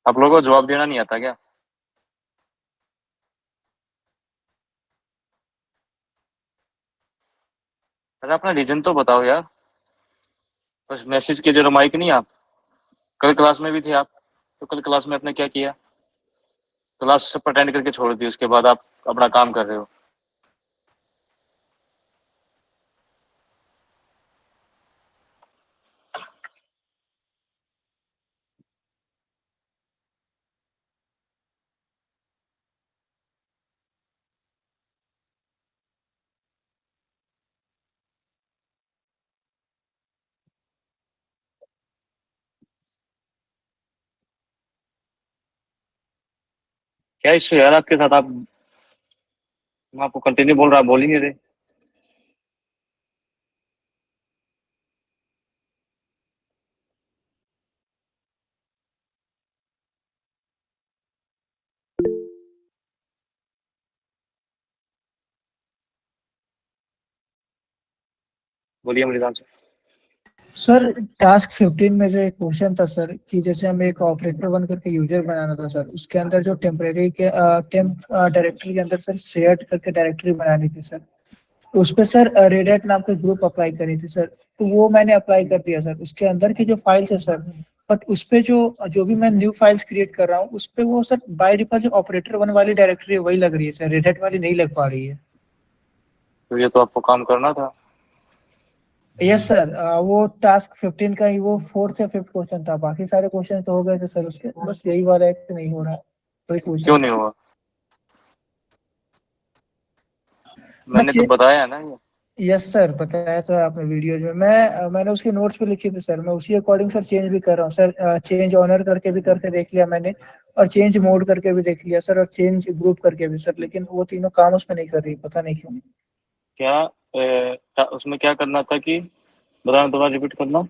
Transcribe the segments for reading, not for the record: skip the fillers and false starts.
आप लोगों को जवाब देना नहीं आता क्या? अरे अपना रीजन तो बताओ यार। बस मैसेज के जरा माइक नहीं आप। कल क्लास में भी थे आप। तो कल क्लास में आपने क्या किया? क्लास सब अटेंड करके छोड़ दी, उसके बाद आप अपना काम कर रहे हो। क्या इश्यू यार आपके साथ? आप, मैं आपको कंटिन्यू बोल रहा, बोल ही नहीं रहे। बोलिए मृदान से। सर टास्क 15 में जो एक क्वेश्चन था सर कि जैसे हमें एक ऑपरेटर बन करके यूजर बनाना था सर, उसके अंदर जो टेम्परेरी के टेम्प डायरेक्टरी के अंदर सर शेयर करके डायरेक्टरी बनानी थी सर। तो उस पे सर रेड हैट नाम के ग्रुप अप्लाई करी थी सर, तो वो मैंने अप्लाई कर दिया सर। उसके अंदर की जो फाइल्स है सर, बट उस पे जो जो भी मैं न्यू फाइल्स क्रिएट कर रहा हूँ उस पे वो सर बाय डिफॉल्ट जो ऑपरेटर वन वाली डायरेक्टरी है वही लग रही है सर, रेड हैट वाली नहीं लग पा रही है। तो ये तो आपको काम करना था। यस सर, वो टास्क 15 का ही वो फोर्थ या फिफ्थ क्वेश्चन था, बाकी सारे क्वेश्चन तो हो गए थे सर उसके, बस यही वाला एक नहीं हो रहा है, वही क्वेश्चन क्यों था। नहीं हुआ? मैं मैंने तो बताया है ना ये। यस सर, बताया तो है आपने वीडियोज में। मैंने उसके नोट्स पे लिखी थी सर, मैं उसी अकॉर्डिंग सर चेंज भी कर रहा हूँ सर। चेंज ऑनर करके भी करके देख लिया मैंने, और चेंज मोड करके भी देख लिया सर, और चेंज ग्रुप करके भी सर, लेकिन वो तीनों काम उसमें नहीं कर रही, पता नहीं क्यों। क्या उसमें क्या करना था कि, बताना, दोबारा रिपीट करना।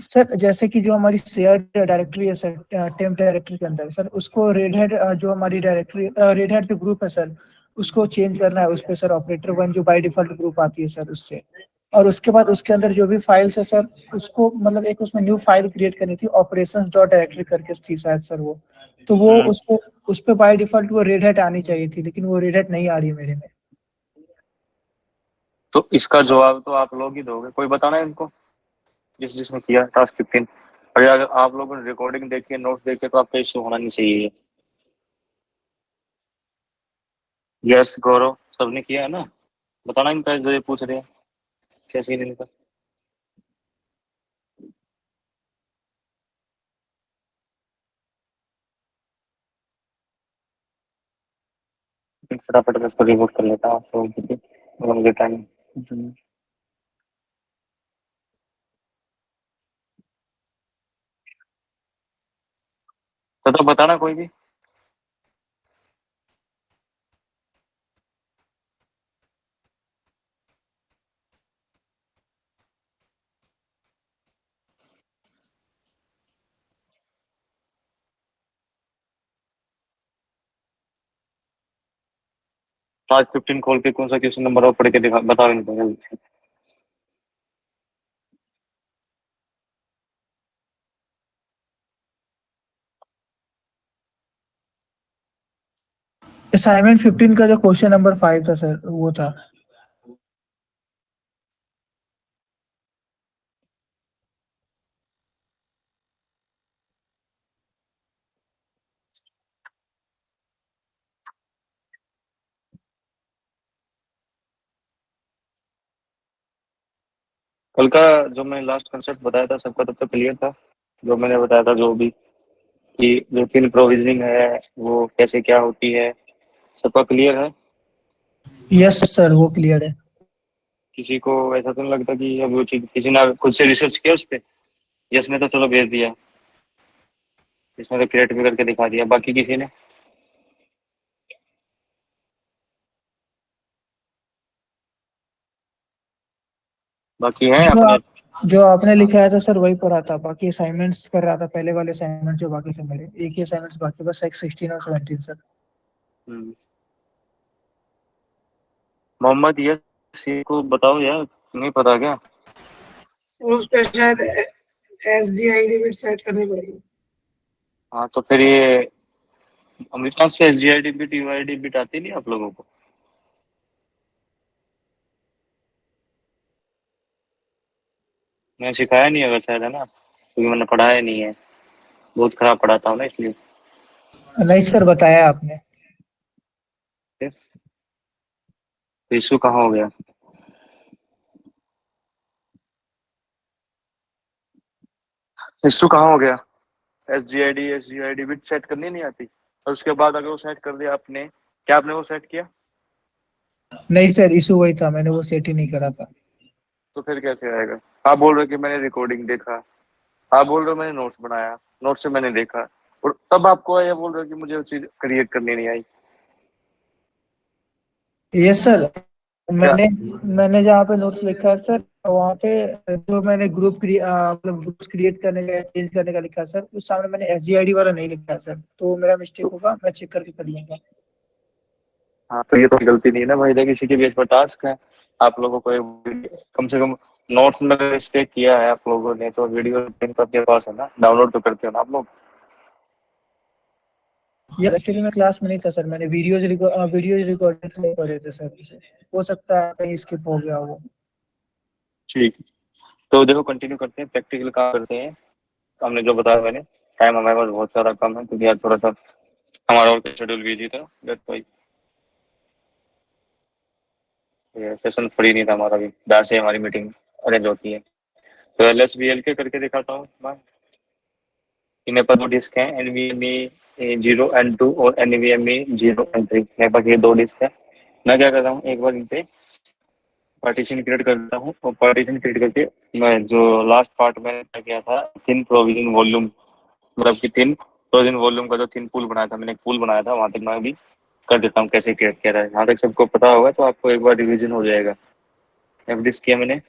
सर जैसे कि जो हमारी शेयर डायरेक्टरी है सर, टेम्प डायरेक्टरी के अंदर सर, उसको रेड हैट जो हमारी डायरेक्टरी रेड हैट जो ग्रुप है सर, उसको चेंज करना है उस पे सर, ऑपरेटर वन जो बाय डिफॉल्ट ग्रुप आती है सर उससे। और उसके बाद उसके अंदर जो भी फाइल्स है सर, उसको मतलब एक उसमें न्यू फाइल क्रिएट करनी थी, ऑपरेशंस डॉट डायरेक्टरी करके थी शायद सर वो। तो वो हम्म। उसको उस पे बाय डिफॉल्ट वो रेड हैट आनी चाहिए थी, लेकिन वो रेड हैट नहीं आ रही है मेरे में। तो इसका जवाब तो आप लोग ही दोगे, कोई बताना है इनको, जिसने किया टास्क 15। और अगर आप लोगों ने रिकॉर्डिंग देखी है, नोट्स देखे, तो आपका इश्यू होना नहीं चाहिए। यस गौरव, सबने किया है ना? बताना इनका जो ये पूछ रहे हैं, कैसे नहीं इनका। फटाफट मैं इसको रिपोर्ट कर लेता हूँ तो मुझे टाइम। तो बताना कोई भी। टास्क 15 खोल के कौन सा क्वेश्चन नंबर, और पढ़ के दिखा, बताओ इनको जल्दी से। असाइनमेंट 15 का जो क्वेश्चन नंबर 5 था सर, वो था। कल का जो मैंने लास्ट कंसेप्ट बताया था, सबका तब तक क्लियर था? जो मैंने बताया था, जो भी, कि जो फिल प्रोविजनिंग है वो कैसे क्या होती है, सबका क्लियर है? यस सर, वो क्लियर है। किसी को ऐसा तो नहीं लगता कि अब वो चीज किसी ने खुद से रिसर्च किया उस पर? यस ने तो चलो भेज दिया, इसने तो क्रिएट भी करके दिखा दिया, बाकी किसी ने? बाकी हैं जो अपने? आप जो आपने लिखा था सर वही पढ़ा था, बाकी असाइनमेंट्स कर रहा था, पहले वाले असाइनमेंट जो बाकी थे मेरे, एक ही असाइनमेंट्स बाकी, बस एक 16 और 17 सर। हम्म। मोहम्मद यस को बताओ यार, नहीं पता क्या? उस पे शायद एस जी आई डी भी सेट करनी पड़ेगी। हाँ तो फिर ये अमेरिकन से S G I D bit you I D bit आती नहीं आप लोगों को? मैंने सिखाया नहीं अगर शायद, है ना, क्योंकि मैंने पढ़ाया नहीं है, बहुत खराब पढ़ाता हूँ ना इसलिए। नहीं सर, बताया आपने। तो इशू कहाँ हो गया? इशू कहाँ हो गया? S G I D bit set करनी नहीं आती? और उसके बाद अगर वो सेट कर दिया आपने, क्या आपने वो सेट किया? नहीं सर, इशू वही था, मैंने वो सेट ही नहीं करा था। तो फिर कैसे आएगा? आप बोल रहे हो कि मैंने रिकॉर्डिंग देखा, आप बोल रहे हो मैंने नोट्स बनाया, नोट्स से मैंने देखा, और तब आपको ये बोल रहे हो कि मुझे वो चीज क्रिएट करनी नहीं आई। Yes sir. क्या? मैंने मैंने जहाँ पे नोट्स लिखा है सर, वहाँ पे जो मैंने मतलब ग्रुप्स क्रिएट करने का, चेंज करने का लिखा है सर, उस सामने मैंने एसजीआईडी वाला नहीं लिखा है सर, तो मेरा मिस्टेक होगा, मैं चेक करके कर लूंगा। हाँ तो ये तो गलती नहीं है ना भाई, देखिए किसी के बेस पर टास्क है, आप लोगों को कम से कम नोट्स में मिस्टेक किया है आप लोगों ने, तो वीडियो लिंक तो आपके पास है ना, डाउनलोड तो करते हो ना आप लोग? यार एक्चुअली मैं क्लास में नहीं था सर, मैंने वीडियोज रिकॉर्ड नहीं करे थे सर, हो सकता है कहीं स्किप हो गया वो। ठीक। तो देखो कंटिन्यू करते हैं, प्रैक्टिकल काम करते हैं। हमने जो बताया मैंने, टाइम हमारे पास बहुत सारा कम है क्योंकि आज थोड़ा सा हमारा और शेड्यूल बिजी था, दैट्स व्हाई ये सेशन फ्री नहीं था हमारा भी, जहाँ से हमारी मीटिंग अरेंज होती है। तो एल एस बी एल के करके दिखाता हूँ मैं। इनमें पर दो डिस्क हैं, NVMe 0 and 2 और NVMe 0 and 3, मेरे पास ये दो डिस्क है। मैं क्या करता हूँ, एक बार इन पे पार्टीशन क्रिएट करता हूँ, और पार्टीशन क्रिएट करके मैं जो लास्ट पार्ट मैंने क्या किया था, थिन प्रोविजन वॉल्यूम, मतलब कि थिन प्रोविजन वॉल्यूम का जो थिन पूल बनाया था, मैंने एक पूल बनाया था, वहां तक मैं भी कर देता हूँ कैसे क्रिएट किया था। यहाँ तक सबको पता होगा तो आपको एक बार रिवीजन हो जाएगा। एफ डिस्क किया मैंने,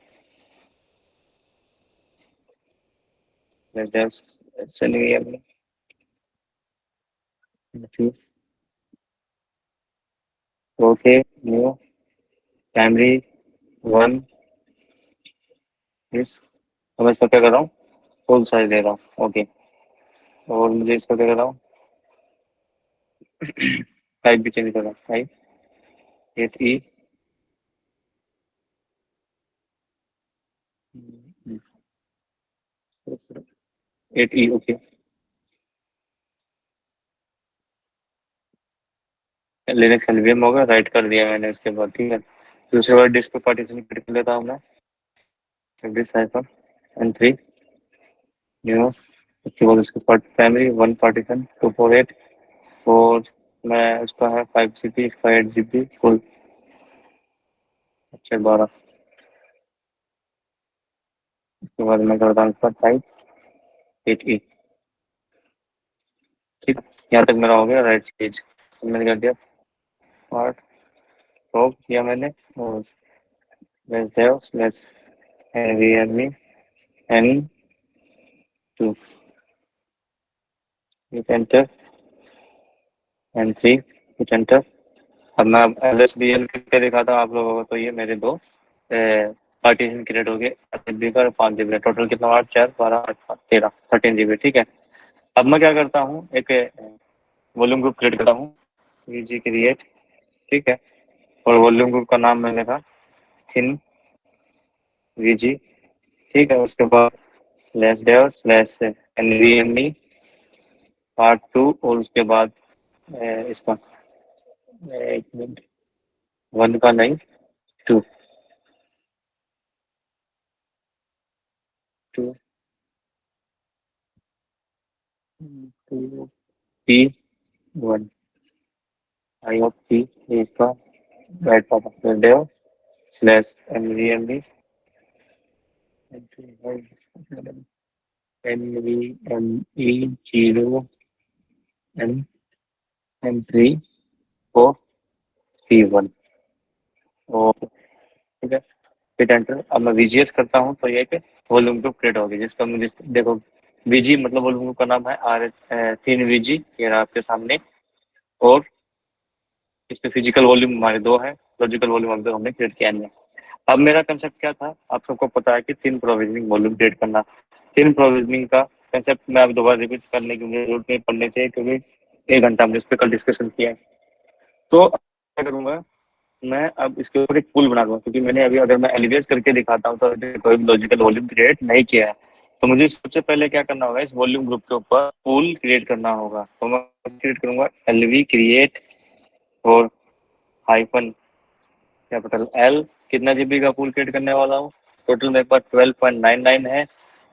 ओके, न्यू प्राइमरी 1 इस, अब मैं इसका क्या कर रहा हूँ, फुल साइज ले रहा हूँ, ओके। और मुझे इसका क्या कर रहा हूँ, टाइप भी चेंज कर रहा हूँ, type 8E 8E, okay. Linux LVM होगा, राइट कर दिया मैंने, उसके बाद ठीक है। दूसरे बार डिस्क पे पार्टीशन कर लेता हूँ मैं, दिस हाइफन N3 न्यू, उसके बाद उसके पार्ट प्राइमरी 1 पार्टीशन 248, और मैं उसका है 5 GB, इसका 8 GB फुल, अच्छा 12। उसके बाद मैं करता हूँ इसका टाइप 8E, ठीक। यहाँ तक मेरा हो गया राइट पेज, मैंने कर दिया पार्ट, टॉप किया मैंने, और slash dev slash nvme n2, hit enter, N3 hit enter. अब मैं LSBL करके दिखाता हूँ आप लोगों को, तो ये मेरे दो पार्टीशन क्रिएट हो गए, 8 GB का और 5 GB, टोटल कितना, 8 4 12 8 5 13 13 GB, ठीक है। अब मैं क्या करता हूँ, एक वॉल्यूम ग्रुप क्रिएट करता हूँ, VG क्रिएट, ठीक है। और वॉल्यूम ग्रुप का नाम मैंने था थिन VG, ठीक है। उसके बाद slash dev slash NVMe part 2, और उसके बाद इसका, एक मिनट, 1 का नहीं, 2 2 P1, आई होप P इसका राइट पापा डेव स्लैश NVMe NVMe 0 और P1, और ठीक है, हिट एंटर। अब मैं VGS करता हूँ, तो ये एक वॉल्यूम ग्रुप क्रिएट होगी, जिसका मुझे देखो, VG मतलब वॉल्यूम ग्रुप का नाम है आर थिन VG, ये रहा आपके सामने। और इस पे फिजिकल वॉल्यूम हमारे दो है, लॉजिकल वॉल्यूम अभी तक हमने क्रिएट किया नहीं है। अब मेरा कंसेप्ट क्या था, आप सबको पता है कि 3 प्रोविजनिंग वॉल्यूम क्रिएट करना। 3 प्रोविजनिंग का कंसेप्ट मैं अब दोबारा रिपीट करने की मुझे जरूरत नहीं पड़ने चाहिए, क्योंकि 1 घंटा हमने इस पर कल डिस्कशन किया है। तो क्या करूंगा मैं, अब इसके ऊपर एक पुल बना दूंगा, क्योंकि मैंने अभी अगर मैं एलिवेट करके दिखाता हूँ तो अभी कोई लॉजिकल वॉल्यूम क्रिएट नहीं किया है। तो मुझे सबसे पहले क्या करना होगा, इस वॉल्यूम ग्रुप के ऊपर पुल क्रिएट करना होगा। तो मैं क्रिएट करूंगा एलवी क्रिएट और हाइफन कैपिटल एल। कितना जीबी का पूल क्रिएट करने वाला हूँ, टोटल मेरे पास 12.99 है,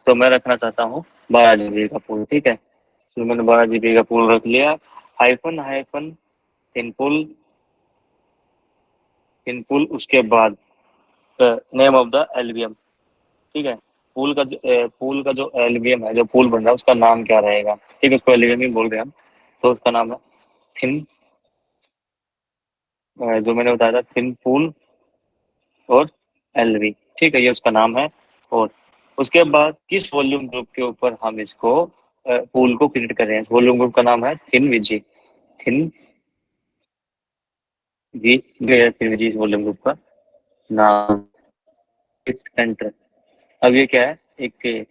तो मैं रखना चाहता हूँ 12 जीबी का पूल। ठीक है, तो मैंने 12 जीबी का पूल रख लिया। हाइफन हाइफन इनपुल इनपुल, उसके बाद नेम ऑफ द एलवीएम। ठीक है, पूल का जो एलवीएम है, जो पूल बन रहा है उसका नाम क्या रहेगा। ठीक है, उसको एलवीएम ही बोल रहे हैं हम। तो उसका नाम है थिन, जो मैंने बताया था थिन पूल और एलवी। ठीक है, ये उसका नाम है। और उसके बाद किस वॉल्यूम ग्रुप के ऊपर हम इसको पूल को क्रिएट कर रहे हैं, वॉल्यूम ग्रुप का नाम है thin VG. Thin V thin VG इस वॉल्यूम ग्रुप का नाम। इस एंटर। अब ये क्या है, एक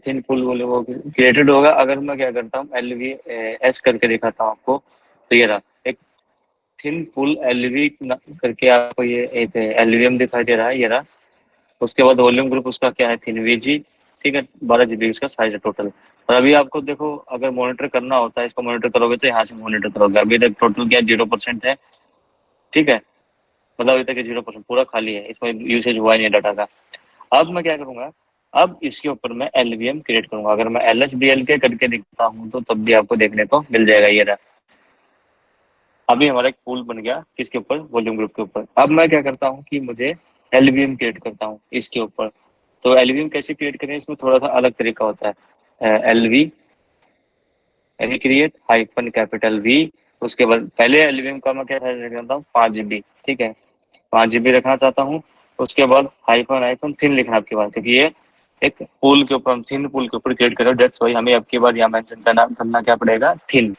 थिन पूल वॉल्यूम क्रिएटेड होगा। अगर मैं क्या करता हूँ एल वी एस करके दिखाता हूँ आपको, तो ये रहा एक थिन पूल एल वी करके आपको ये एक एलवीएम दिखाई दे रहा है, ये रहा। उसके बाद वॉल्यूम ग्रुप उसका क्या है, थिन वीजी। ठीक है, 12 जीबी उसका साइज है टोटल। और अभी आपको देखो, अगर मॉनिटर करना होता है, इसको मॉनिटर करोगे तो यहाँ से मॉनिटर करोगे। अभी तक टोटल क्या 0% है। ठीक है, मतलब अभी तक 0% पूरा खाली है, इसमें यूसेज हुआ ही नहीं डाटा का। अब मैं क्या करूंगा, अब इसके ऊपर मैं एलवीएम क्रिएट करूंगा। अगर मैं एल एस बी एल के करके दिखता हूँ तो तब भी आपको देखने को मिल जाएगा, ये रहा। अभी हमारा एक पूल बन गया किसके ऊपर, वॉल्यूम ग्रुप के ऊपर। अब मैं क्या करता हूँ कि मुझे एलवीएम क्रिएट करता हूँ इसके ऊपर। तो एलवीएम कैसे क्रिएट करें, इसमें थोड़ा सा अलग तरीका होता है। LV L create hyphen capital V. उसके बाद पहले एलवीएम का मैं क्या रखता हूँ, 5 जीबी। ठीक है, 5 जीबी रखना चाहता हूँ। उसके बाद हाइफन हाइफन थिन लिखना आपके पास, क्योंकि ये एक पुल के ऊपर, हम थिन पुल के ऊपर क्रिएट करें, डेट्स वाई हमें आपकी बार यहाँ मेंशन करना क्या पड़ेगा, थिन।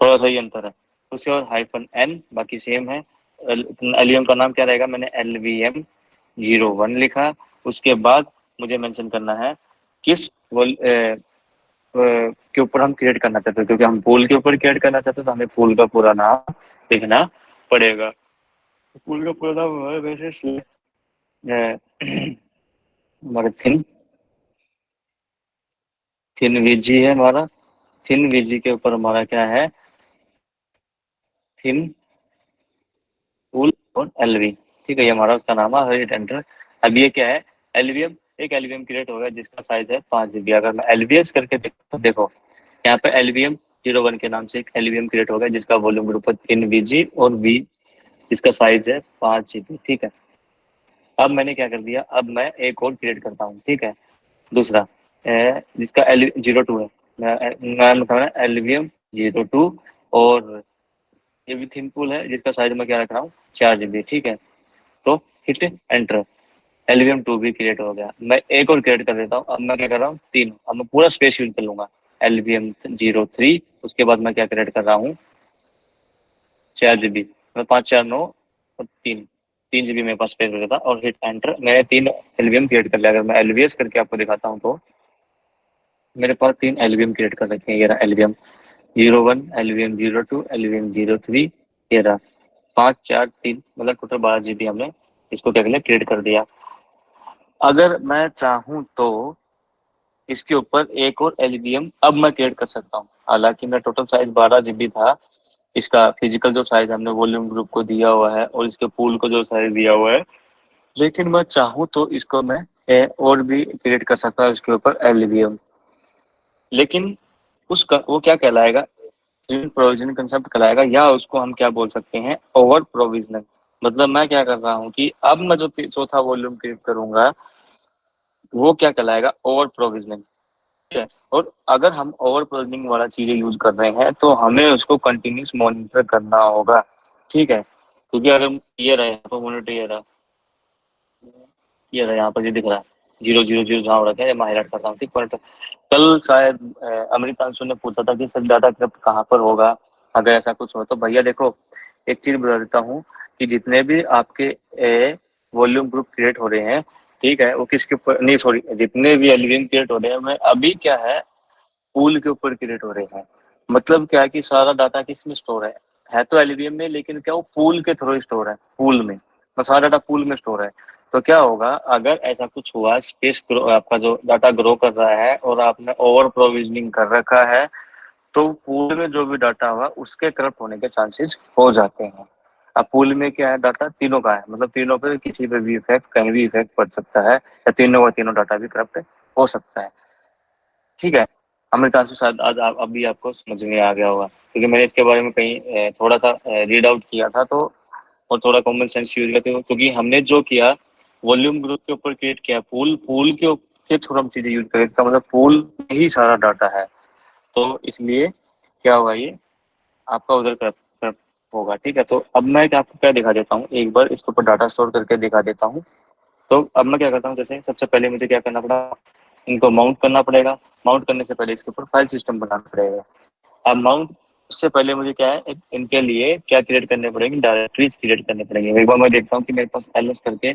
थोड़ा सा ही अंतर है। उसके बाद हाइफन एन, बाकी सेम है। एलवीएम का नाम क्या रहेगा, मैंने एलवीएम 01 लिखा। उसके बाद मुझे मेंशन करना है किस के ऊपर हम क्रिएट करना चाहते हैं, क्योंकि हम पूल के ऊपर क्रिएट करना चाहते हैं तो हमें पूल का पूरा नाम लिखना पड़ेगा। पूल का पूरा नाम हमारे वैसे हमारे थिन थिन वीजी है हमारा। थिन वीजी के ऊपर हमारा क्या है, थिन पूल और एलवी। ठीक है, ये हमारा उसका नाम है, हिट एंटर। अब ये क्या है, एलवीएम, एक एलवीएम क्रिएट होगा जिसका साइज है 5 जीबी। अगर मैं एलवीएस करके देखो, यहाँ पे एलवीएम 01 के नाम से एक एलवीएम क्रिएट होगा जिसका वॉल्यूम ग्रुप है थिन वीजी और वी, जिसका साइज है 5 जीबी। ठीक है, अब मैंने क्या कर दिया, अब मैं एक और क्रिएट करता हूँ। ठीक है, दूसरा जिसका एल 02 है, मैं मतलब एलवीएम 02। और ये भी थिन पूल है जिसका साइज मैं क्या रख रहा हूँ, 4 जीबी। ठीक है, तो हिट एंटर। एलवीएम 2 भी क्रिएट हो गया। मैं एक और क्रिएट कर देता हूँ। अब मैं क्या कर रहा हूँ, 3। अब मैं पूरा स्पेस यूज कर लूंगा, एलवीएम 03। उसके बाद मैं क्या क्रिएट कर रहा हूँ, 4 जीबी। मैं 5 4 9 और 3 3 जीबी मेरे पास स्पेस बचा था। और हिट एंटर, मैंने 3 एलवीएम क्रिएट कर लिया। अगर मैं एलवीएस करके आपको दिखाता हूँ तो मेरे पास 3 एलवीएम क्रिएट कर रखे हैं। ये रहा एलवीएम 01, एलवीएम 02, एलवीएम 03। ये रहा 5 4 3, मतलब टोटल 12 जीबी हमने इसको क्या कर लिया, क्रिएट कर दिया। अगर मैं चाहूँ तो इसके ऊपर एक और एलवीएम अब मैं क्रिएट कर सकता हूँ। हालांकि मेरा टोटल साइज 12 जीबी था, इसका फिजिकल जो साइज हमने वॉल्यूम ग्रुप को दिया हुआ है और इसके पूल को जो साइज दिया हुआ है, लेकिन मैं चाहूँ तो इसको मैं और भी क्रिएट कर सकता हूँ इसके ऊपर एलवीएम। लेकिन उसका वो क्या कहलाएगा, प्रोविजन कंसेप्ट कहलाएगा, या उसको हम क्या बोल सकते हैं, ओवर प्रोविजनल। मतलब मैं क्या कर रहा हूँ कि अब मैं जो चौथा वॉल्यूम क्रिएट करूंगा वो क्या कहलाएगा, ओवर प्रोविजनिंग। ठीक है, और अगर हम ओवर प्रोविजनिंग वाला चीजें यूज कर रहे हैं तो हमें उसको कंटिन्यूस मॉनिटर करना होगा। ठीक है, क्योंकि अगर ये रहे तो मॉनिटर ये रहा यहाँ पर ये दिख रहा है 0 0 0 जहाँ हो रखा है, मैं हाईलाइट करता हूँ। ठीक, पॉइंट। कल शायद अमृतांशु ने पूछा था कि सर डाटा क्रिप्ट कहाँ पर होगा, अगर ऐसा कुछ हो तो। भैया देखो, एक चीज बता देता हूँ कि जितने भी आपके वॉल्यूम ग्रुप क्रिएट हो रहे हैं, ठीक है, वो किसके ऊपर नहीं, सॉरी, जितने भी एलवीएम क्रिएट हो रहे हैं मैं अभी क्या है पूल के ऊपर क्रिएट हो रहे हैं। मतलब क्या है कि सारा डाटा किस में स्टोर है तो एलवीएम में, लेकिन क्या वो पूल के थ्रू स्टोर है, पूल में, तो सारा डाटा पूल में स्टोर है। तो क्या होगा अगर ऐसा कुछ हुआ, स्पेस ग्रो, आपका जो डाटा ग्रो कर रहा है और आपने ओवर प्रोविजनिंग कर रखा है, तो पूल में जो भी डाटा हुआ उसके करप्ट होने के चांसेस हो जाते हैं। अब पूल में क्या है, डाटा तीनों का है, मतलब तीनों पे किसी पे भी इफेक्ट, कहीं भी इफेक्ट पड़ सकता है, या तीनों का तीनों डाटा भी करप्ट हो सकता है। ठीक है, हमें चांसेस शायद आज अभी आपको समझ में आ गया होगा, क्योंकि मैंने इसके बारे में कहीं थोड़ा सा रीड आउट किया था, तो और थोड़ा कॉमन सेंस यूज करते हो, क्योंकि हमने जो किया वॉल्यूम ग्रुप के ऊपर क्रिएट किया पूल, पूल के थ्रू हम चीजें यूज करें, इसका मतलब पूल में ही सारा डाटा है, तो इसलिए क्या होगा, ये आपका उधर कर होगा। ठीक है, तो अब मैं आपको क्या दिखा देता हूँ, एक बार इसके ऊपर डाटा स्टोर करके दिखा देता हूँ। तो अब मैं क्या करता हूँ, जैसे सबसे पहले मुझे क्या करना पड़ा, इनको माउंट करना पड़ेगा। माउंट करने से पहले इसके ऊपर फाइल सिस्टम बनाना पड़ेगा। अब माउंट से पहले मुझे क्या है, इनके लिए क्या क्रिएट करने पड़ेंगे, डायरेक्टरीज क्रिएट करने पड़ेंगे। एक बार मैं देखता हूँ कि मेरे पास एलएस करके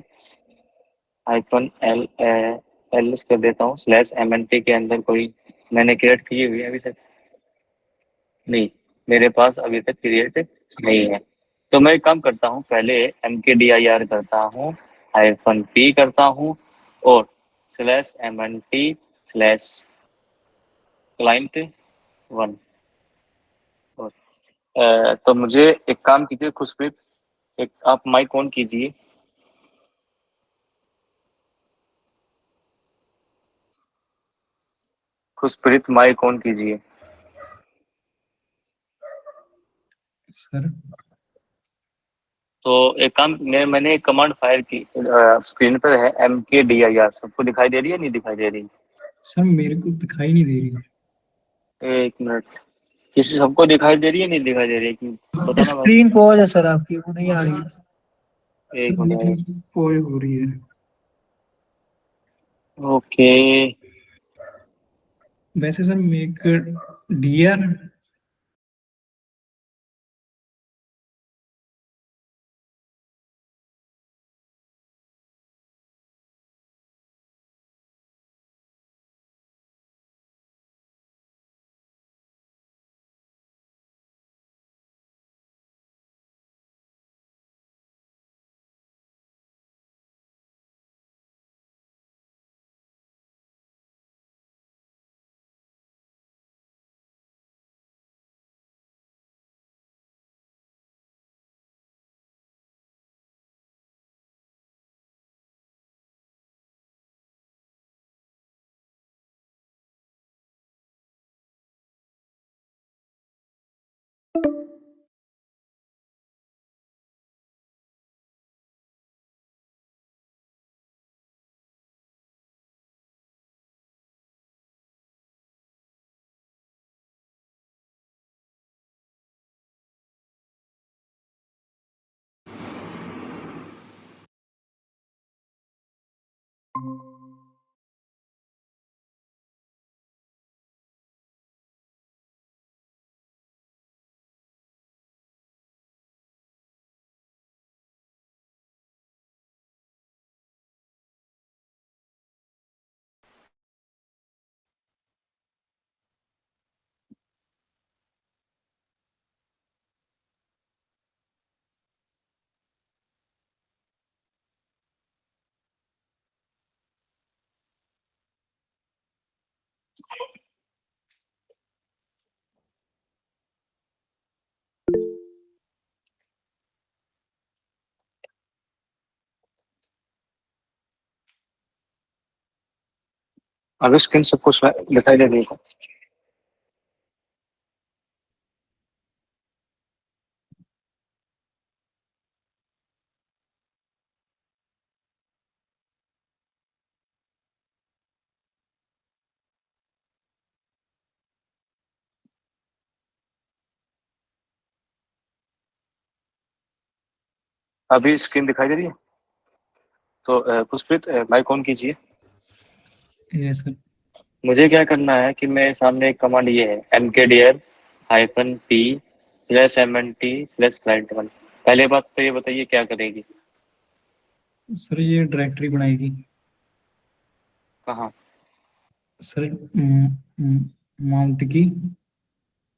हाइफन एलएस कर देता हूँ, स्लैश एमएनटी के अंदर कोई मैंने क्रिएट की हुई है अभी तक नहीं, मेरे पास अभी तक क्रिएट नहीं है। तो मैं एक काम करता हूँ, पहले mkdir करता हूँ, हाइफन पी करता हूँ, और slash MNT slash client one. तो मुझे एक काम कीजिए खुशप्रीत, एक आप माइक ऑन कीजिए। खुशप्रीत माइक ऑन कीजिए। सर तो एक काम, मैंने एक कमांड फायर की, स्क्रीन पर है mkdir, सबको दिखाई दे रही है नहीं दिखाई दे रही? सर मेरे को दिखाई नहीं दे रही। एक मिनट, किसी सबको दिखाई दे रही है नहीं दिखाई दे रही कि बताना भाई। स्क्रीन पॉज है सर आपकी, वो नहीं आ रही है। एक सर मिनट मेरी भाई। पॉज हो रही है। ओके। वैसे सर मेक डीआर अगर स्क्रीन सबको दिखाई दे रही है? अभी स्क्रीन दिखाई दे रही है? तो खुशप्रीत माइक ऑन कीजिए। Yes sir. मुझे क्या करना है कि मेरे सामने एक कमांड ये है, mkdir hyphen P slash MNT slash client one. पहले बात तो ये बताइए क्या करेगी? सर ये डायरेक्टरी बनाएगी। कहाँ? सर माउंट की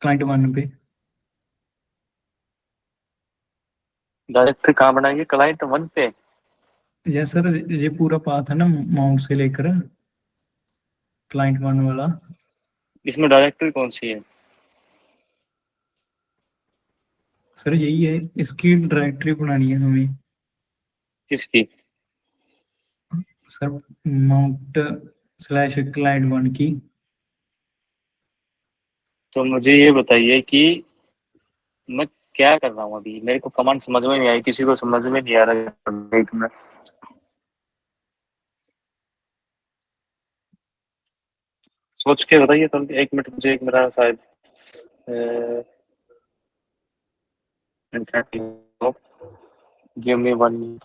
क्लाइंट 1 पे। डायरेक्टरी कहाँ बनाएंगे? क्लाइंट 1 पे? यस सर, ये पूरा पाथ है ना माउंट से लेकर क्लाइंट 1 वाला। इसमें डायरेक्टरी कौन सी है? सर यही है, इसकी डायरेक्टरी बनानी है हमें किसकी? सर, माउंट स्लैश क्लाइंट 1 की। तो मुझे ये बताइए कि मैं क्या कर रहा हूँ अभी? मेरे को कमांड समझ में नहीं आई, किसी को समझ में नहीं आ रहा। एक मिनट, सोच के बताइए तो। 1 मिनट, मुझे एक मेरा शायद गिव मी 1।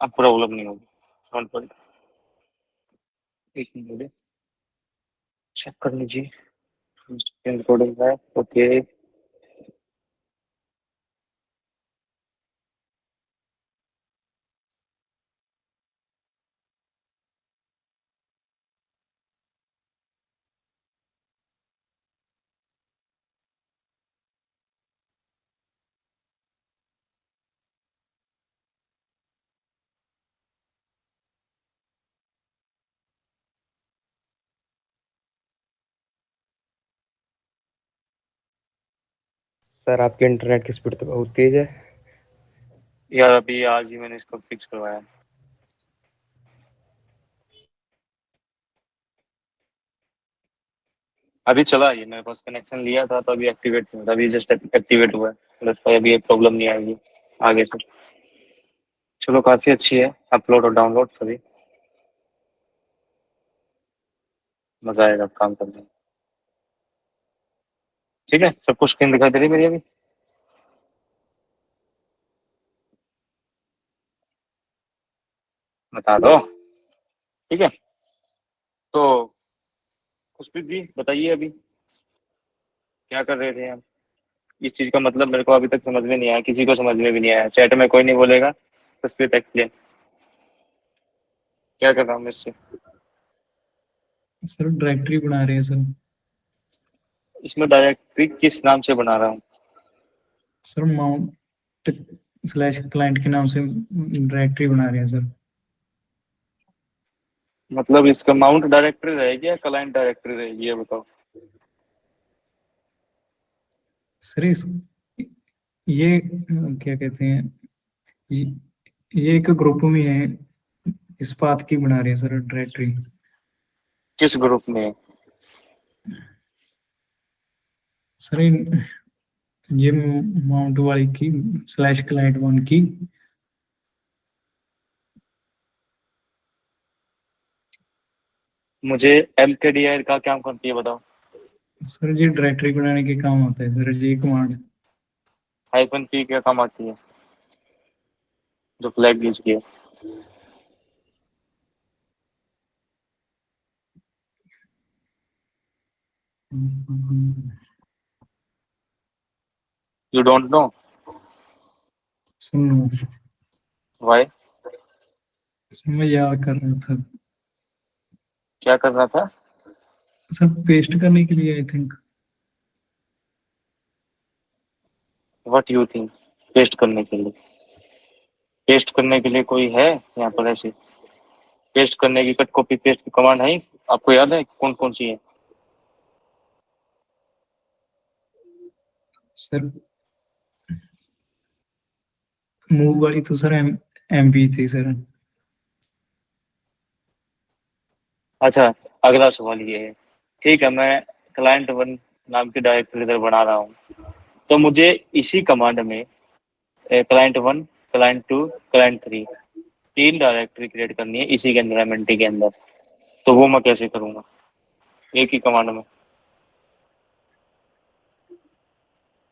अब प्रॉब्लम नहीं होगी। फोन पर चेक कर लीजिए। रिकॉर्डिंग है, ओके। सर आपके इंटरनेट की स्पीड तो बहुत तेज है। यार अभी आज ही मैंने इसको फिक्स करवाया। अभी चला, ये मेरे पास कनेक्शन लिया था तो अभी एक्टिवेट नहीं था, अभी जस्ट एक्टिवेट हुआ है। बस अभी एक प्रॉब्लम नहीं आएगी आगे से। चलो, काफी अच्छी है। अपलोड और डाउनलोड सभी। मजा आएगा काम करने में। ठीक है, सबको स्क्रीन दिखाई दे रही है मेरी अभी? बता दो। ठीक है, तो खुशप्रीत जी बताइए अभी क्या कर रहे थे हम। इस चीज का मतलब मेरे को अभी तक समझ में नहीं आया, किसी को समझ में भी नहीं आया, चैट में कोई नहीं बोलेगा। खुशप्रीत एक्सप्लेन, क्या कर रहा हूँ मैं इससे। सर डायरेक्टरी बना रहे हैं सर। इसमें डायरेक्टरी किस नाम से बना रहा हूँ। सर माउंट स्लैश क्लाइंट के नाम से डायरेक्टरी बना रहे हैं सर। मतलब इसका माउंट डायरेक्टरी रहेगी या क्लाइंट डायरेक्टरी रहेगी, ये बताओ। सर इस ये क्या कहते हैं, ये, ये एक ग्रुप में है, इस पाथ की बना रहे हैं सर डायरेक्टरी। किस ग्रुप में। सर ये माउंट वाली की स्लैश क्लाइंट वन की। मुझे MKDI का क्या करती है बताओ। सर ये डायरेक्टरी बनाने के काम आता है सर, ये कमांड। -P क्या काम आती है, जो फ्लैग यूज किया। You don't know. सुनो वाई। सर मैं याद कर रहा था क्या करना था। सर, पेस्ट करने के लिए I think. What you think, paste करने के लिए। पेस्ट करने के लिए कोई है यहाँ पर ऐसे। पेस्ट करने की कट कॉपी पेस्ट की कमांड है, आपको याद है कौन कौन सी है। सर मूव वाली तो सर MV थी सर। अच्छा, अगला सवाल ये है। ठीक है, मैं क्लाइंट वन नाम की डायरेक्टरी इधर बना रहा हूँ, तो मुझे इसी कमांड में client one, client two, client three, तीन डायरेक्टरी क्रिएट करनी है इसी के अंदर, एमएनटी के अंदर। तो वो मैं कैसे करूंगा एक ही कमांड में।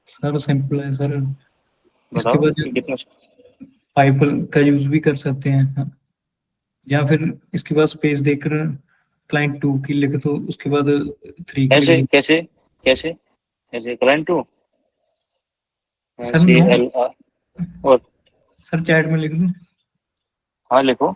सर सिंपल है सर, इसके बताओ बाद कि कितना। पाइप का यूज भी कर सकते हैं, या फिर इसके बाद स्पेस देकर क्लाइंट टू की लिख दो, उसके बाद थ्री की लिख कैसे दो। कैसे कैसे कैसे client two, sir C no, L R और। सर चैट में लिख दो। हाँ लिखो।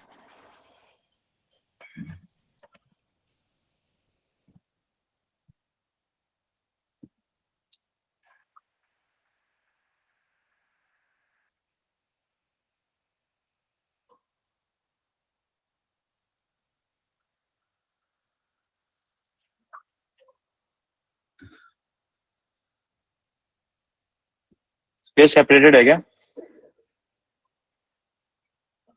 स्पेस सेपरेटेड है क्या।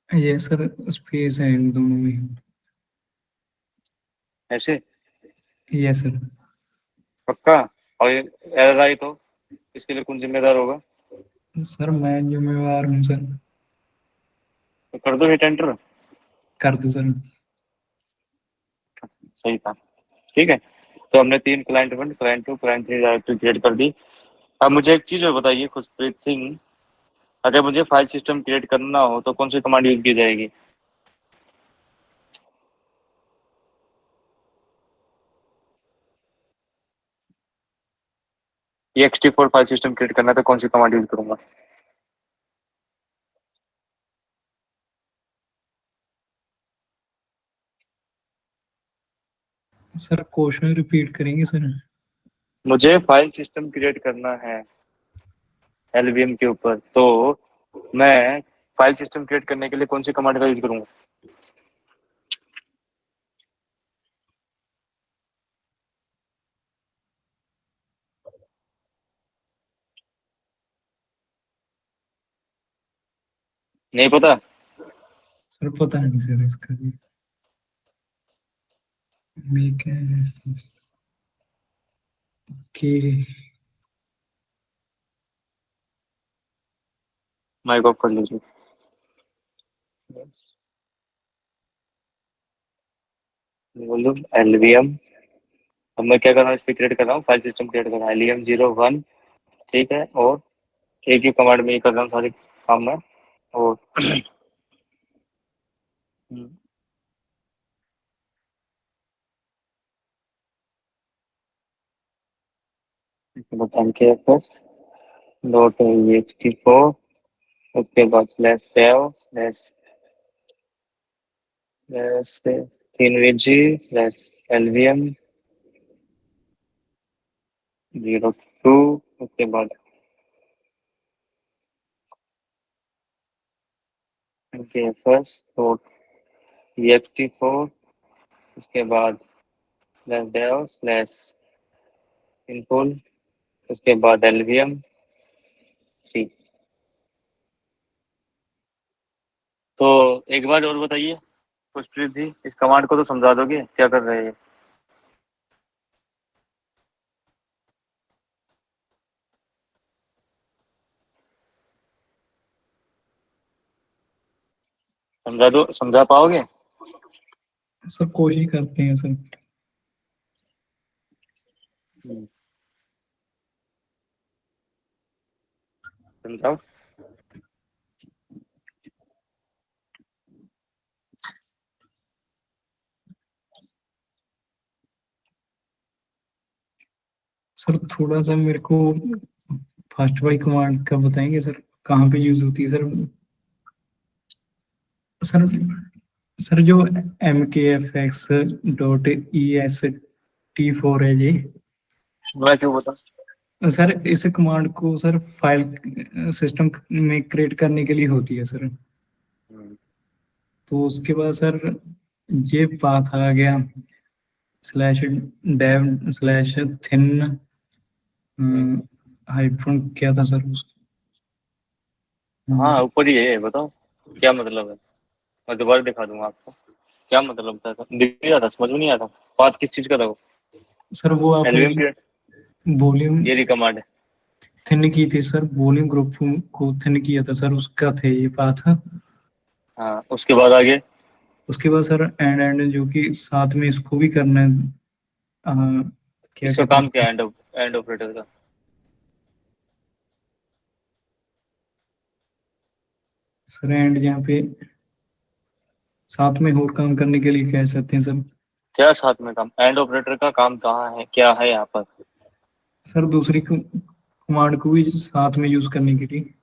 ये सर स्पेस है इन दोनों में। ऐसे ये सर। पक्का। और एरर आई तो इसके लिए कौन जिम्मेदार होगा। सर मैं जिम्मेवार हूँ सर। तो कर दो हिट एंटर। कर दो सर। सही था। ठीक है, तो हमने तीन client one, client two, client three directory create कर दी। अब मुझे एक चीज और बताइए खुशप्रीत सिंह, अगर मुझे फाइल सिस्टम क्रिएट करना हो तो कौन सी कमांड यूज की जाएगी। ये ext4 फाइल सिस्टम क्रिएट करना है तो कौन सी कमांड यूज करूंगा। सर क्वेश्चन रिपीट करेंगे सर। मुझे फाइल सिस्टम क्रिएट करना है एलवीएम के ऊपर, तो मैं फाइल सिस्टम क्रिएट करने के लिए कौन सी कमांड का यूज करूंगा। नहीं पता। सर पता नहीं सर इसका भी। मेक के माइक ऑफ कर लीजिए। बोलो एलवीएम। अब मैं क्या कर रहा हूँ, इस पे क्रिएट कर रहा हूँ, फाइल सिस्टम क्रिएट कर रहा हूँ LVM01। ठीक है, और एक ही कमांड में ये कर रहा हूँ सारे काम में। और बताएं क्या डॉट ext4 उसके बाद slash dev slash slash 3vg slash lvm 02 उसके बाद mkfs डॉट ext4 उसके बाद स्लैश डेव स्लैश इनफुल उसके बाद lvm 3। तो एक बार और बताइए खुशप्रीत जी, इस कमांड को तो समझा दोगे क्या कर रहे हैं? समझा पाओगे? सर कोशिश करते हैं सर। समझाओ। सर थोड़ा सा मेरे को फर्स्ट बाई कमांड का बताएंगे सर, कहाँ पे यूज होती है सर? सर सर जो mkfx डॉट est4 है जी, मैं क्यों बताऊं? सर इस कमांड को सर फाइल सिस्टम में क्रिएट करने के लिए होती है सर। तो उसके बाद सर ये पाथ आ गया slash dev slash thin hyphen क्या था सर हाँ ऊपर ही है, बताओ क्या मतलब है। मैं दोबारा दिखा दूंगा आपको क्या मतलब था। दिख नहीं रहा था, समझ में नहीं आता बात किस चीज का था वो। सर वो एलवीएम आपने की वॉल्यूम ये कमांड है। थिन की थी सर, वॉल्यूम ग्रुप को थिन किया था सर, उसका थे ये पाथ। हाँ उसके बाद आगे उसके बाद सर एंड जो कि साथ में इसको भी करना है, क्या इसका कहते काम क्या हैं है एंड ऑपरेटर का? सर एंड यहाँ पे साथ में और काम करने के लिए कह सकते हैं सर। क्या साथ में काम? एंड ऑपरेटर का काम कहाँ है, क्या है यहाँ पर? सर दूसरी कमांड को भी साथ में यूज करने के लिए।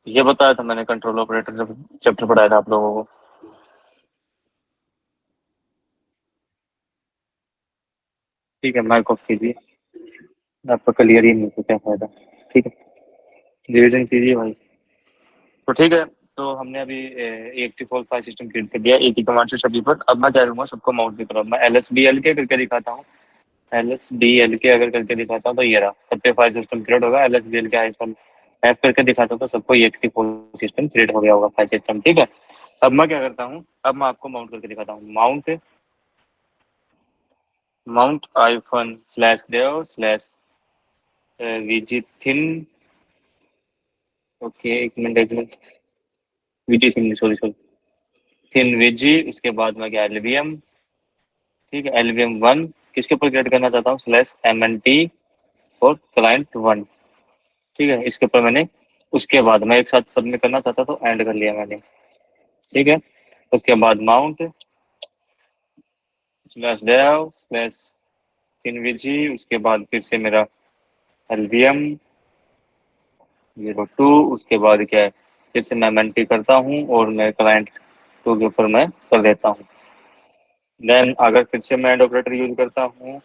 ये बताया था मैंने कंट्रोल ऑपरेटर जब चैप्टर पढ़ाया था आप लोगों को। ठीक है, माइक ऑफ कीजिए, आपका क्लियर ही नहीं तो क्या फायदा। ठीक है, रिविजन कीजिए भाई। तो ठीक है, तो हमने अभी एक डिफॉल्ट फाइल सिस्टम क्रिएट कर दिया एक ही कमांड से सभी पर। अब मैं क्या करूंगा, सबको माउंट भी करूंगा। मैं LSBL के करके दिखाता हूँ, LSBL के अगर करके दिखाता हूँ तो ये रहा, सब पे फाइल सिस्टम क्रिएट होगा। LSBL के आइकन टैप करके दिखाता हूँ तो सबको एक डिफॉल्ट सिस्टम क्रिएट हो गया होगा फाइल सिस्टम। ठीक है, अब मैं क्या करता हूँ, अब मैं आपको माउंट करके दिखाता हूँ। Mount hyphen slash dev slash VG thin. Okay एक मिनट VG thin, sorry sorry, thin VG. उसके बाद में क्या, LVM। ठीक है, LVM1 किसके ऊपर क्रिएट करना चाहता हूँ, स्लैश MNT और client1। ठीक है, इसके ऊपर मैंने, उसके बाद मैं एक साथ सबमिट करना चाहता तो एंड कर लिया मैंने। ठीक है, उसके बाद माउंट स्लैश डेव स्लैश थिनवीजी। उसके बाद फिर से मेरा LVM 02। उसके बाद क्या है, फिर से मैं MNT करता हूँ और मैं client2 के ऊपर मैं कर देता हूँ। देन अगर फिर से मैं एंड ऑपरेटर यूज करता हूँ,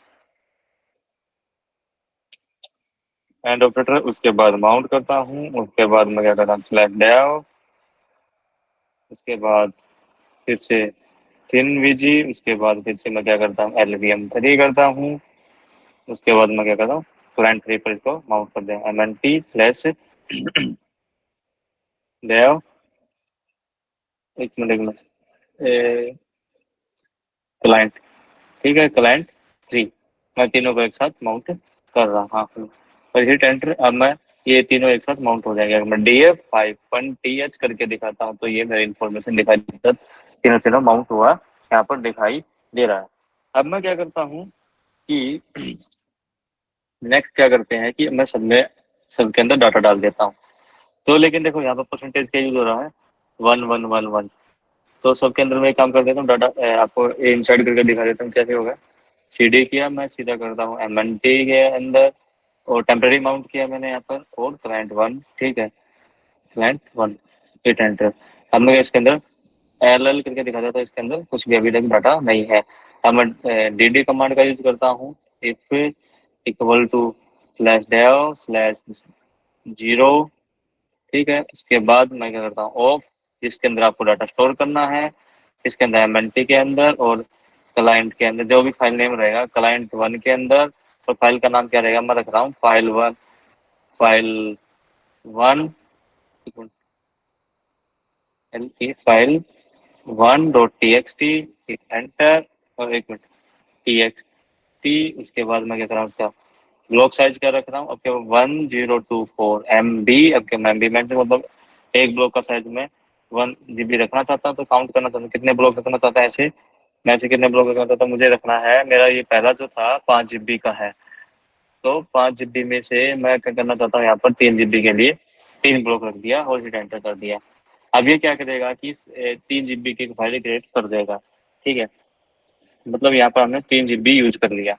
एंड ऑपरेटर, उसके बाद माउंट करता हूँ, उसके बाद मैं क्या करता हूँ, स्लैश डेव, उसके बाद फिर से थिन वीजी। उसके बाद फिर से मैं क्या करता हूँ, LVM3 करता हूँ। उसके बाद मैं क्या करता हूँ, client3 पर इसको माउंट कर दें, MNT स्लैश डेव, एक मिनट क्लाइंट। ठीक है, client3 मैं तीनों को एक साथ माउंट कर रहा हूँ और हिट एंटर। अब मैं ये तीनों एक साथ माउंट हो जाएंगे। अगर मैं DF5TH करके दिखाता हूँ तो ये मेरी इन्फॉर्मेशन दिखाई देता है, तीनों तीनों माउंट हुआ यहाँ पर दिखाई दे रहा है। अब मैं क्या करता हूँ कि नेक्स्ट क्या करते हैं कि मैं सबके अंदर डाटा डाल देता हूँ। तो लेकिन देखो यहाँ पर परसेंटेज क्या यूज हो रहा है, 1111। तो सबके अंदर मैं एक काम कर देता हूँ, डाटा आपको इंसर्ट करके दिखा देता हूँ कैसे होगा। CD किया, मैं सीधा करता हूँ MNT के अंदर, और टेम्पररी माउंट किया मैंने यहाँ पर, और क्लाइंट 1, ठीक है, क्लाइंट 1, हिट एंटर। अब मैं इसके अंदर LL करके दिखा देता हूँ, इसके अंदर कुछ भी अभी तक डाटा नहीं है। अब मैं DD कमांड का यूज करता हूँ, इफ इक्वल टू /dev/0, ठीक है। इसके बाद मैं क्या करता हूँ, ऑफ, जिसके अंदर आपको डाटा स्टोर करना है, इसके अंदर MNT के अंदर और क्लाइंट के अंदर जो भी फाइल नेम रहेगा, क्लाइंट 1 के अंदर, और फाइल का नाम क्या रहेगा, मैं रख रहा हूँ फाइल 1.txt, एंटर, और एक मिनट, txt। उसके बाद मैं क्या कर रहा हूँ, उसका ब्लॉक साइज क्या रख रहा हूँ, आपके 1024 MB। आपके MB में मतलब एक ब्लॉक का साइज में 1 GB रखना चाहता हूँ, तो काउंट करना चाहता हूँ कितने ब्लॉक रखना चाहता है, ऐसे मैं ऐसे कितने ब्लॉक रखना चाहता हूँ, मुझे रखना है, मेरा ये पहला जो था 5 GB का है, तो 5 GB में से मैं क्या करना चाहता हूँ, यहाँ पर 3 GB के लिए 3 ब्लॉक रख दिया और हिट एंटर कर दिया। अब ये क्या करेगा कि 3 GB की फाइल क्रिएट कर देगा, ठीक है, मतलब यहाँ पर हमने 3 GB यूज कर लिया।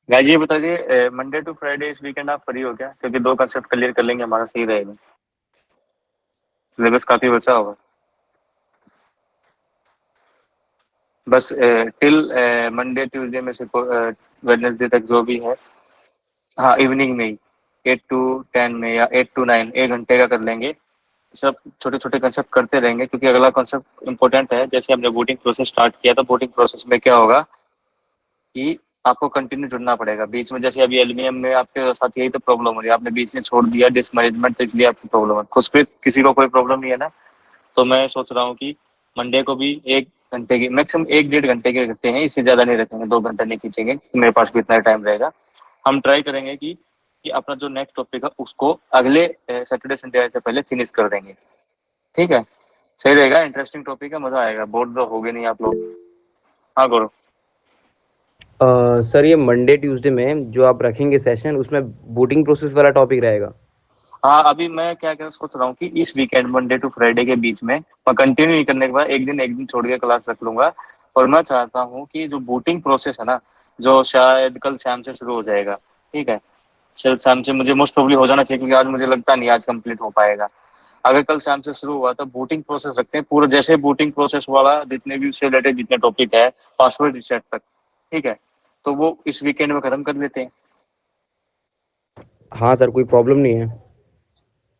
गाइस ये बताइए, मंडे टू फ्राइडे इस वीकेंड आप फ्री हो क्या? क्योंकि 2 कंसेप्ट क्लियर कर लेंगे, हमारा सही रहेगा, सिलेबस काफी बचा होगा। बस टिल मंडे ट्यूसडे में से वेडनेसडे तक जो भी है, हाँ इवनिंग में ही 8 to 10 में या 8 to 9, 1 घंटे का कर लेंगे। सब छोटे छोटे कंसेप्ट करते रहेंगे, क्योंकि अगला कंसेप्ट इंपॉर्टेंट है। जैसे हमने बूटिंग प्रोसेस स्टार्ट किया, तो बूटिंग प्रोसेस में क्या होगा कि आपको कंटिन्यू जुड़ना पड़ेगा। बीच में जैसे अभी एल्यूमिनियम में आपके साथ यही तो प्रॉब्लम हो रही है, आपने बीच में छोड़ दिया डिस्क मैनेजमेंट, तो इसलिए आपकी प्रॉब्लम है। खुद पे किसी को कोई प्रॉब्लम नहीं है ना? तो मैं सोच रहा हूँ कि मंडे को भी 1 घंटे की, मैक्सिमम 1-1.5 घंटे के रखते हैं, इससे ज्यादा नहीं रखेंगे, 2 घंटे नहीं खींचेंगे, मेरे पास भी इतना टाइम रहेगा। हम ट्राई करेंगे कि अपना जो नेक्स्ट टॉपिक है उसको अगले सैटरडे संडे से पहले फिनिश कर देंगे, ठीक है? सही रहेगा, इंटरेस्टिंग टॉपिक है, मजा आएगा, बोर तो होगे नहीं आप लोग। हाँ गौरव। सर ये मंडे ट्यूसडे में जो आप रखेंगे सेशन, उसमें बूटिंग प्रोसेस वाला टॉपिक रहेगा। हाँ अभी मैं क्या क्या सोच रहा हूँ कि इस वीकेंड मंडे टू फ्राइडे के बीच में मैं कंटिन्यू नहीं करने के बाद एक दिन छोड़ के क्लास रख लूंगा। और मैं चाहता हूँ कि जो बूटिंग प्रोसेस है ना, जो शायद कल शाम से शुरू हो जाएगा, ठीक है, शायद शाम से, मुझे मोस्ट प्रोबेबली हो जाना चाहिए, क्योंकि आज मुझे लगता नहीं आज कंप्लीट हो पाएगा। अगर कल शाम से शुरू हुआ तो बूटिंग प्रोसेस रखते हैं पूरा, जैसे बूटिंग प्रोसेस वाला जितने भी उससे रिलेटेड जितने टॉपिक है, पासवर्ड रिसेट तक, ठीक है, तो वो इस वीकेंड में खत्म कर लेते हैं। हाँ सर, कोई प्रॉब्लम नहीं है।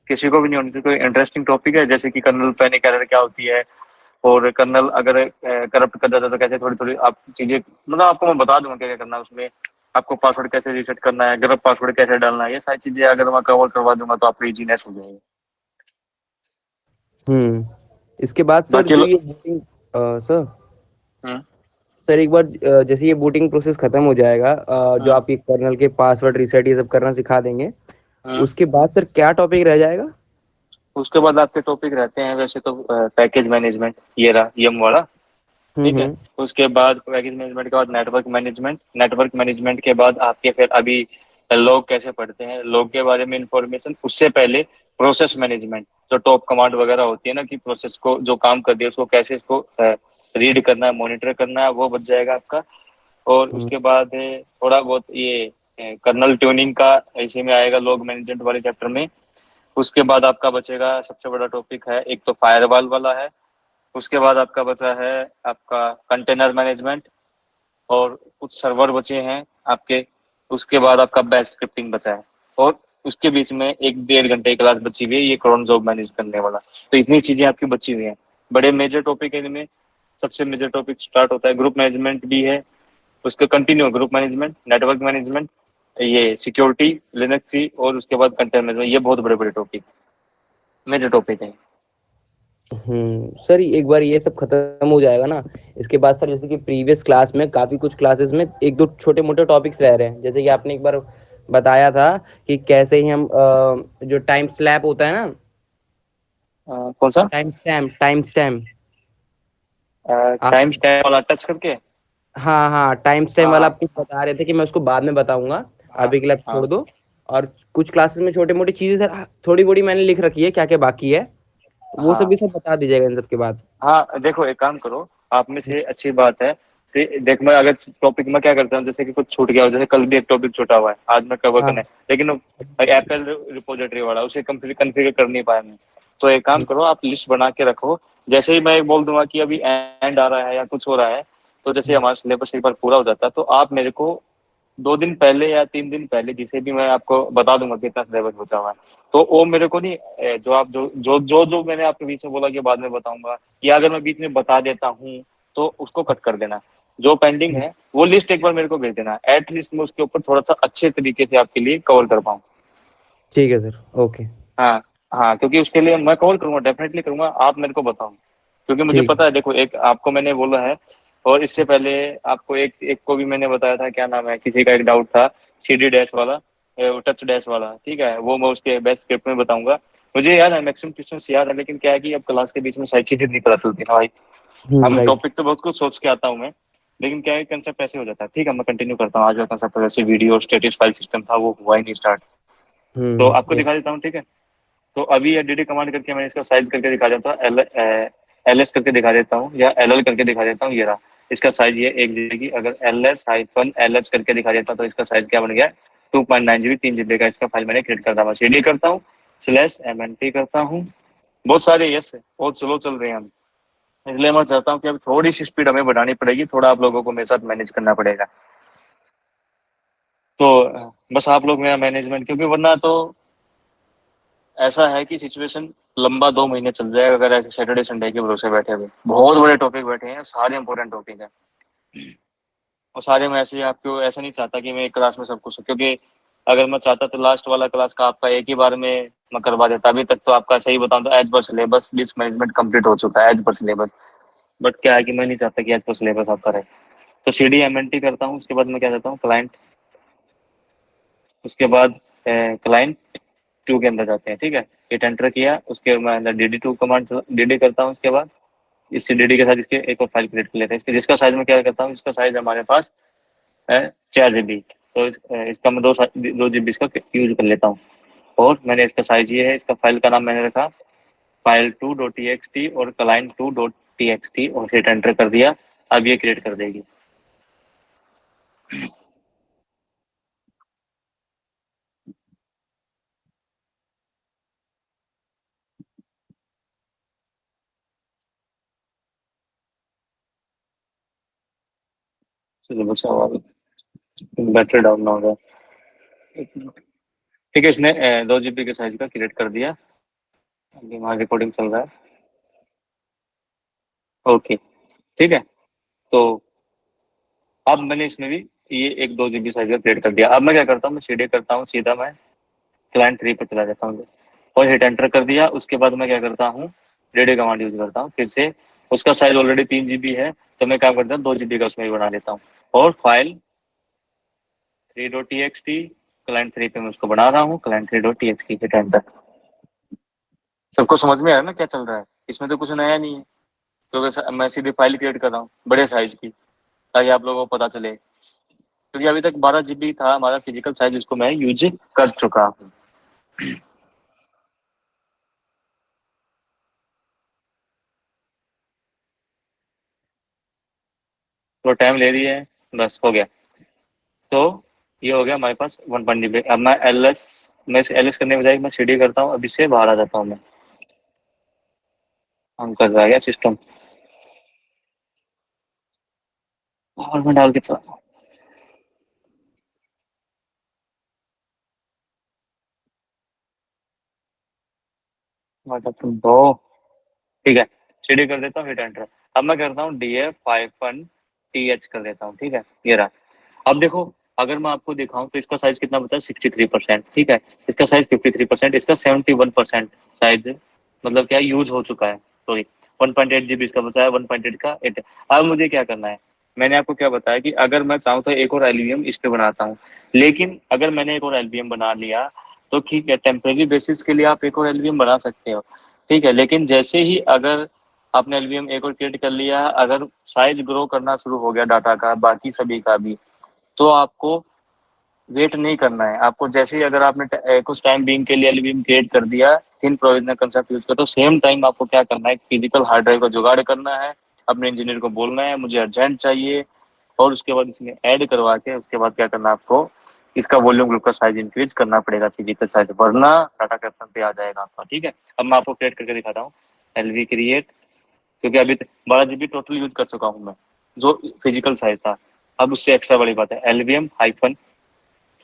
किसी को भी नहीं होनी चाहिए। कोई इंटरेस्टिंग टॉपिक है, जैसे कि कर्नल पैनिक एरर क्या होती है, और कर्नल अगर करप्ट कर जाता है तो कैसे थोड़ी थोड़ी आप चीजें, मतलब आपको मैं बता दूंगा क्या क्या करना है उसमें, आपको पासवर्ड कैसे रीसेट करना है, गलत पासवर्ड कैसे डालना है, ये सारी चीजें अगर मैं कवर करवा दूंगा तो आपको इजीनेस हो जाएगी। इसके बाद सर बाकी जो ये बूटिंग सर हम्म सर एक बार जैसे ये बूटिंग प्रोसेस खत्म हो जाएगा, जो हम्म आप ये कर्नल के पासवर्ड रीसेट ये सब करना सिखा देंगे, हम्म उसके बाद सर क्या टॉपिक रह जाएगा? उसके बाद आपके टॉपिक रहते हैं वैसे तो पैकेज मैनेजमेंट, ये रहा यम वाला, ठीक है। हम्म। उसके बाद पैकेज मैनेजमेंट के बाद नेटवर्क मैनेजमेंट के बाद आपके फिर अभी लोग कैसे पढ़ते हैं, लोग के बारे में इंफॉर्मेशन। उससे पहले प्रोसेस मैनेजमेंट, जो टॉप कमांड वगैरह होती है ना, कि प्रोसेस को जो काम कर दिया उसको कैसे इसको रीड करना है, मॉनिटर करना है, वो बच जाएगा आपका। और हम्म। उसके बाद थोड़ा बहुत ये कर्नल ट्यूनिंग का इसी में आएगा, लॉग मैनेजमेंट वाले चैप्टर में। उसके बाद आपका बचेगा सबसे बड़ा टॉपिक है, एक तो फायरवॉल वाला है, उसके बाद आपका बचा है आपका कंटेनर मैनेजमेंट, और कुछ सर्वर बचे हैं आपके। उसके बाद आपका बैच स्क्रिप्टिंग बचा है, और उसके बीच में 1-1.5 घंटे की क्लास बची हुई है, ये क्रोन जॉब मैनेज करने वाला। तो इतनी चीजें आपकी बची हुई हैं, बड़े मेजर टॉपिक है इनमें। सबसे मेजर टॉपिक स्टार्ट होता है ग्रुप मैनेजमेंट भी है, उसका continue group management, network management, ये सिक्योरिटी लिनक्स की, और उसके बाद कंटेनर मैनेजमेंट। ये बहुत बड़े बड़े टॉपिक, मेजर टॉपिक है। सर एक बार ये सब खत्म हो जाएगा ना, इसके बाद सर जैसे कि प्रीवियस क्लास में काफी कुछ क्लासेस में एक दो छोटे मोटे टॉपिक्स रह रहे हैं, जैसे कि आपने एक बार बताया था कि कैसे ही हम जो टाइम स्लैप होता है ना, कौन सा? टाइम स्टैम्प टाइम स्टैम्प वाला टच करके? हाँ हाँ, टाइम स्टैम्प हाँ वाला हाँ आप कुछ बता रहे थे कि मैं उसको बाद में बताऊंगा, हाँ अभी के लिए आप हाँ छोड़ दो। और कुछ क्लासेस में छोटी मोटी चीजें सर थोड़ी बड़ी मैंने लिख रखी है, क्या क्या बाकी है, वो सब भी हाँ सब बता दीजिएगा इन सब के बाद। हाँ। देखो एक काम करो, आप में से अच्छी बात है। देख मैं अगर टॉपिक में क्या करता हूँ, जैसे कि कुछ छूट गया हो, जैसे कल भी एक टॉपिक छूटा हुआ है, आज मैं कवर हाँ। करना है, लेकिन एप्पल रिपोजिटरी वाला उसे कॉन्फ़िगर कर नहीं पाया मैं। तो एक काम करो, आप लिस्ट बना के रखो। जैसे ही मैं बोल दूंगा कि अभी एंड आ रहा है या कुछ हो रहा है, तो जैसे हमारा सिलेबस एक बार पूरा हो जाता है, तो आप मेरे को 2 दिन पहले या 3 दिन पहले, जिसे भी मैं आपको बता दूंगा कितना सिलेबस बचा हुआ है, तो वो मेरे को नहीं जो आप जो मैंने आपके बीच में बोला कि बाद में बताऊंगा, या अगर मैं बीच में बता देता हूँ तो उसको कट कर देना। जो पेंडिंग है वो लिस्ट एक बार मेरे को भेज देना, एटलीस्ट मैं उसके ऊपर थोड़ा सा अच्छे तरीके से आपके लिए कवर कर पाऊँ। ठीक है सर, ओके। हाँ हाँ, क्योंकि उसके लिए मैं कवर करूंगा, डेफिनेटली करूंगा, आप मेरे को बताओ। क्योंकि मुझे ठीक। पता है, देखो एक आपको मैंने बोला है, और इससे पहले आपको एक एक को भी मैंने बताया था, क्या नाम है, किसी का एक डाउट था CD डैश वाला, टच डैश वाला, ठीक है, वो मैं उसके बेस्ट स्क्रिप्ट में बताऊंगा। मुझे याद है, मैक्सिमम क्वेश्चन याद है, लेकिन क्या है कि अब क्लास के बीच में सारी चीजें नहीं पता चलती ना भाई। हम राइट। टॉपिक तो बहुत कुछ सोच के आता हूँ मैं, लेकिन क्या है, कंसेप्ट ऐसे हो जाता है। ठीक है, मैं कंटिन्यू करता हूँ। आज का कंसेप्ट जैसे वीडियो स्टेटिक फाइल सिस्टम था, वो हुआ ही नहीं स्टार्ट। तो आपको yes। दिखा देता हूँ, ठीक है। तो अभी ये DD कमांड करके मैंने इसका साइज करके दिखा देता हूँ, LS करके दिखा देता हूँ, या LL करके दिखा देता हूँ। ये रहा इसका साइज, ये 1 GB। अगर LS-LS करके दिखा देता तो इसका साइज क्या बन गया, 2.9 GB, 3 GB का इसका फाइल मैंने क्रिएट करता हूँ। CD करता हूँ, /MNT करता हूँ। बहुत सारे यस है, बहुत स्लो चल रहे हैं हम, इसलिए मैं चाहता हूँ कि अब थोड़ी सी स्पीड हमें बढ़ानी पड़ेगी, थोड़ा आप लोगों को मेरे साथ मैनेज करना पड़ेगा। तो बस आप लोग मेरा मैनेजमेंट, क्योंकि वरना तो ऐसा है कि सिचुएशन लंबा 2 महीने चल जाएगा अगर ऐसे सैटरडे संडे के भरोसे बैठे हुए। बहुत बड़े टॉपिक बैठे हैं, सारे इंपॉर्टेंट टॉपिक हैं, और सारे में ऐसे आपको ऐसा नहीं चाहता कि मैं एक क्लास में सब कुछ, क्योंकि अगर मैं चाहता तो लास्ट वाला क्लास का आपका एक ही बार में मैं करवा देता। अभी तक तो आपका सही बताऊं तो as per syllabus disc management complete हो चुका है एज पर सिलेबस। बट क्या है कि मैं नहीं चाहता कि एज पर सिलेबस आपका रहे। तो CD-MNT करता हूँ, उसके बाद मैं क्या करता हूँ, क्लाइंट, उसके बाद क्लाइंट 2 के अंदर जाते हैं, ठीक है। हिट एंटर किया, उसके मैं अंदर DD2 कमांड DD करता हूँ। उसके बाद इस DD के साथ इसके एक और फाइल क्रिएट कर लेते हैं, जिसका साइज मैं क्या करता हूँ, इसका साइज हमारे पास है 4 GB। तो इसका मैं 2 GB इसका यूज कर लेता हूँ। और मैंने इसका साइज ये है, इसका फाइल का नाम मैंने रखा file2.txt और client2.txt, और हिट एंटर कर दिया। अब ये क्रिएट कर देगी। चलो बचा हुआ, बैटरी डाउन ना हो जाए। ठीक है, इसने 2 GB के साइज का क्रिएट कर दिया। अभी हमारा रिकॉर्डिंग चल रहा है, ओके, ठीक है। तो अब मैंने इसमें भी ये एक 2 GB साइज का क्रिएट कर दिया। अब मैं क्या करता हूँ, मैं CD करता हूँ, सीधा मैं client 3 पर चला जाता हूँ और हिट एंटर कर दिया। उसके बाद मैं क्या करता हूँ, DD कमांड यूज करता हूँ फिर से। उसका साइज ऑलरेडी 3 GB है, तो मैं क्या करता हूँ, 2 GB का उसमें भी बना लेता हूँ। और फाइल 3.txt, client 3 पे मैं उसको बना रहा हूँ, client3.txt, हिट एंटर। सबको समझ में आया ना क्या चल रहा है? इसमें तो कुछ नया नहीं है, क्योंकि मैं सीधी फाइल क्रिएट कर रहा हूँ बड़े साइज की, ताकि आप लोगों को पता चले। क्योंकि अभी तक 12 GB था हमारा फिजिकल साइज, उसको मैं यूज कर चुका हूँ। तो टाइम ले रही है, बस हो गया। तो ये हो गया हमारे पास 1.GB। अब मैं एल एस करने के बजाय मैं CD करता हूँ, अभी से बाहर आ जाता हूँ मैं, हम कर रहा है सिस्टम, और मैं डाल के चला दो, ठीक है। CD कर देता हूँ, हिट एंटर। अब मैं करता हूँ DF-TH कर देता हूँ, ठीक है, ये रहा। अब देखो, अगर मैं आपको दिखाऊं तो इसका साइज कितना बचा है, 63%, ठीक है। इसका साइज 53%, इसका 71% साइज, मतलब क्या यूज हो चुका है, सॉरी। 1.8 GB इसका बचा है, 1.8 का 8। अब मुझे क्या करना है, मैंने आपको क्या बताया कि अगर मैं चाहूँ तो एक और एलवीएम इस पे बनाता हूँ। लेकिन अगर मैंने एक और एलवीएम बना लिया तो ठीक है, टेम्परेरी बेसिस के लिए आप एक और एलवीएम बना सकते हो, ठीक है। लेकिन जैसे ही अगर आपने एलवीएम एक और क्रिएट कर लिया, अगर साइज ग्रो करना शुरू हो गया डाटा का, बाकी सभी का भी, तो आपको वेट नहीं करना है। आपको जैसे ही अगर आपने कुछ टाइम बीइंग के लिए एलवीएम क्रिएट कर दिया, थिन प्रोविजनल कंसेप्ट यूज कर, तो सेम टाइम आपको क्या करना है, फिजिकल हार्ड ड्राइव का जुगाड़ करना है, अपने इंजीनियर को बोलना है मुझे अर्जेंट चाहिए, और उसके बाद इसमें ऐड करवा के उसके बाद क्या करना है, आपको इसका वॉल्यूम ग्रुप का साइज इंक्रीज करना पड़ेगा, फिजिकल साइज, वरना डाटा कैप्शन पे आ जाएगा आपका। ठीक है, अब मैं आपको क्रिएट करके दिखाता हूँ एलवी क्रिएट, क्योंकि अभी 12 GB टोटल यूज कर चुका हूँ मैं, जो फिजिकल साइज था। अब उससे एक्स्ट्रा बड़ी बात है, एलवीएम हाइफन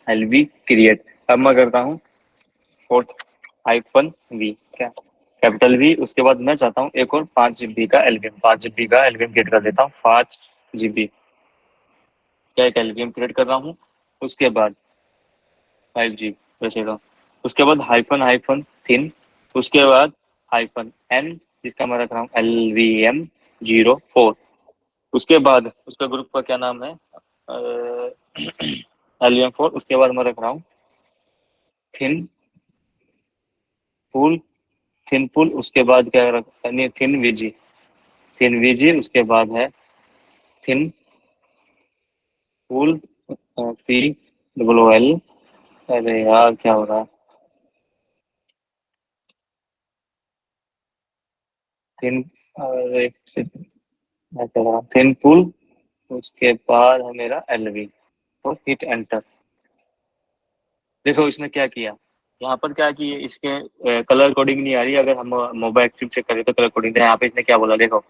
एलवी क्रिएट। अब मैं करता हूँ फोर्थ हाइफन वी, क्या कैपिटल वी, उसके बाद मैं चाहता हूँ एक और 5 GB का एलवीएम, 5 GB का एलवीएम क्रिएट कर देता हूँ, 5 GB क्या एक एलवीएम क्रिएट कर रहा हूँ। उसके बाद 5G बचेगा, उसके बाद हाइफन हाइफन थिन, उसके बाद हाइफन एन, जिसका मैं रख रहा हूँ LVM04, उसके बाद उसका ग्रुप का क्या नाम है LVM4, उसके बाद मैं रख रहा हूँ थिन पुल, थिन पुल, उसके बाद क्या रख, नहीं थिन वीजी, थिन वीजी, उसके बाद है थिन पुल POOL। अरे यार क्या हो रहा है, थिन, अरे मैं कह रहा हूँ थिन पुल, उसके बाद है मेरा एलवी, और हिट एंटर। देखो इसने क्या किया, यहाँ पर क्या कि इसके कलर कोडिंग नहीं आ रही, अगर हम मोबाइल एक्टिव चेक करें तो कलर कोडिंग, यहाँ पे इसने क्या बोला देखो,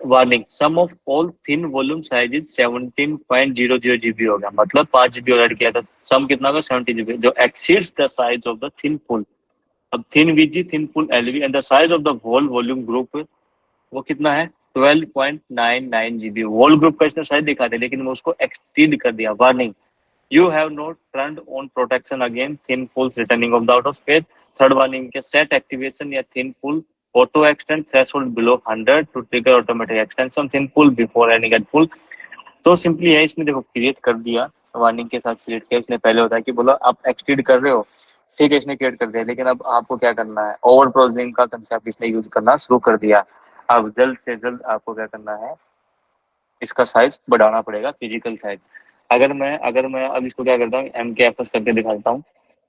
warning sum of all thin volume size is 17.00 GB हो गया, मतलब 5 GB और ऐड किया था, सम कितना होगा 70 GB, जो exceeds the size of the thin pool. अब thin VG, thin pool, LV and the size of the whole volume group, वो कितना है 12.99 GB। वॉल ग्रुप का इसने साइज दिखा दिया, लेकिन मैं उसको एक्सटीड कर दिया। Warning, you have not turned on protection against thin pulls returning of the out of space। Third warning के सेट एक्टिवेशन या thin pool auto extend threshold below 100 to trigger automatic extension thin pool before any get pool. तो simply है, इसने देखो create कर दिया, warning के साथ क्रिएट किया इसने, पहले होता है कि बोला आप एक्सटीड कर रहे हो, ठीक है इसने क्रिएट कर दिया, लेकिन अब आपको क्या करना है, ओवर प्रोसेसिंग का कंसेप्ट इसने यूज करना शुरू कर दिया। अब जल्द से जल्द आपको क्या करना है, इसका साइज बढ़ाना पड़ेगा, फिजिकल साइज। अगर मैं अब इसको क्या करता हूँ, MKFS करके दिखाता हूँ,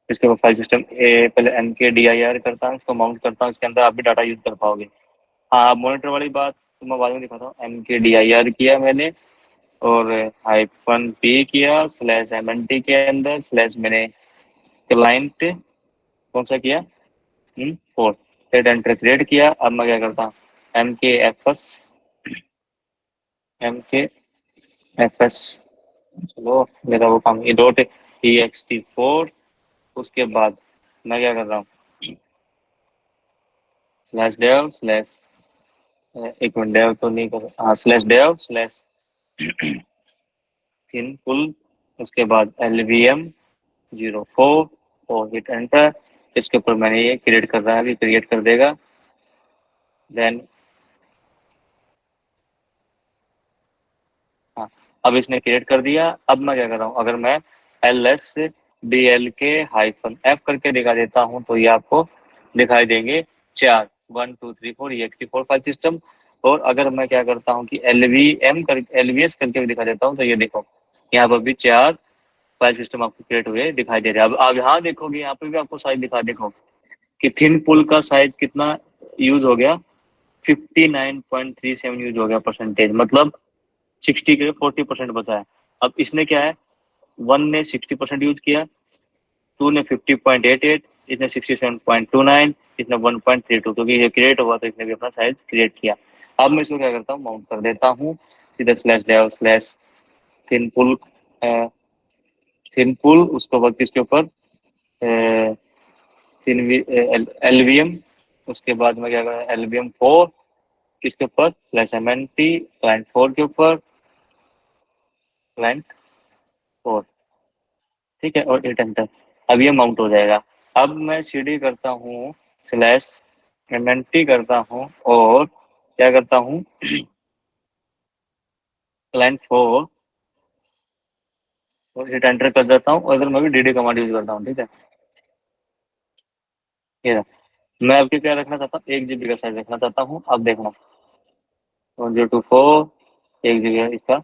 इसके बाद फाइल सिस्टम पहले MKDIR करता हूँ, इसको माउंट करता हूँ, इसके अंदर आप भी डाटा यूज कर पाओगे। हाँ, मॉनिटर वाली बात तो मैं बाद में दिखाता हूँ। MKDIR किया मैंने, और हाइफन P किया, /MNT के अंदर स्लैश मैंने क्लाइंट कौन सा किया 4, फिर एंटर क्रिएट किया। अब मैं क्या करता हूँ, MKFS, चलो मेरा वो काम, ये .txt4, उसके बाद मैं क्या कर रहा हूँ, /dev स्लैश, एक मिनट, dev तो नहीं कर, हाँ /dev स्लैश थिन पुल, उसके बाद LVM04, और हिट एंटर। इसके ऊपर मैंने ये क्रिएट कर रहा है, अभी क्रिएट कर देगा। देन हाँ, अब इसने क्रिएट कर दिया। अब मैं क्या कर रहा हूँ, अगर मैं LSDLK-F करके दिखा देता हूँ, तो ये आपको दिखाई देंगे 4, 1 2 3 4, ये 4 फाइल सिस्टम। और अगर मैं क्या करता हूँ कि LVS करके भी दिखा देता हूँ, तो ये देखो यहाँ पर भी 4 फाइल सिस्टम आपको क्रिएट हुए दिखाई दे रहे हैं। अब आप यहाँ देखोगे, यहाँ पर भी आपको साइज दिखा, देखो कि थिन पुल का साइज कितना यूज हो गया, 59.37 यूज हो गया परसेंटेज, मतलब 60 के 40% बचा है। अब इसने क्या है, 1 ने 60% यूज किया, 2 ने 50.88, इसने 67.29, इसने 1.32, क्योंकि ये क्रिएट हुआ तो इसने भी अपना साइज क्रिएट किया। अब मैं इसको क्या करता हूँ, माउंट कर देता हूँ सीधा /dev स्लैश थिन पुल, उसके बाद किसके ऊपर LVM, उसके बाद मैं क्या कर रहा हूँ LVM4, किसके ऊपर /MNT क्लाइंट 4 के ऊपर, क्लाइंट 4, ठीक है, और हिट एंटर। अब ये माउंट हो जाएगा। अब मैं CD करता हूँ /MNT करता हूँ, और क्या करता हूँ क्लाइंट 4, और हिट एंटर कर देता हूँ। अगर मैं भी DD कमांड यूज करता हूँ, ठीक है, ये मैं आपके क्या रखना चाहता हूँ, 1 GB का साइज रखना चाहता हूँ। अब देखना 1024, 1 GB इसका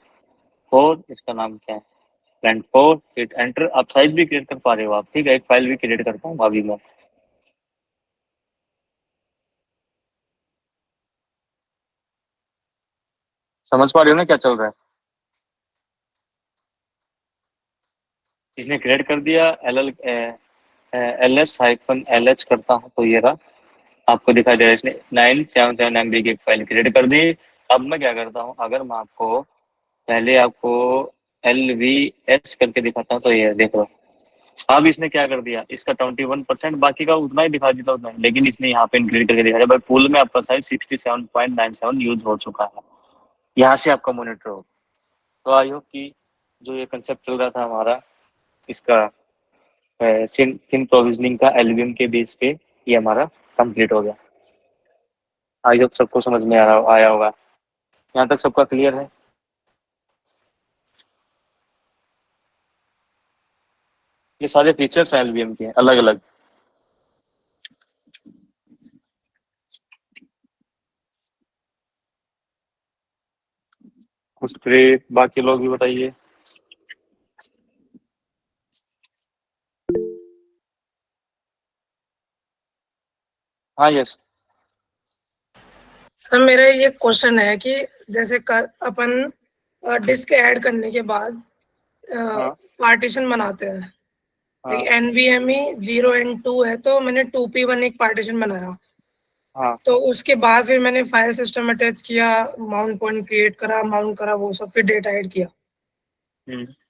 4, इसका नाम क्या है, फ्रेंड 4, हिट एंटर। आप साइज भी क्रिएट कर पा रहे हो आप, ठीक है। एक फाइल भी क्रिएट करता हूँ अभी मैं। समझ पा रहे हो ना क्या चल रहा है? इसने क्रिएट कर दिया, ls-lh करता हूँ तो ये रहा, आपको दिखाई दे रहा है। इसने 977 MB की एक फाइल क्रिएट कर दी। अब मैं क्या करता हूँ, अगर मैं आपको पहले आपको LVS करके दिखाता हूँ तो ये देखो। अब इसने क्या कर दिया, इसका 21%, बाकी का उतना ही दिखा देता उतना ही, लेकिन इसने यहाँ पे इंक्रीज करके दिखा दिया भाई पूल में आपका साइज 67.97 यूज हो चुका है। यहाँ से आपका मॉनिटर हो। तो आई होप कि जो ये कंसेप्ट चल रहा था हमारा इसका थिन प्रोविजनिंग का एलवीएम के बेस पे, ये हमारा कंप्लीट हो गया। आई होप सबको समझ में आया होगा। यहाँ तक सबका क्लियर है? ये सारे फीचर्स हैं एलवीएम के अलग अलग। कुछ फिर बाकी लोग भी बताइए। हाँ यस। सर मेरा ये क्वेश्चन है कि जैसे अपन डिस्क ऐड करने के बाद हाँ पार्टीशन बनाते हैं, हाँ NVMe 0 and 2 है, तो मैंने 2P1 एक पार्टीशन बनाया, हाँ तो उसके बाद फिर मैंने फाइल सिस्टम अटैच किया, माउंट पॉइंट क्रिएट करा, माउंट करा, वो सब, फिर डेटा ऐड किया।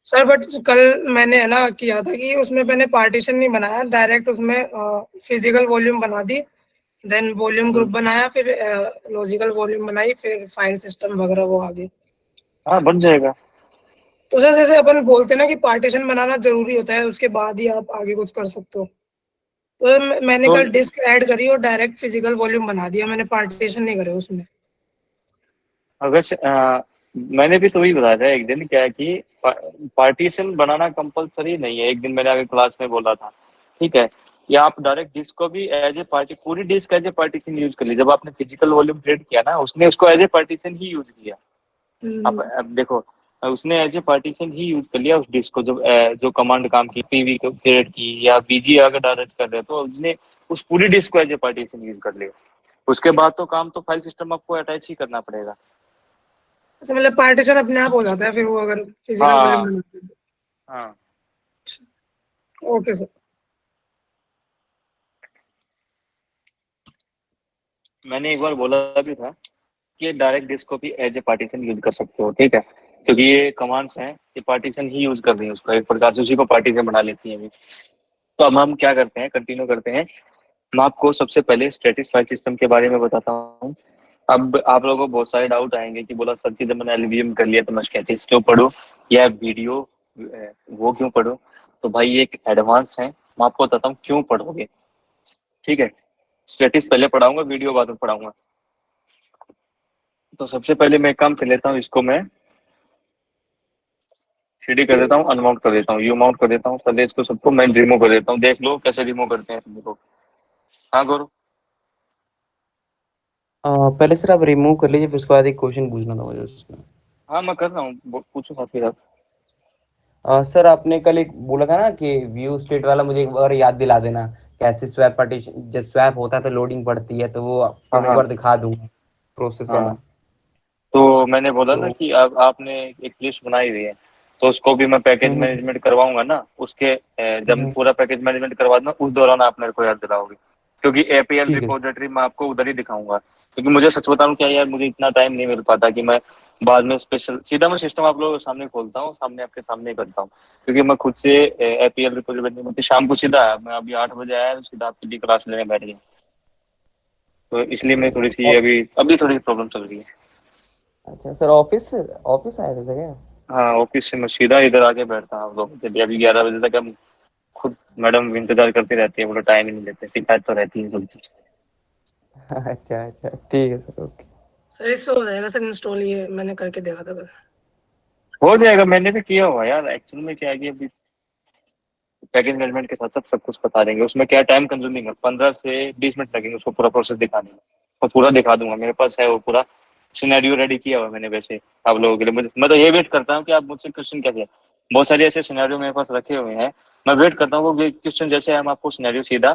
सर बट कल मैंने है ना किया था कि उसमें मैंने पार्टीशन नहीं बनाया, डायरेक्ट उसमें फिजिकल वॉल्यूम बना दी, देन वॉल्यूम ग्रुप बनाया, फिर लॉजिकल वॉल्यूम बनाई, फिर फाइल सिस्टम वगैरह वो आगे। हाँ बन जाएगा। तो सर जैसे अपन बोलते हैं ना कि पार्टीशन बनाना जरूरी होता है, उसके बाद ही आप आगे कुछ कर सकते हो, तो मैंने तो कल डिस्क ऐड करी और डायरेक्ट फिजिकल वॉल्यूम बना दिया, मैंने पार्टीशन नहीं करे उसमें। मैंने भी तो वही बताया था एक दिन, क्या है कि पार्टीशन बनाना कंपलसरी नहीं है। एक दिन मैंने आगे क्लास में बोला था, ठीक है। या आप डायरेक्ट डिस्क को भी एज ए पार्टी, पूरी disk as a partition use कर ली। जब आपने फिजिकल वॉल्यूम क्रिएट किया ना, उसने उसको एज ए पार्टीशन ही यूज किया। अब देखो, उसने एज ए पार्टीशन ही यूज कर लिया उस डिस्क को। जब जो कमांड काम की, पीवी को क्रिएट की या बीजी अगर डायरेक्ट कर रहे तो उसने उस पूरी डिस्क को एज ए पार्टीशन यूज कर लिया। उसके बाद तो काम तो फाइल सिस्टम आपको अटैच ही करना पड़ेगा। अच्छा, मतलब पार्टीशन अपने आप हो जाता है फिर वो अगर फिजिकल वॉल्यूम हाँ बनाते हैं तो? हाँ। Okay sir. मैंने एक बार बोला भी था कि डायरेक्ट डिस्क को भी एज ए पार्टीशन यूज कर सकते हो, ठीक है, क्योंकि ये कमांड्स हैं, ये पार्टीशन ही यूज कर रही है उसको, एक प्रकार से उसी को पार्टीशन बना लेती है अभी। तो अब हम क्या करते हैं, कंटिन्यू करते हैं। मैं आपको सबसे पहले स्टैटिक फाइल सिस्टम के बारे में बताता हूँ। अब आप लोगों को बहुत सारे डाउट आएंगे कि बोला सर कि जब मैंने एलवीएम कर लिया तो मैं स्टैटिक्स क्यों पढ़ूं या वीडियो वो क्यों पढ़ूं। तो भाई ये एक एडवांस है, मैं आपको बताता हूँ क्यों पढ़ोगे, ठीक है। स्टैटिक्स पहले पढ़ाऊंगा, वीडियो बाद में पढ़ाऊंगा। तो सबसे पहले मैं एक काम कर लेता हूँ, इसको मैं सीडी कर देता हूँ, अनमाउंट कर देता हूँ, यू माउंट कर देता हूँ। पहले इसको सबको मैं रिमूव कर देता हूँ, देख लो कैसे रिमूव करते हैं देखो। हाँ गौरव। पहले सर आप रिमूव कर लीजिए, फिर उसके बाद एक क्वेश्चन पूछना था मुझे उसमें। हाँ मैं कर रहा हूँ, पूछो साथ ही साथ। सर आपने कल एक बोला था ना कि व्यू स्टेट वाला, मुझे एक बार याद दिला देना कैसे स्वैप पार्टीशन, जब स्वैप होता है तो लोडिंग पड़ती है, तो वो आपको हाँ मैं एक हाँ बार दिखा दूंगा प्रोसेस वाला। हाँ। तो मैंने बोला ना तो कि अब आपने एक लिस्ट बनाई हुई है, तो उसको भी मैं पैकेज हम्म मैनेजमेंट करवाऊंगा ना, उसके जब मैं हम्म, पूरा पैकेज मैनेजमेंट करवा दूंगा उस दौरान आप मेरे को याद दिलाओगे, क्योंकि एपीएल ठीक है रिपोजिटरी मैं आपको उधर ही दिखाऊंगा। क्योंकि मुझे सच बताऊं क्या यार, मुझे इतना टाइम नहीं मिल पाता कि मैं बाद में स्पेशल सीधा मैं सिस्टम आप लोगों के सामने खोलता हूँ, सामने आपके सामने ही करता हूँ। क्योंकि मैं खुद से एपीएल रिपोजिटरी में शाम को सीधा आया, मैं अभी 8 बजे आया सीधा आपकी क्लास लेने बैठ गया। तो इसलिए मैं थोड़ी सी और- अभी थोड़ी प्रॉब्लम चल रही है। अच्छा सर, ऑफिस ऑफिस आए थे सर क्या? हाँ ऑफिस से मैं सीधा इधर आके बैठता हूँ, आप लोग जब अभी 11 बजे तक हम खुद मैडम इंतजार करती रहती है, बोलो टाइम ही नहीं देते, शिकायत तो रहती है। अच्छा अच्छा, ठीक है सर, ओके। सर इससे हो जाएगा सर इंस्टॉल, ये मैंने करके देखा था कल। हो जाएगा, मैंने भी किया हुआ यार। एक्चुअल में क्या है कि अभी पैकेज मैनेजमेंट के साथ साथ सब कुछ बता देंगे। उसमें क्या टाइम कंज्यूमिंग है, 15 से 20 मिनट लगेंगे उसको पूरा प्रोसेस दिखाने में, और पूरा दिखा दूंगा। मेरे पास है वो पूरा सिनेरियो रेडी किया हुआ है मैंने वैसे आप लोगों के लिए। मैं तो ये वेट करता हूँ कि आप मुझसे क्वेश्चन कैसे, बहुत सारे ऐसे सिनेरियो मेरे पास रखे हुए हैं, मैं वेट करता हूँ वो क्वेश्चन जैसे हम आपको सिनेरियो सीधा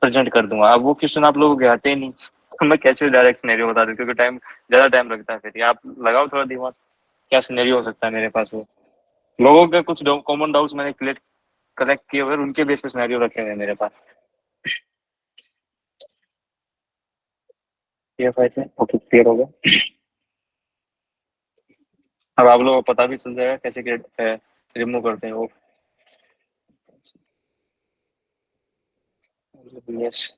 प्रेजेंट कर दूंगा। अब वो क्वेश्चन आप लोगों के आते ही नहीं तो मैं कैसे डायरेक्ट सिनेरियो बता दूं, क्योंकि ज्यादा टाइम लगता है। फिर आप लगाओ थोड़ा दिमाग, क्या सिनेरियो हो सकता है मेरे पास। वो लोगों के कुछ कॉमन डाउट्स मैंने कलेक्ट किए हुए हैं, उनके बेस पे सिनेरियो रखे हुए हैं मेरे पास। ये फाइल है, ओके क्लियर हो गया। अब आप लोगों को पता भी चल जाएगा कैसे रिमूव करते हैं वो। यस,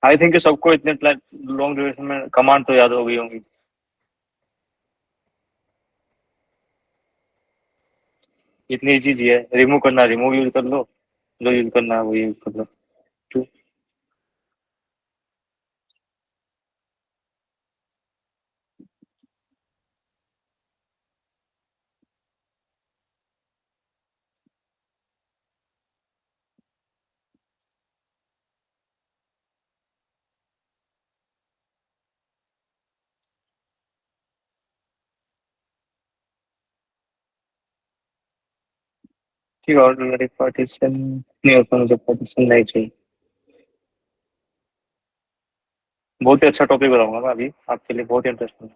आई थिंक सबको इतने लॉन्ग ड्यूरेशन में कमांड तो याद हो गई होंगी। इतनी चीज है, रिमूव करना रिमूव यूज कर लो, जो यूज करना है वो यूज कर लो। ठीक है, और एक पार्टीशन नहीं होता, मुझे पार्टीशन नहीं चाहिए। बहुत ही अच्छा टॉपिक बताऊंगा मैं अभी आपके लिए, बहुत इंटरेस्टिंग।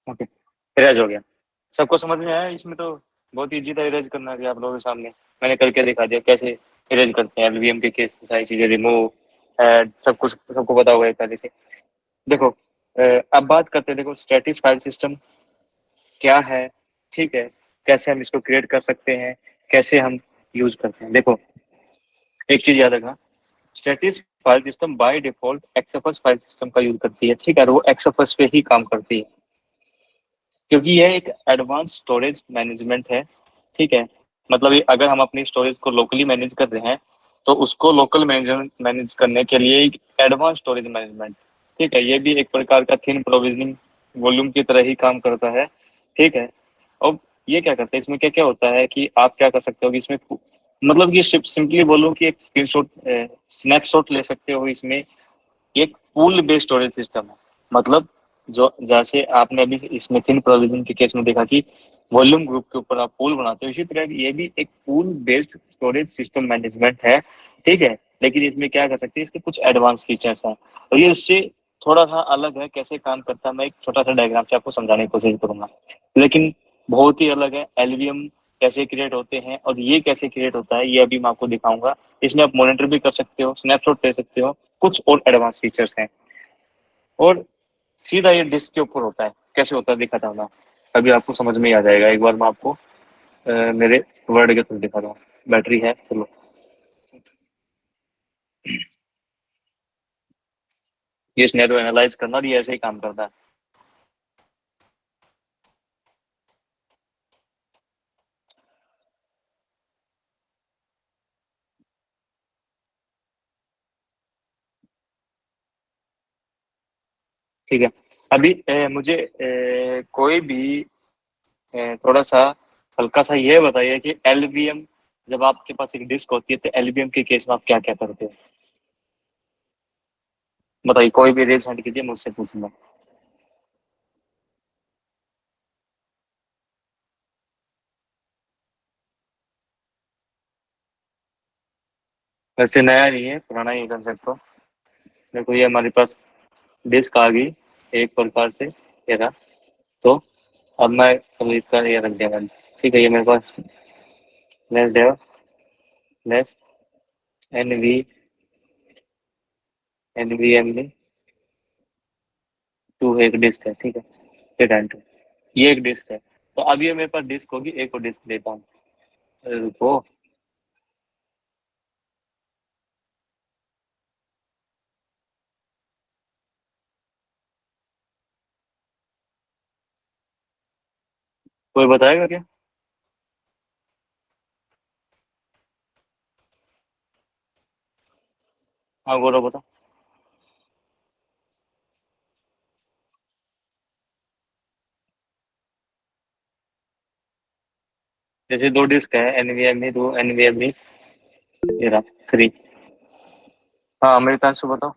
ओके, इरेज हो गया। सबको समझ में आया इसमें तो? बहुत इजी था इरेज करना भी आप लोगों के सामने, मैंने करके दिखा दिया कैसे इरेज करते हैं एलवीएम के केस में, सारी चीजें रिमूव ऐड सब कुछ सबको पता होगा पहले से। देखो अब बात करते हैं, देखो स्टैटिक फाइल सिस्टम क्या है, ठीक है, कैसे हम इसको क्रिएट कर सकते हैं, कैसे हम यूज करते हैं। देखो एक चीज याद रखना, static file system by default XFS file system का यूज करती है, ठीक है, और वो एक्सएफएस पे ही काम करती है, क्योंकि यह एक एडवांस स्टोरेज मैनेजमेंट है, ठीक है। मतलब ये अगर हम अपनी स्टोरेज को लोकली मैनेज कर रहे हैं तो उसको लोकल मैनेज करने के लिए एक एडवांस स्टोरेज मैनेजमेंट, ठीक है, ये भी एक प्रकार का थिन प्रोविजनिंग वॉल्यूम की तरह ही काम करता है, ठीक है। और ये क्या करता है, इसमें क्या क्या होता है कि आप क्या कर सकते हो कि इसमें मतलब कि सिंपली बोलो कि एक स्क्रीनशॉट स्नैपशॉट ले सकते हो इसमें। एक पूल बेस्ड स्टोरेज सिस्टम है, मतलब जो जैसे आपने अभी इसमें थिन प्रोविजन के केस में देखा कि वॉल्यूम ग्रुप के ऊपर आप पूल बनाते हो, इसी तरह ये भी एक pool based storage system management है, ठीक है। लेकिन इसमें क्या कर सकते हैं, इसके कुछ एडवांस फीचर्स हैं और ये उससे थोड़ा सा अलग है। कैसे काम करता है मैं एक छोटा सा डायग्राम से आपको समझाने की कोशिश करूंगा, लेकिन बहुत ही अलग है। एलवीएम कैसे क्रिएट होते हैं और ये कैसे क्रिएट होता है ये अभी मैं आपको दिखाऊंगा। इसमें आप मॉनिटर भी कर सकते हो, स्नैपशॉट ले सकते हो, कुछ और एडवांस फीचर्स हैं। और सीधा ये डिस्क के ऊपर होता है, कैसे होता है दिखाता हूँ मैं, अभी आपको समझ में ही आ जाएगा। एक बार मैं आपको मेरे वर्ड के थ्रू दिखा रहा हूँ। बैटरी है, चलो ये सिनेरियो एनालाइज करना और ये ऐसे ही काम करता है। ठीक है, अभी मुझे कोई भी थोड़ा सा हल्का सा ये बताइए कि एलबीएम, जब आपके पास एक डिस्क होती है तो एलबीएम के केस में आप क्या क्या करते हो? बताइए, कोई भी रेज हैंड कीजिए, मुझसे पूछूंगा। वैसे नया नहीं है, पुराना ही कंसेप्ट। तो देखो, ये हमारे पास डिस्क आ गई एक प्रकार से, ये रहा। तो अब मैं अब इसका ये रख दिया मैंने। ठीक है, ये मेरे पास slash dev slash N V M two एक डिस्क है। ठीक है, टू ये एक डिस्क है। तो अब ये मेरे पास डिस्क होगी, एक और डिस्क देता हूँ। रुको, कोई बताएगा क्या? हाँ गौरव बता। जैसे दो डिस्क है, एनवीएमई, दो एनवीएमई, ये रहा 3। हाँ अमृतांशु बताओ।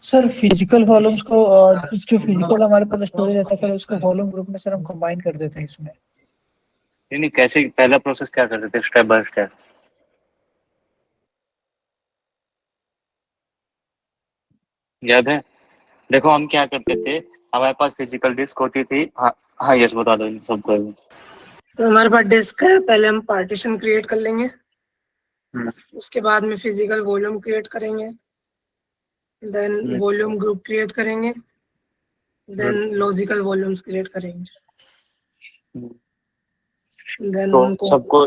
सर फिजिकल वॉल्यूम्स को जो फिजिकल हमारे पास स्टोरेज ऐसा कर उसको वॉल्यूम ग्रुप में सर हम कंबाइन कर देते हैं इसमें। नहीं नहीं, कैसे पहला प्रोसेस क्या करते थे, स्टेप बाय स्टेप? याद है? देखो हम क्या करते थे, हमारे पास फिजिकल डिस्क होती थी। हाँ हाँ, यस बता दो इन सबको। तो हमारे पास डिस्क है, पहले हम पार्टीशन क्रिएट कर लेंगे, उसके बाद में फिजिकल वॉल्यूम क्रिएट करेंगे, देन वॉल्यूम ग्रुप क्रिएट करेंगे, देन लॉजिकल वॉल्यूम्स क्रिएट करेंगे, देन तो उनको सबको,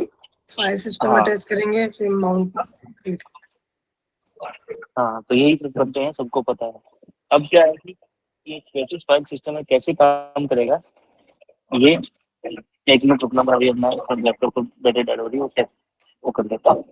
फाइल सिस्टम हाँ अटैच करेंगे, फिर माउंट क्रिएट। हाँ, तो यही सब करते हैं, सबको पता है। अब क्या है कि ये स्टैटिक फाइल सिस्टम में कैसे काम करेगा, ये एक मिनट रुकना, मैं अभी अपना लैपटॉप को बैटरी डाल हो रही है, वो कर लेता हूँ।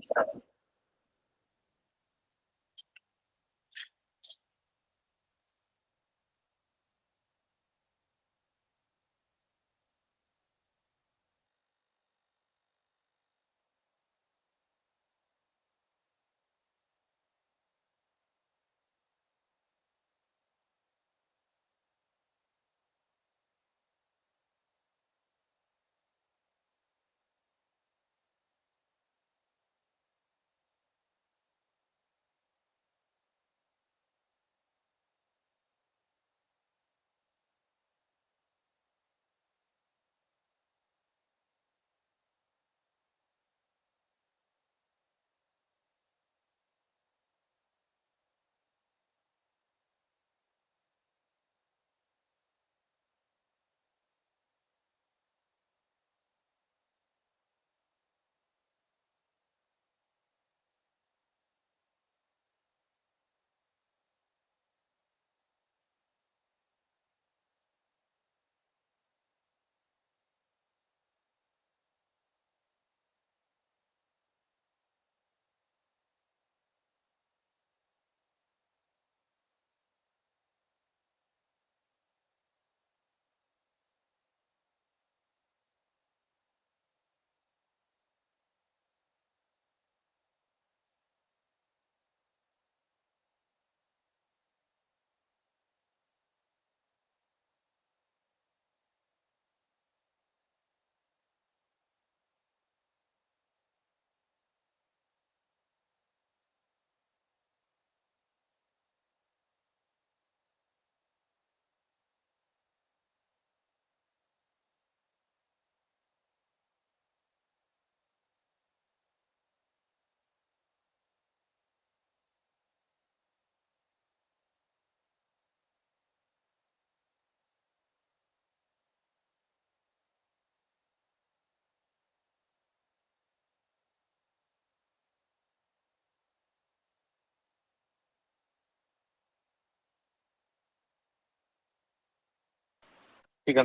ठीक है,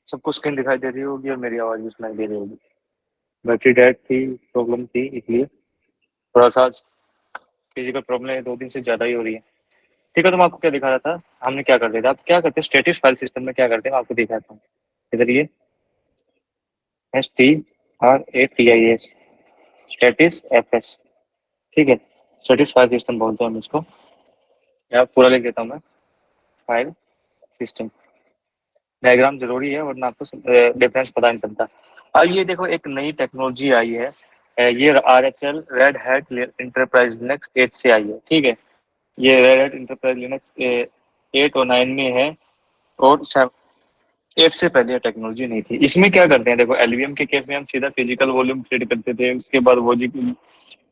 सबको स्क्रीन दिखाई दे रही होगी और मेरी आवाज भी सुनाई दे रही होगी। बैटरी डेड थी, प्रॉब्लम थी, इसलिए थोड़ा सा फिजिकल प्रॉब्लम है, 2 दिन से ज्यादा ही हो रही है। ठीक है, तो मैं आपको क्या दिखा रहा था, हमने क्या करते थे, आप क्या करते हैं स्टैटिक फाइल सिस्टम में क्या करते हैं, मैं आपको दिखाता हूँ। इधर ये STRATIS, स्टेटिस FS, ठीक है, स्टेटिस फाइल सिस्टम बोलते हैं हम इसको। यहाँ पूरा लिख देता हूँ मैं, फाइल सिस्टम। डायग्राम जरूरी है वरना आपको डिफरेंस पता नहीं चलता। अब ये देखो एक नई टेक्नोलॉजी आई है, ये RHL red hat enterprise Linux 8 से आई है, ठीक है। ये रेड हैट इंटरप्राइज लिनक्स 8 और 9 में है, और 8 से पहले ये टेक्नोलॉजी नहीं थी। इसमें क्या करते हैं, देखो LVM के केस में हम सीधा फिजिकल वॉल्यूम क्रिएट करते थे, उसके बाद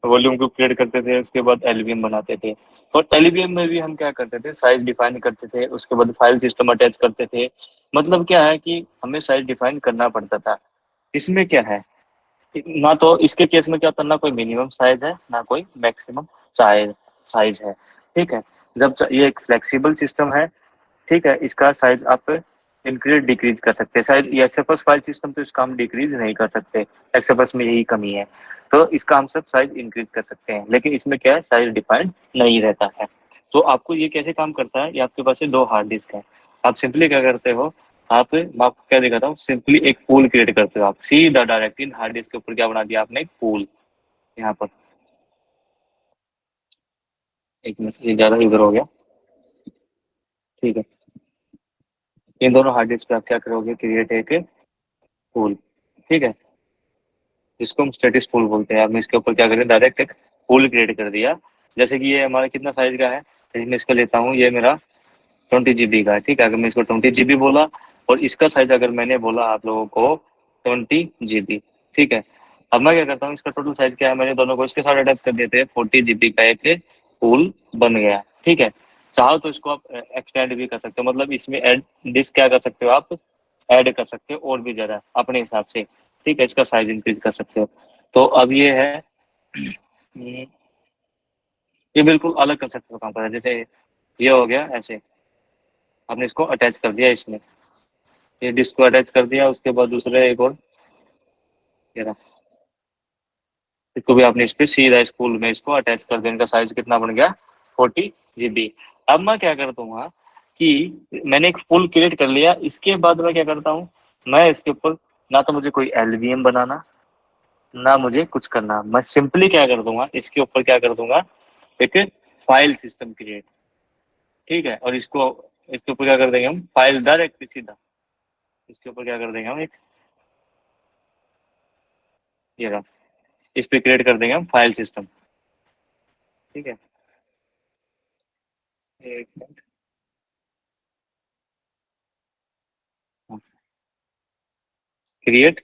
वॉल्यूम को क्रिएट करते थे, उसके बाद LVM बनाते थे। और LVM में भी हम क्या करते थे, साइज डिफाइन करते थे, उसके बाद फाइल सिस्टम अटैच करते थे। मतलब क्या है कि हमें साइज डिफाइन करना पड़ता था। इसमें क्या है, ना तो इसके केस में क्या होता है, ना कोई मिनिमम साइज है ना कोई मैक्सिमम साइज साइज है, ठीक है। ये एक फ्लेक्सिबल सिस्टम है, ठीक है। इसका साइज आप इंक्रीज डिक्रीज कर सकते हैं। शायद ये एक्सेप्स फाइल सिस्टम तो इसका हम डिक्रीज नहीं कर सकते, एक्सेप्स में यही कमी है। तो इसका हम सब साइज इंक्रीज कर सकते हैं, लेकिन इसमें क्या है, साइज डिफाइंड नहीं रहता है। तो आपको ये कैसे काम करता है, ये आपके पास 2 हार्ड डिस्क है। आप सिंपली क्या करते हो, मैं आपको क्या दिखाता हूँ, सिंपली एक पूल क्रिएट करते हो आप सीधा डायरेक्ट इन हार्ड डिस्क के ऊपर। क्या बना दिया आपने, एक पूल। यहाँ पर एक मिनट, ये ज्यादा इधर हो गया, ठीक है। इन दोनों हार्ड डिस्क पे आप क्या करोगे, क्रिएट एक पूल, ठीक है, जिसको हम स्टेटिस पूल बोलते हैं। आपने इसके ऊपर क्या करें, डायरेक्ट एक पूल क्रिएट कर दिया। जैसे कि ये हमारा कितना साइज का है, मैं इसको लेता हूँ, ये मेरा 20 GB का है, ठीक है। अगर मैं इसको 20 GB बोला, और इसका साइज अगर मैंने बोला आप लोगों को 20 GB, ठीक है। अब मैं क्या करता हूँ, इसका टोटल साइज क्या है, मैंने दोनों को इसके साथ अटैच कर देते हैं, 40 GB का एक पूल बन गया, ठीक है। चाहो तो इसको आप एक्सटेंड भी कर सकते हो, मतलब इसमें एड डिस्क क्या कर सकते हो आप, ऐड कर सकते हो और भी ज्यादा अपने हिसाब से, ठीक है। इसका साइज इंक्रीज कर सकते हो। तो अब ये है, ये बिल्कुल अलग कंसेप्ट का काम कर रहा है। जैसे ये हो गया ऐसे, आपने इसको अटैच कर दिया इसमें, ये डिस्क को अटैच कर दिया, उसके बाद दूसरे एक और ये रहा, इसको भी आपने इस पे सीधा स्कूल में इसको अटैच कर दिया। इनका साइज कितना बन गया, 40 GB। अब मैं क्या करता हूँ कि मैंने एक फुल क्रिएट कर लिया, इसके बाद मैं क्या करता हूँ, मैं इसके ऊपर ना तो मुझे कोई LVM बनाना, ना मुझे कुछ करना, मैं सिंपली क्या कर दूंगा, इसके ऊपर क्या कर दूंगा, एक फाइल सिस्टम क्रिएट, ठीक है। और इसके ऊपर क्या कर देंगे हम, फाइल डायरेक्ट सीधा इसके ऊपर क्या कर देंगे हम, एक ये रहा, इस पे क्रिएट कर देंगे हम फाइल सिस्टम, ठीक है। एक मिनट, क्रिएट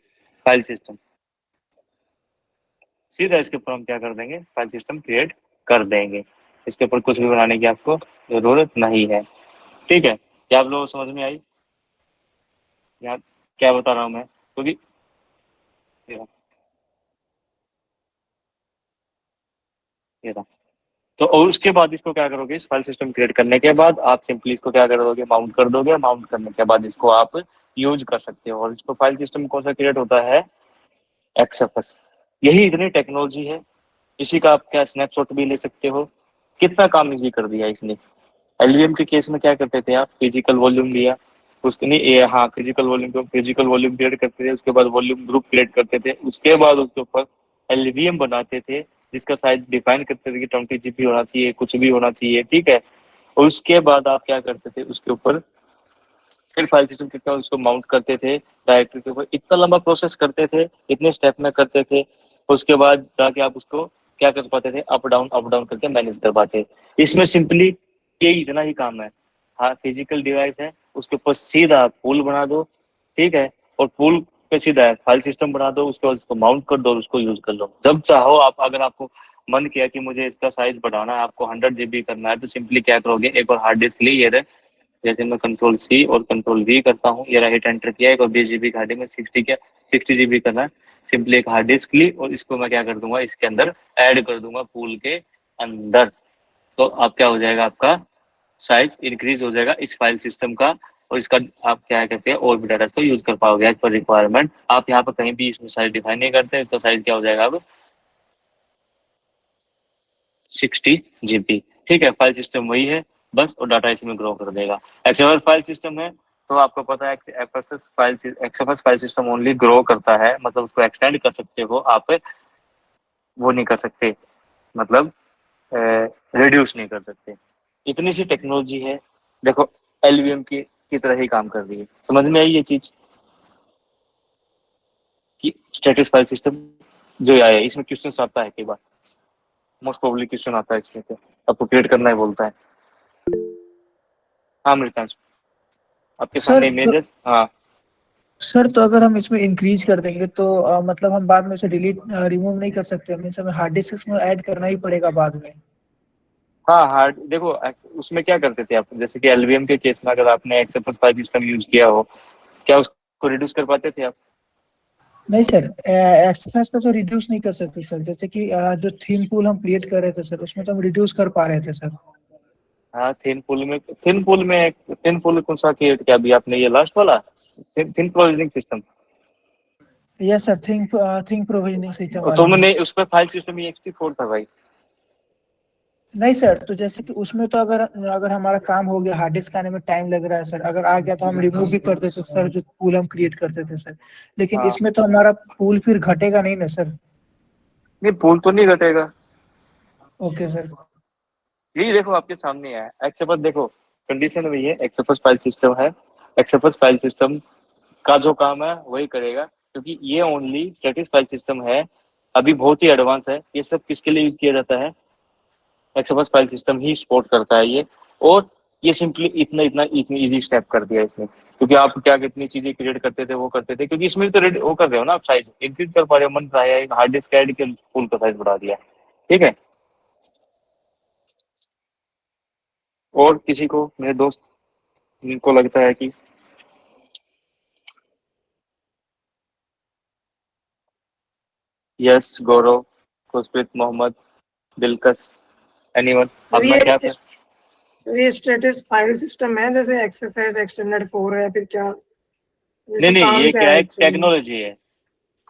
फाइल सिस्टम, सीधा इसके ऊपर हम क्या कर देंगे, फाइल सिस्टम क्रिएट कर देंगे। इसके ऊपर कुछ भी बनाने की आपको जरूरत नहीं है, ठीक है। क्या आप लोगों को समझ में आई यार, क्या बता रहा हूँ मैं, क्योंकि ये रहा। तो और उसके बाद इसको क्या करोगे, इस फाइल सिस्टम क्रिएट करने के बाद आप सिंपली इसको क्या करोगे, माउंट कर दोगे। माउंट करने के बाद इसको आप यूज कर सकते हो। और इसको फाइल सिस्टम कौन सा क्रिएट होता है, XFS। यही इतनी टेक्नोलॉजी है, इसी का आप क्या स्नैपशॉट भी ले सकते हो। कितना काम इजी कर दिया इसने। LVM के केस में क्या करते थे आप, फिजिकल वॉल्यूम लिया, उसके नहीं हाँ फिजिकल वॉल्यूम क्रिएट करते थे, उसके बाद वॉल्यूम ग्रुप क्रिएट करते थे, उसके बाद उसके ऊपर LVM बनाते थे, जिसका साइज डिफाइन करते थे कि 20 GB होना चाहिए, कुछ भी होना चाहिए, ठीक है। और उसके बाद आप क्या करते थे, उसके ऊपर फिर फाइल सिस्टम के ऊपर उसको माउंट करते थे डायरेक्टरी के ऊपर। इतना लंबा प्रोसेस करते थे, इतने स्टेप में करते थे, उसके बाद जाके आप उसको क्या कर पाते थे, अप डाउन करके मैनेज कर पाते। इसमें सिंपली यही इतना ही काम है। हाँ, फिजिकल डिवाइस है, उसके ऊपर सीधा पुल बना दो, ठीक है। और पुल पे सीधा है फाइल सिस्टम बना दो, उसके बाद उसको माउंट कर दो और उसको यूज कर लो जब चाहो आप। अगर आपको मन किया कि मुझे इसका साइज बढ़ाना है, आपको 100 GB करना है, तो सिंपली क्या करोगे, एक और हार्ड डिस्क ली, ये रहे, जैसे मैं Ctrl+C और Ctrl+V करता हूँ, ये हिट एंटर किया, एक और 20 GB का हार्ड में 60 GB करना है। सिंपली एक हार्ड डिस्क ली और इसको मैं क्या कर दूंगा, इसके अंदर ऐड कर दूंगा पूल के अंदर। तो अब क्या हो जाएगा, आपका साइज इंक्रीज हो जाएगा इस फाइल सिस्टम का। और इसका आप क्या कहते हैं, और भी डाटा को यूज कर पाओगे एज पर रिक्वायरमेंट। आप यहाँ पर कहीं भी इसमें साइज डिफाइन नहीं करते, इसका साइज क्या हो जाएगा अब, 60 GB, ठीक है। फाइल सिस्टम वही है बस, और डाटा इसमें ग्रो कर देगा। एक्सएमएल फाइल सिस्टम है तो आपको पता है XFS file system only grow करता है, मतलब उसको एक्सटेंड कर सकते हो आप, वो नहीं कर सकते, मतलब रिड्यूस नहीं कर सकते। इतनी सी टेक्नोलॉजी है, देखो एलवीएम की तरह ही काम कर रही है। समझ में आई ये चीज कि स्टैटिक फाइल सिस्टम जो आया है, इसमें क्वेश्चन आता है कई बार, मोस्ट प्रोबेबली क्वेश्चन आता है इसमें, तो आपको क्रिएट करना है बोलता है। हाँ मृतांश, आपके सर सामने इमेजेस, हाँ सर तो अगर हम इसमें इंक्रीज कर देंगे तो मतलब हम बाद में से डिलीट रिमूव नहीं कर सकते, हमें हार्ड डिस्क में ऐड करना ही पड़ेगा बाद में। हाँ हार्ड, देखो उसमें क्या करते थे आप, जैसे कि एलवीएम के केस में अगर आपने एक्सएफएस फाइल सिस्टम यूज किया हो, क्या उसको रिड्यूस कर पाते थे आप? नहीं सर, एक्सएफएस को तो रिड्यूस नहीं कर सकते सर, जैसे कि जो थीम पूल हम क्रिएट कर रहे थे सर, उसमें तो हम रिड्यूस कर पा रहे थे सर। हाँ थिन पूल कौन सा क्रिएट किया अभी आपने, ये लास्ट वाला thin provisioning system? Yes sir, thing provisioning system वाला में। तुमने उस पर फाइल सिस्टम ext4 था भाई। नहीं सर, तो जैसे कि उसमें तो अगर अगर हमारा काम हो गया, हार्ड डिस्क आने में टाइम लग रहा है सर, अगर आ गया तो हम रिमूव भी कर देते सर, जो पूल हम क्रिएट करते थे सर, लेकिन हाँ इसमें तो हमारा पूल फिर घटेगा नहीं ना सर। नहीं, पूल तो नहीं घटेगा। Okay sir. यही देखो आपके सामने है एक्सएफएस, देखो कंडीशन वही है, एक्सएफएस फाइल सिस्टम है, एक्सएफएस फाइल सिस्टम का जो काम है वही करेगा, क्योंकि ये ओनली स्टैटिक फाइल सिस्टम है, अभी बहुत ही एडवांस है। ये सब किसके लिए यूज किया जाता है? एक्सएफएस फाइल सिस्टम ही सपोर्ट करता है ये। और ये सिंपली इतनी इजी स्टेप कर दिया इसमें, क्योंकि आप क्या कितनी चीजें क्रिएट करते थे वो करते थे, क्योंकि इसमें तो वो कर रहे हो ना आप, साइज इंक्रीज कर पा रहे हो, मन रहा है हार्ड डिस्क ऐड के फुल का साइज बढ़ा दिया, ठीक है। और किसी को, मेरे दोस्त इनको लगता है कि यस, गौरव, खुशप्रीत, मोहम्मद, दिलकश, एनीवन, सर अपना क्या है? ये स्टेटस फाइल सिस्टम है जैसे एक्सएफएस एक्सटेंडेड 4 है, फिर क्या नहीं जैसे नहीं, काम ये क्या क्या है है, एक्चुअली? टेक्नोलॉजी है,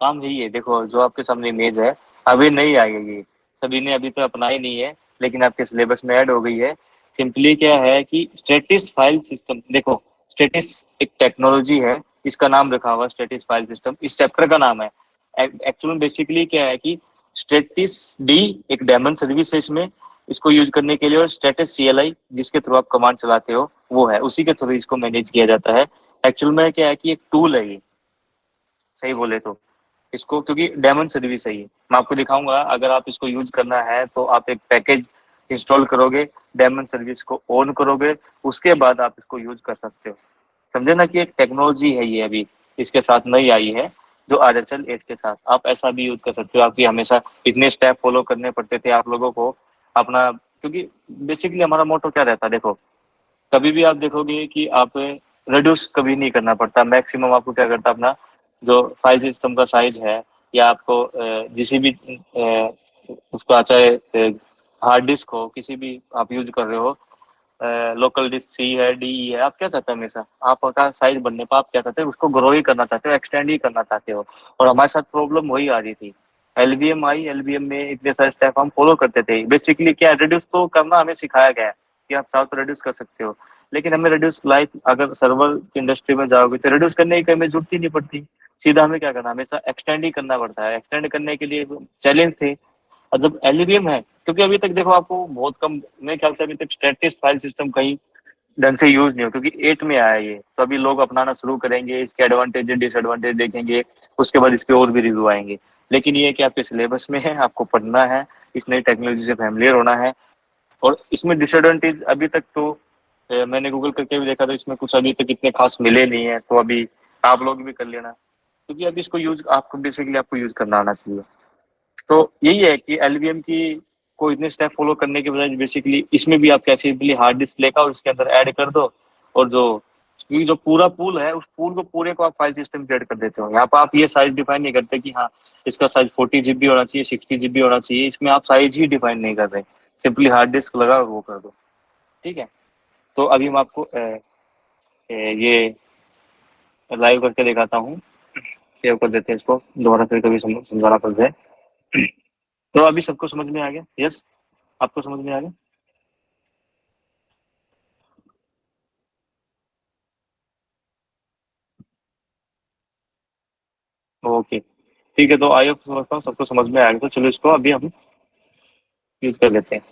काम यही है। देखो जो आपके सामने इमेज है, अभी नहीं आई है, ये सभी ने अभी तो अपनाई नहीं है, लेकिन आपके सिलेबस में ऐड हो गई है। सिंपली क्या है कि स्टेटिस फाइल सिस्टम, देखो स्टेटिस एक टेक्नोलॉजी है, इसका नाम रखा हुआ स्टेटिस फाइल सिस्टम, इस चैप्टर का नाम है। एक्चुअली बेसिकली क्या है कि स्टेटिस डी एक डेमन सर्विस है इसमें, इसको यूज करने के लिए, और स्टेटस सीएलआई जिसके थ्रू आप कमांड चलाते हो वो है, उसी के थ्रू इसको मैनेज किया जाता है। एक्चुअल में क्या है कि एक टूल है ये, सही बोले तो इसको, क्योंकि डेमन सर्विस है ये, मैं आपको दिखाऊंगा। अगर आप इसको यूज करना है तो आप एक पैकेज इंस्टॉल करोगे, डेमन सर्विस को ऑन करोगे, उसके बाद आप इसको यूज कर सकते हो। समझे ना कि एक टेक्नोलॉजी है ये, अभी इसके साथ नई आई है, जो RHL 8 के साथ आप ऐसा भी यूज कर सकते हो। आपकी हमेशा इतने स्टेप फॉलो करने पड़ते थे आप लोगों को अपना, क्योंकि बेसिकली हमारा मोटो क्या रहता है, देखो कभी भी आप देखोगे कि आप रिड्यूस कभी नहीं करना पड़ता, मैक्सिमम आपको क्या करता अपना जो फाइल सिस्टम का साइज है, या आपको जिस भी उसका चाहे हार्ड डिस्क हो, किसी भी आप यूज कर रहे हो, लोकल डिस्क सी है, डी है, आप क्या चाहते हो, हमेशा आपका साइज बनने पर आप क्या चाहते हो, उसको ग्रो ही करना चाहते हो, एक्सटेंड ही करना चाहते हो। और हमारे साथ प्रॉब्लम वही आ रही थी। एलवीएम आई, एलवीएम में इतने सारे स्टेप हम फॉलो करते थे। बेसिकली क्या, रिड्यूस तो करना हमें सिखाया गया है कि आप चाहो तो रिड्यूस कर सकते हो, लेकिन हमें रिड्यूस लाइफ, अगर सर्वर की इंडस्ट्री में जाओगे तो रिड्यूस करने की हमें जरूरत ही नहीं पड़ती, सीधा हमें क्या करना, हमेशा एक्सटेंड ही करना पड़ता है। एक्सटेंड करने के लिए चैलेंज थे। और जब एलवीएम है, क्योंकि अभी तक देखो आपको बहुत कम, मेरे ख्याल से अभी तक स्टैटिस फाइल सिस्टम कहीं ढंग से यूज नहीं हो, क्योंकि 8 में आया ये, तो अभी लोग अपनाना शुरू करेंगे, इसके एडवांटेज डिसएडवांटेज देखेंगे, उसके बाद इसके और भी रिव्यू आएंगे। लेकिन ये कि आपके सिलेबस में है, आपको पढ़ना है, इस नई टेक्नोलॉजी से फैमिलियर होना है। और इसमें डिसएडवांटेज अभी तक तो मैंने गूगल करके भी देखा, तो इसमें कुछ अभी तक इतने खास मिले नहीं है, तो अभी आप लोग भी कर लेना, क्योंकि अभी इसको यूज आपको बेसिकली आपको यूज करना आना चाहिए। तो यही है कि एलवीएम की को इतने स्टेप फॉलो करने के बजाय बेसिकली इसमें भी आप क्या सिंपली हार्ड डिस्क लेकर और उसके अंदर ऐड कर दो, और जो पूरा पूल है, उस पूल को पूरे को आप फाइल सिस्टम क्रिएट कर देते हो। यहाँ पर आप ये साइज डिफाइन नहीं करते कि हाँ इसका साइज 40 GB होना चाहिए, 60 GB होना चाहिए, इसमें आप साइज ही डिफाइन नहीं कर रहे, सिंपली हार्ड डिस्क लगा और वो कर दो, ठीक है। तो अभी मैं आपको ये लाइव करके दिखाता हूँ, सेव कर देते हैं इसको, दोबारा फिर कभी समझाना पड़ जाए। तो अभी सबको समझ में आ गया? यस, आपको समझ में आ गया? ओके ठीक है, तो आई होप समझता हूँ सबको समझ में आएगा, तो चलो इसको अभी हम यूज कर लेते हैं।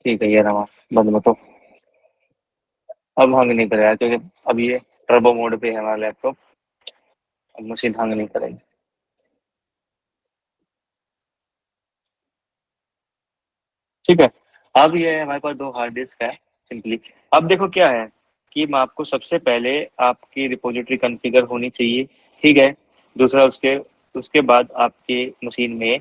ठीक है, ये रहा बंद मत हो। अब हंग नहीं करेगा क्योंकि अब ये टर्बो मोड पे है हमारा लैपटॉप, अब मशीन हंग नहीं करेगी। ठीक है, अब ये है हमारे पास 2 हार्ड डिस्क है सिंपली। अब देखो क्या है कि मैं आपको सबसे पहले आपकी रिपोजिटरी कॉन्फ़िगर होनी चाहिए, ठीक है। दूसरा उसके उसके बाद आपके मशीन में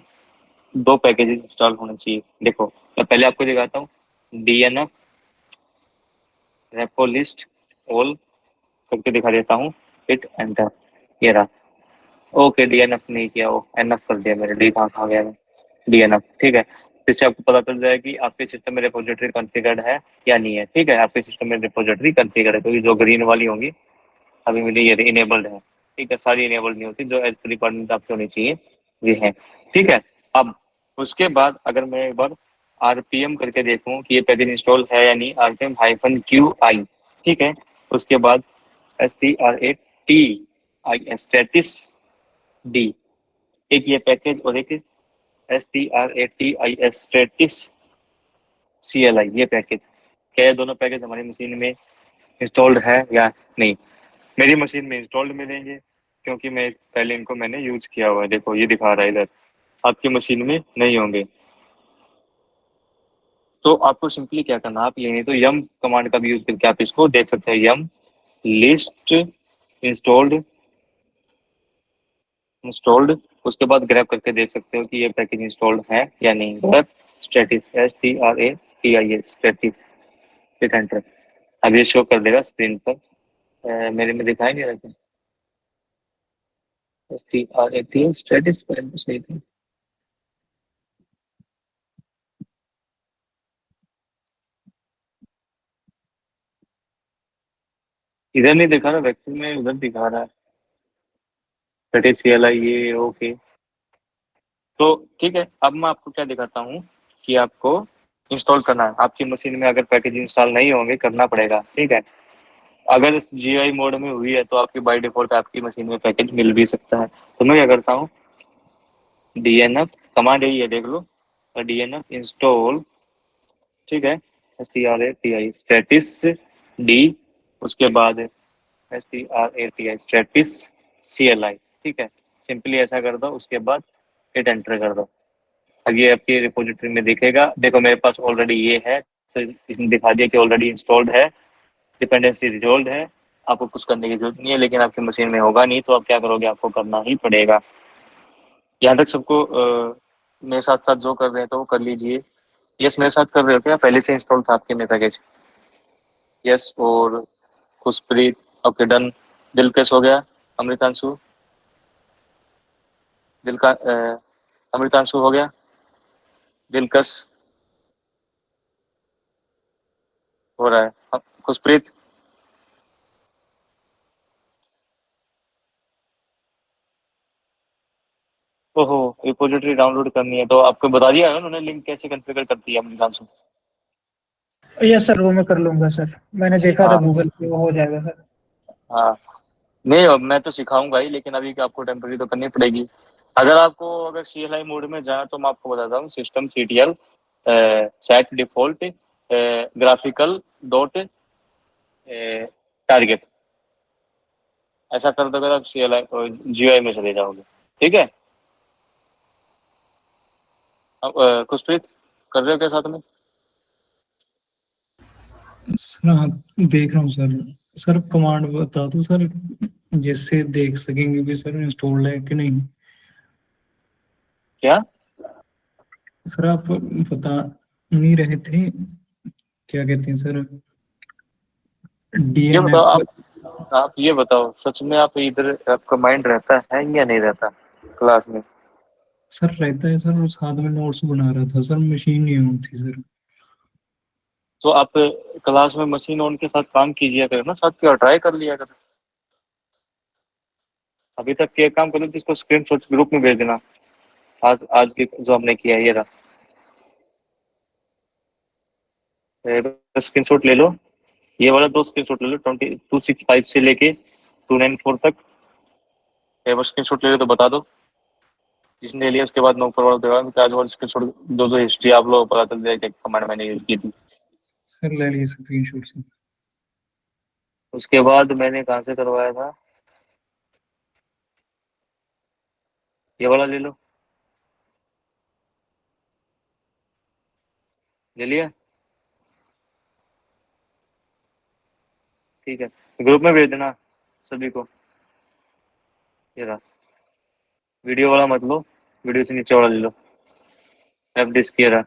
2 पैकेज इंस्टॉल होने चाहिए। देखो मैं पहले आपको दिखाता हूँ, DNF रेपो लिस्ट ऑल करके दिखा देता हूँ, हिट एंटर, ये रहा। ओके, DNF नहीं किया, वो NF कर दिया मेरे, डी कहाँ खा गया मैं, DNF, ठीक है। इससे आपको पता चल जाएगा कि आपके सिस्टम में रिपोजिटरी कॉन्फ़िगर्ड है या नहीं है, ठीक है। आपके सिस्टम में रिपोजिटरी कॉन्फ़िगर्ड है, क्योंकि जो ग्रीन वाली होंगी अभी मेरी ये इनेबल्ड है, ठीक है। सारी इनेबल्ड नहीं होती, जो एज पर रिक्वायरमेंट आपकी होनी चाहिए ये है, ठीक है। अब उसके बाद अगर मैं एक बार RPM करके देखूं कि ये पैकेज इंस्टॉल है या नहीं, RPM-QI, ठीक है। उसके बाद STRATIS स्टेटिस डी, एक ये पैकेज और एक STRATIS स्टेटिस CLI, ये पैकेज, क्या ये दोनों पैकेज हमारी मशीन में इंस्टॉल्ड है या नहीं? मेरी मशीन में इंस्टॉल्ड मिलेंगे क्योंकि मैं पहले इनको मैंने यूज किया हुआ है। देखो ये दिखा रहा है इधर, आपकी मशीन में नहीं होंगे। तो आपको सिंपली क्या करना, आप ये नहीं तो यम कमांड का भी यूज करके आप इसको देख सकते हैं। यम लिस्ट इंस्टॉल्ड इंस्टॉल्ड, उसके बाद ग्रैब करके देख सकते हो कि ये पैकेज इंस्टॉल्ड है या नहीं। Grab stasis STRATIS stasis, hit enter. अब ये शो कर देगा स्क्रीन पर, मेरे में दिखाई नहीं रहा। STRATIS स्टेटिस पर सही था। इधर नहीं दिखा रहा, वैक्यूम में उधर दिखा रहा है स्टेटिस CLI, ये ओके। तो ठीक है, अब मैं आपको क्या दिखाता हूँ कि आपको इंस्टॉल करना है। आपकी मशीन में अगर पैकेज इंस्टॉल नहीं होंगे, करना पड़ेगा, ठीक है। अगर GUI मोड में हुई है तो आपकी बाय डिफॉल्ट आपकी मशीन में पैकेज मिल भी सकता है। तो मैं क्या करता हूँ, DNF कमांड यही है, देख लो, DNF इंस्टॉल, ठीक है, STRATI स्टेटिस डी, उसके बाद STRATI स्टेटिस CLI, ठीक है। सिंपली ऐसा कर दो, उसके बाद हिट एंटर कर दो। अब ये आपकी रिपोजिटरी में दिखेगा। देखो मेरे पास ऑलरेडी ये है, तो इसने दिखा दिया कि ऑलरेडी इंस्टॉल्ड है, डिपेंडेंसी रिजॉल्व है, आपको कुछ करने की जरूरत नहीं है। लेकिन आपकी मशीन में होगा नहीं, तो आप क्या करोगे, आपको करना ही पड़ेगा। यहाँ तक सबको मेरे साथ साथ जो कर रहे हैं तो वो कर लीजिए। यस, मेरे साथ कर रहे हो क्या? पहले से इंस्टॉल था आपके में पैकेज? यस, और खुशप्रीत, ओके डन। दिलकश हो गया, अमृतांशु, दिल का अमृतांशु हो गया, दिलकश हो रहा है, खुशप्रीत, ओहो, रिपोजिटरी डाउनलोड करनी है तो आपको बता दिया है उन्होंने लिंक कैसे कॉन्फ़िगर करती है अमृतांशु? यस सर, वो मैं कर लूंगा सर, मैंने देखा था हाँ गूगल पे, वो हो जाएगा सर। हाँ, नहीं अब मैं तो सिखाऊंगा ही, लेकिन अभी आपको टेम्पररी तो करनी पड़ेगी। अगर CLI मोड में जाए तो मैं आपको बताता हूँ, system CTL set default graphical dot target, ऐसा कर दोगे तो आप CLI GUI में चले जाओगे, ठीक है। अब खुशप्रीत कर रहे हो क्या साथ में? सर हाँ, देख रहा हूँ सर। सर कमांड बता दो सर, जिससे देख सकेंगे कि सर इंस्टॉल है कि नहीं। क्या सर आप बता नहीं रहे थे, क्या कहते हैं सर, ये बताओ, DNF। आप ये बताओ, सच में आप इधर आपका माइंड रहता है या नहीं रहता क्लास में? सर रहता है सर, साथ में नोट्स बना रहा था सर, मशीन नहीं ऑन थी सर। तो आप क्लास में मशीन ऑन के साथ काम कीजिए करो ना, साथ क्या ट्राई कर लिया करो। अभी तक के काम करो तो इसको स्क्रीनशॉट ग्रुप में भेज देना, आज आज की जो हमने किया है, ये रहा। स्क्रीनशॉट ले लो, ये वाला 2 स्क्रीनशॉट ले लो, 265 से लेके 294 तक, एक बार स्क्रीनशॉट ले लो तो बता दो, जिसने लिया उसके बाद मैं ऊपर वाला देगा आज वाला स्क्रीनशॉट जो हिस्ट्री आप लोग को पता चल जाएगा कि कमांड मैंने यूज की थी। सर ले लीजिए स्क्रीनशॉट से। उसके बाद मैंने कहाँ से करवाया था, ये वाला ले लो, ले लिया, ठीक है, ग्रुप में भेज देना सभी को। ये रहा, वीडियो वाला मत लो, वीडियो से नीचे वाला ले लो, एफ डिस्क ये रहा,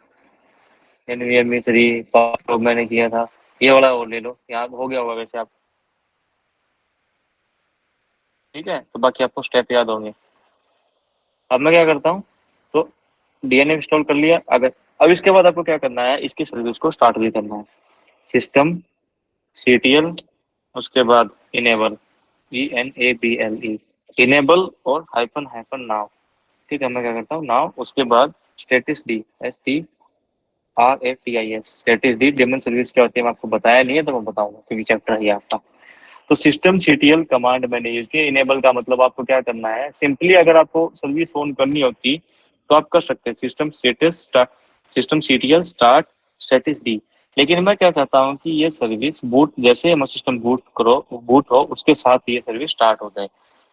NVMe 3 पावर मैंने किया था, ये वाला और ले लो, यहाँ हो गया होगा वैसे आप, ठीक है। तो बाकी आपको स्टेप याद होंगे। अब मैं क्या करता हूँ, तो DNA इंस्टॉल कर लिया। अगर अब इसके बाद आपको क्या करना है, इसकी सर्विस को स्टार्ट भी करना है, सिस्टम CTL, उसके बाद इनेबल ENABLE, इनेबल और हाइफन नाउ, ठीक है। मैं क्या करता हूँ नाउ, उसके बाद status D STRATIS, status D daemon service क्या होती है मैं आपको बताया नहीं है तो मैं बताऊंगा क्योंकि चैप्टर है आपका। तो सिस्टम CTL कमांड मैंने यूज किया। इनेबल का मतलब आपको क्या करना है, सिंपली अगर आपको सर्विस ऑन करनी होती तो आप कर सकते हैं system CTL start status D, लेकिन मैं क्या चाहता हूँ कि ये सर्विस बूट, जैसे हम सिस्टम बूट हो उसके साथ ये सर्विस स्टार्ट हो जाए।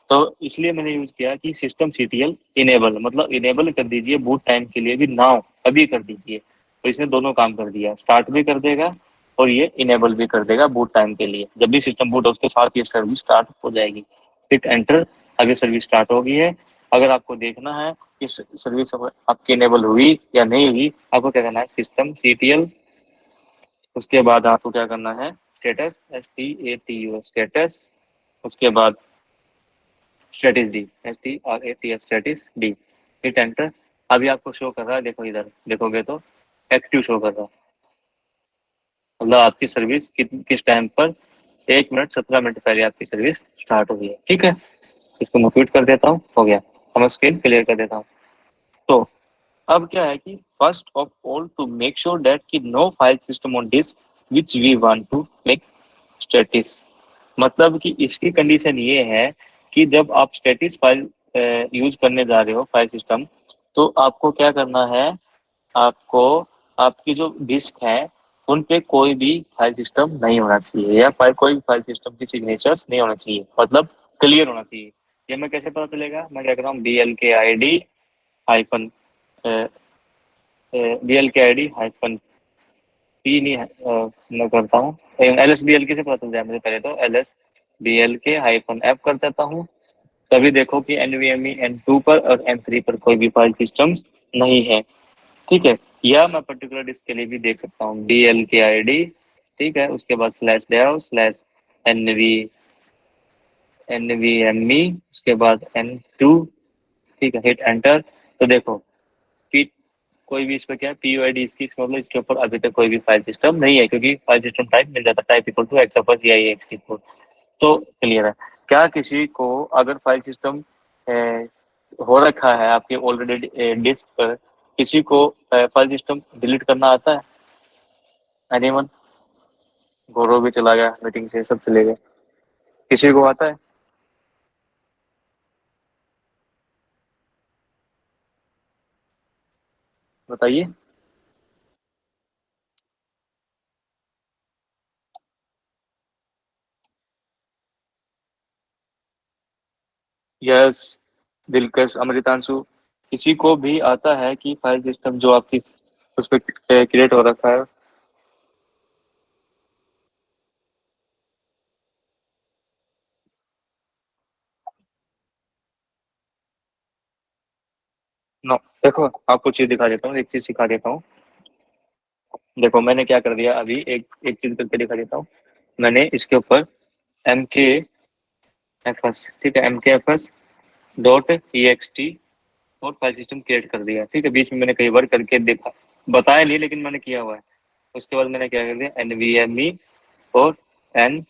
तो इसलिए मैंने यूज किया कि सिस्टम CTL इनेबल, मतलब इनेबल कर दीजिए बूट टाइम के लिए भी, नाउ अभी कर दीजिए। तो इसने दोनों काम कर दिया, स्टार्ट भी कर देगा और ये इनेबल भी कर देगा बूट टाइम के लिए। जब भी सिस्टम बूट हो उसके साथ ये सर्विस स्टार्ट हो जाएगी। हिट एंटर, अभी सर्विस स्टार्ट हो गई है। अगर आपको देखना है कि सर्विस आपकी इनेबल हुई या नहीं हुई, आपको क्या करना है, सिस्टम CTL, उसके बाद आपको क्या करना है, स्टेटस STATUS स्टेटस, उसके बाद status D STRATS status D, hit enter. अभी आपको शो कर रहा है, देखो इधर देखोगे तो एक्टिव शो कर रहा है, मतलब आपकी सर्विस किस टाइम पर 1 मिनट 17 मिनट पहले आपकी सर्विस स्टार्ट हो गई है, ठीक है। इसको मैं क्विट कर देता हूँ, हो गया। अब मैं स्क्रीन क्लियर कर देता हूँ। तो अब क्या है कि first of all to make sure that कि no file system on disk which we want to make status, मतलब कि इसकी कंडीशन ये है कि जब आप स्टेटस फाइल यूज करने जा रहे हो फाइल सिस्टम, तो आपको क्या करना है, आपको आपकी जो डिस्क है उन पे कोई भी फाइल सिस्टम नहीं होना चाहिए, या कोई भी फाइल सिस्टम की सिग्नेचर्स नहीं होना चाहिए, मतलब क्लियर होना चाहिए। ये मैं कैसे पता चलेगा, मैं क्या कर रहा हूँ, BLK ID हाइफन P नहीं है, मैं करता हूँ LSBLK से पता चल जाए मुझे, पहले तो LSBLK हाइफन F कर देता हूँ। तभी देखो कि NVMe N2 पर और N3 पर कोई भी फाइल सिस्टम्स नहीं है, ठीक है। या मैं पर्टिकुलर डिस्क के लिए भी देख सकता हूँ BLK ID, ठीक है। उसके बाद /dev/NVMe, उसके बाद N2, ठीक है, हिट एंटर। तो देखो कि कोई भी इस पर क्या है, PUID इसकी, मतलब इसके ऊपर अभी तक कोई भी फाइल सिस्टम नहीं है, क्योंकि फाइल सिस्टम टाइप मिल जाता है, टाइप इक्वल टू XFCIEXT4। तो क्लियर है। क्या किसी को अगर फाइल सिस्टम हो रखा है आपके ऑलरेडी डिस्क पर, किसी को फाइल सिस्टम डिलीट करना आता है? एनीवन? गौरव भी चला गया मीटिंग से, सब चले गए, किसी को आता है? बताइए। यस, दिलकश, अमृतांशु, किसी को भी आता है कि फाइल सिस्टम जो आपकी उस पर क्रिएट हो रखा है? नो, देखो आपको चीज दिखा देता हूँ, एक चीज सिखा देता हूँ। देखो मैंने क्या कर दिया अभी, एक चीज करके दिखा देता हूँ। मैंने इसके ऊपर MKFS, ठीक है, MKFS.txt और फाइल सिस्टम क्रिएट कर दिया, ठीक है। बीच में मैंने कई बार करके देखा, बताया नहीं लेकिन मैंने किया हुआ है। उसके बाद मैंने क्या कर दिया, NVMe और N,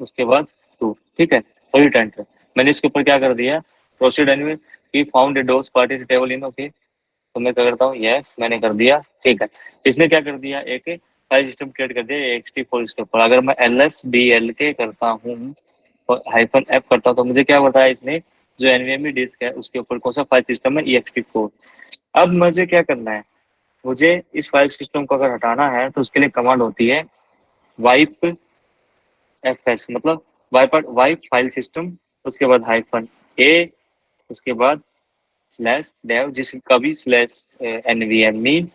उसके बाद 2, ठीक है, और हिट एंटर। मैंने इसके ऊपर क्या कर दिया, प्रोसीड एनवे की found a dose party table in, okay. तो मैं क्या करता हूँ, यस मैंने कर दिया, ठीक है। इसने क्या कर दिया, एक फाइल सिस्टम क्रिएट कर दिया XT4 इसके ऊपर। अगर मैं LSBLK करता हूँ और -F करता हूँ तो मुझे क्या बताया इसने जो एनवीएमई डिस्क है उसके ऊपर कौन सा फाइल सिस्टम है, ext4। अब मुझे क्या करना है, मुझे इस फाइल सिस्टम को अगर हटाना है तो उसके लिए कमांड होती है वाइप fs, मतलब वाइप फाइल सिस्टम, उसके बाद -a, उसके बाद /dev, जिसका भी /nvme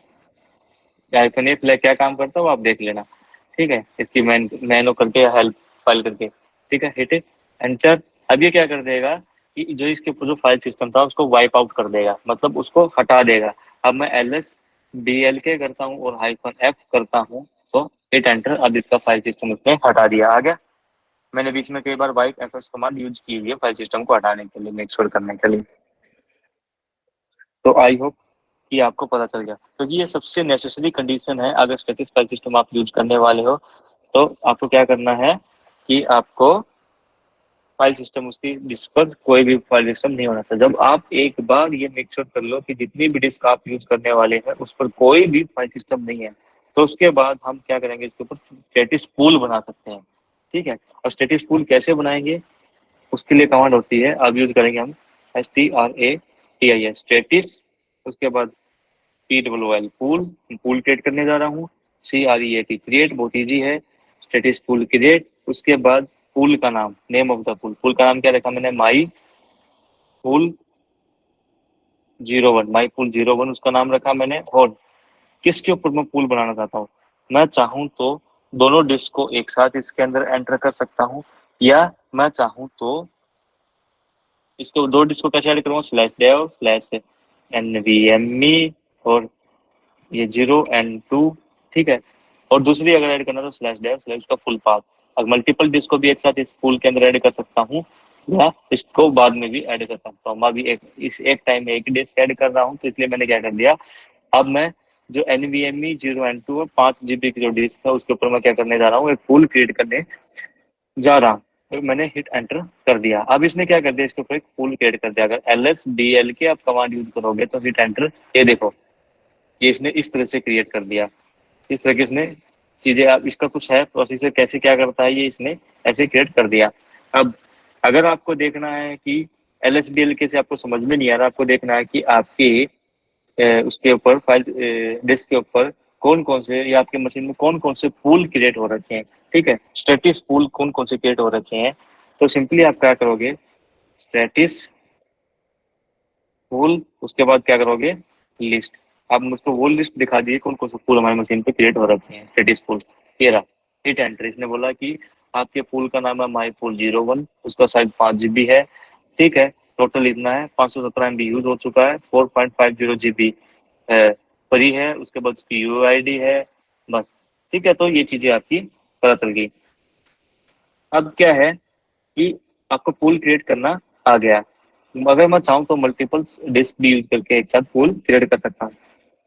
-a फ्लैग क्या काम करता है वो आप देख लेना, ठीक है, इसकी मैनो करके हेल्प फाइल करके, ठीक है, हिट एंटर। अब ये क्या कर देगा कि जो इसके ऊपर जो फाइल सिस्टम था उसको वाइप आउट कर देगा, मतलब उसको हटा देगा। अब मैं ls करता हूँ और -f करता हूँ तो हिट एंटर, अब इसका फाइल सिस्टम उसने हटा दिया। आ गया। मैंने बीच में कई बार वाइप fs कमांड यूज की हुई है फाइल सिस्टम को हटाने के लिए, मेक श्योर करने के लिए। तो आई होप कि आपको पता चल गया, क्योंकि ये सबसे नेसेसरी कंडीशन है। अगर स्टैटिक फाइल सिस्टम आप यूज करने वाले हो तो आपको क्या करना है कि आपको फाइल सिस्टम उसकी डिस्क पर कोई भी फाइल सिस्टम नहीं होना चाहिए। जब आप एक बार ये मेक श्योर कर लो कि जितनी भी डिस्क आप यूज करने वाले हैं उस पर कोई भी फाइल सिस्टम नहीं है, तो उसके बाद हम क्या करेंगे, इसके ऊपर स्टेटिस पूल बना सकते हैं, ठीक है। और स्टेटिस पूल कैसे बनाएंगे, उसके लिए कमांड होती है, अब यूज करेंगे हम STRATIS स्टेटिस, उसके बाद PWL पूल क्रिएट करने जा रहा हूँ, CREAT क्रिएट, बहुत इजी है, स्टेटिस पूल क्रिएट। उसके बाद पूल का नाम, नेम ऑफ द पूल का नाम क्या रखा मैंने, माई पूल 01 उसका नाम रखा मैंने। और किसके ऊपर मैं पूल बनाना चाहता हूँ, मैं चाहूँ तो दोनों डिस्क को एक साथ इसके अंदर एंटर कर सकता हूँ, या मैं चाहूँ तो इसको दो डिस्क को कैसे ऐड करूँगा, /dev /nvme और ये 0 and 2, ठीक है। और दूसरी अगर ऐड करना तो /dev उसका फुल पाथ। अब मल्टीपल डिस्क को भी एक साथ इस पूल के अंदर ऐड कर सकता हूँ, या इसको बाद में भी ऐड कर सकता हूँ। मैं अभी एक टाइम में एक डिस्क ऐड कर रहा हूँ, तो इसलिए मैंने क्या कर दिया, अब मैं जो NVMe 0 and 2 और 5 GB की जो डिस्क है उसके ऊपर मैं क्या करने जा रहा हूँ, एक पूल क्रिएट करने जा रहा हूँ। तो मैंने हिट एंटर कर दिया। अब इसने क्या कर दिया, इसके ऊपर एक पूल क्रिएट कर दिया। अगर LSDL आप कमांड यूज करोगे तो हिट एंटर, ये देखो ये इसने इस तरह से क्रिएट कर दिया। इस तरह की इसने चीजें, आप इसका कुछ है प्रोसीजर कैसे क्या करता है, ये इसने ऐसे क्रिएट कर दिया। अब अगर आपको देखना है कि LSDL से आपको समझ में नहीं आ रहा, आपको देखना है कि आपके उसके ऊपर फाइल डिस्क के ऊपर कौन कौन से, या आपके मशीन में कौन कौन से पूल क्रिएट हो रखे हैं, ठीक है, स्टेटिस पूल कौन कौन से क्रिएट हो रखे हैं। तो सिंपली आप क्या करोगे, स्टेटिस पूल, उसके बाद क्या करोगे, लिस्ट। आप मुझको वो लिस्ट दिखा दिए कौन कौन से पूल हमारी मशीन पे क्रिएट हो रखे हैं, स्टेटिस पूल। ये रहा, हिट एंटर। इसने बोला कि आपके पूल का नाम है माई पूल 01, उसका साइज 5 GB है, ठीक है, टोटल इतना है, 517 MB यूज हो चुका है, 4.50 GB फ्री है, उसके बाद उसकी UID है, बस, ठीक है। तो ये चीजें आपकी पता चल गई। अब क्या है कि आपको पूल क्रिएट करना आ गया। अगर मैं चाहूँ तो मल्टीपल डिस्क भी यूज करके एक साथ पूल क्रिएट कर सकता हूँ।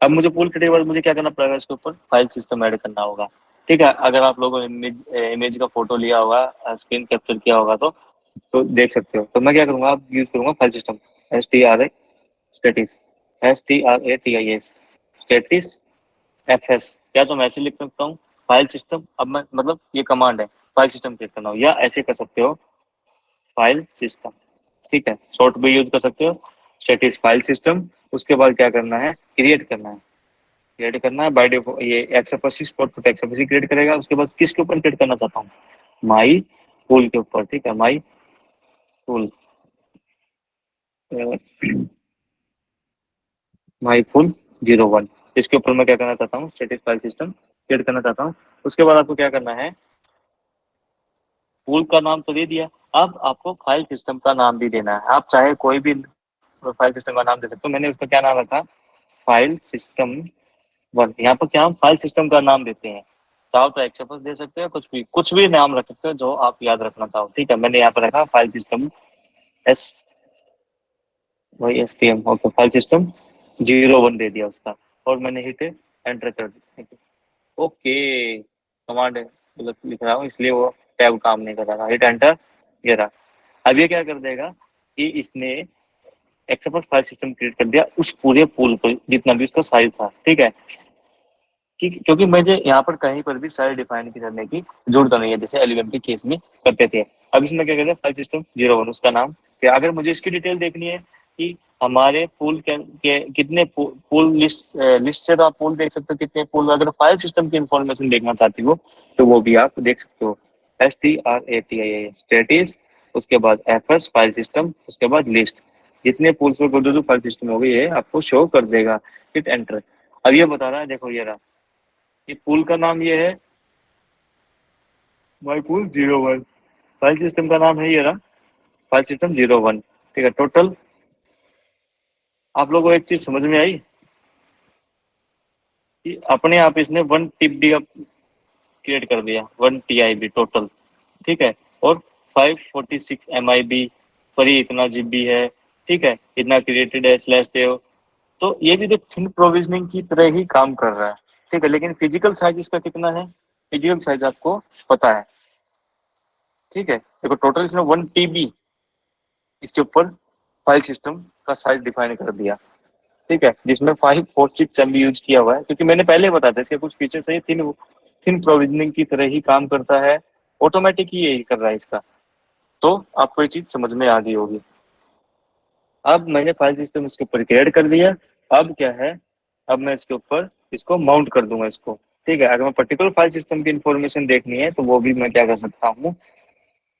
अब मुझे पूल क्रिएट के बाद मुझे क्या करना पड़ेगा, इसके ऊपर फाइल सिस्टम ऐड करना होगा, ठीक है। अगर आप लोगों ने इमेज का फोटो लिया होगा, स्क्रीन कैप्चर किया होगा तो देख सकते हो। तो मैं क्या करूंगा, अब यूज करूंगा file system, stasis STRATIS stasis FS, या तो मैं ऐसे लिख सकता हूँ फाइल सिस्टम। अब मैं मतलब ये कमांड है, फाइल सिस्टम क्रिएट करना हो, या ऐसे कर सकते हो फाइल सिस्टम, ठीक है, शॉर्ट भी यूज कर सकते हो, स्टेटिस फाइल सिस्टम। उसके बाद क्या करना है, क्रिएट करना है बाय डिफॉल्ट ये XFCE XFCE क्रिएट करेगा। उसके बाद किसके ऊपर क्रिएट करना चाहता हूँ, माई पूल के ऊपर, ठीक है, माई पूल माई पूल 01, इसके ऊपर मैं क्या करना चाहता हूँ, स्टेटिक फाइल सिस्टम क्रिएट करना चाहता हूँ। उसके बाद आपको क्या करना है, पूल का नाम तो दे दिया, अब आपको फाइल सिस्टम का नाम भी देना है। आप चाहे कोई भी फाइल सिस्टम का नाम दे सकते हो। मैंने उसका क्या नाम रखा, फाइल सिस्टम 1। यहाँ पर क्या हम फाइल सिस्टम का नाम देते हैं, चाहो तो XFS दे सकते हो, कुछ भी नाम रख सकते हो जो आप याद रखना चाहो, ठीक है। मैंने यहाँ पर रखा file system STM, okay, file system 01 दे दिया उसका, और मैंने हिट एंटर कर दिया, ओके। कमांड गलत लिख रहा हूँ इसलिए वो टैब काम नहीं कर रहा, हिट एंटर, ये रहा। अब ये क्या कर देगा कि इसने एक्सएफएस फाइल सिस्टम क्रिएट कर दिया उस पूरे पूल पर जितना भी उसका साइज था, ठीक है। क्योंकि मुझे यहाँ पर कहीं पर भी साइज डिफाइन करने की जरूरत नहीं है, जैसे एलिवेम के केस में करते थे। अब इसमें क्या कहते हैं, फाइल सिस्टम 01, उसका नाम कि अगर मुझे इसकी डिटेल देखनी है कि हमारे पूल के कितने पूल लिस्ट से तो आप पूल देख सकते हो कितने पूल, अगर फाइल सिस्टम की इंफॉर्मेशन देखना चाहती हो तो वो भी आप देख सकते हो। STRATIS स्टेटिस, उसके बाद FS फाइल सिस्टम, उसके बाद लिस्ट, जितने पूल्स पर जो फाइल सिस्टम होगी ये आपको शो कर देगा। Hit enter. अब ये बता रहा है, देखो ये रहा, ये पूल का नाम ये है माई पूल 01, फाइल सिस्टम का नाम है ये रहा फाइल सिस्टम 01। ठीक है, टोटल आप लोगों को एक चीज समझ में आई कि अपने आप इसने 1 TB क्रिएट कर दिया, 1 TIB टोटल। ठीक है, और 546 MIB पर ही इतना GB है। ठीक है, इतना क्रिएटेड है स्लैश देव। तो ये भी थिन प्रोविजनिंग की तरह ही काम कर रहा है। ठीक है, लेकिन फिजिकल साइज इसका कितना है, फिजिकल साइज आपको पता है। ठीक है, देखो टोटल इसने 1 TB इसके ऊपर फाइल सिस्टम का साइज डिफाइन कर दिया। ठीक है, जिसमें 546 MB यूज किया हुआ है, क्योंकि मैंने पहले बताया था इसके कुछ फीचर्स है, थिन प्रोविजनिंग की तरह ही काम करता है, ऑटोमेटिक ही यही कर रहा है इसका। तो आपको ये चीज समझ में आ गई होगी। अब मैंने फाइल सिस्टम इसके ऊपर क्रिएट कर दिया। अब क्या है, अब मैं इसके ऊपर इसको माउंट कर दूंगा इसको। ठीक है, अगर मैं पर्टिकुलर फाइल सिस्टम की इंफॉर्मेशन देखनी है तो वो भी मैं क्या कर सकता हूँ,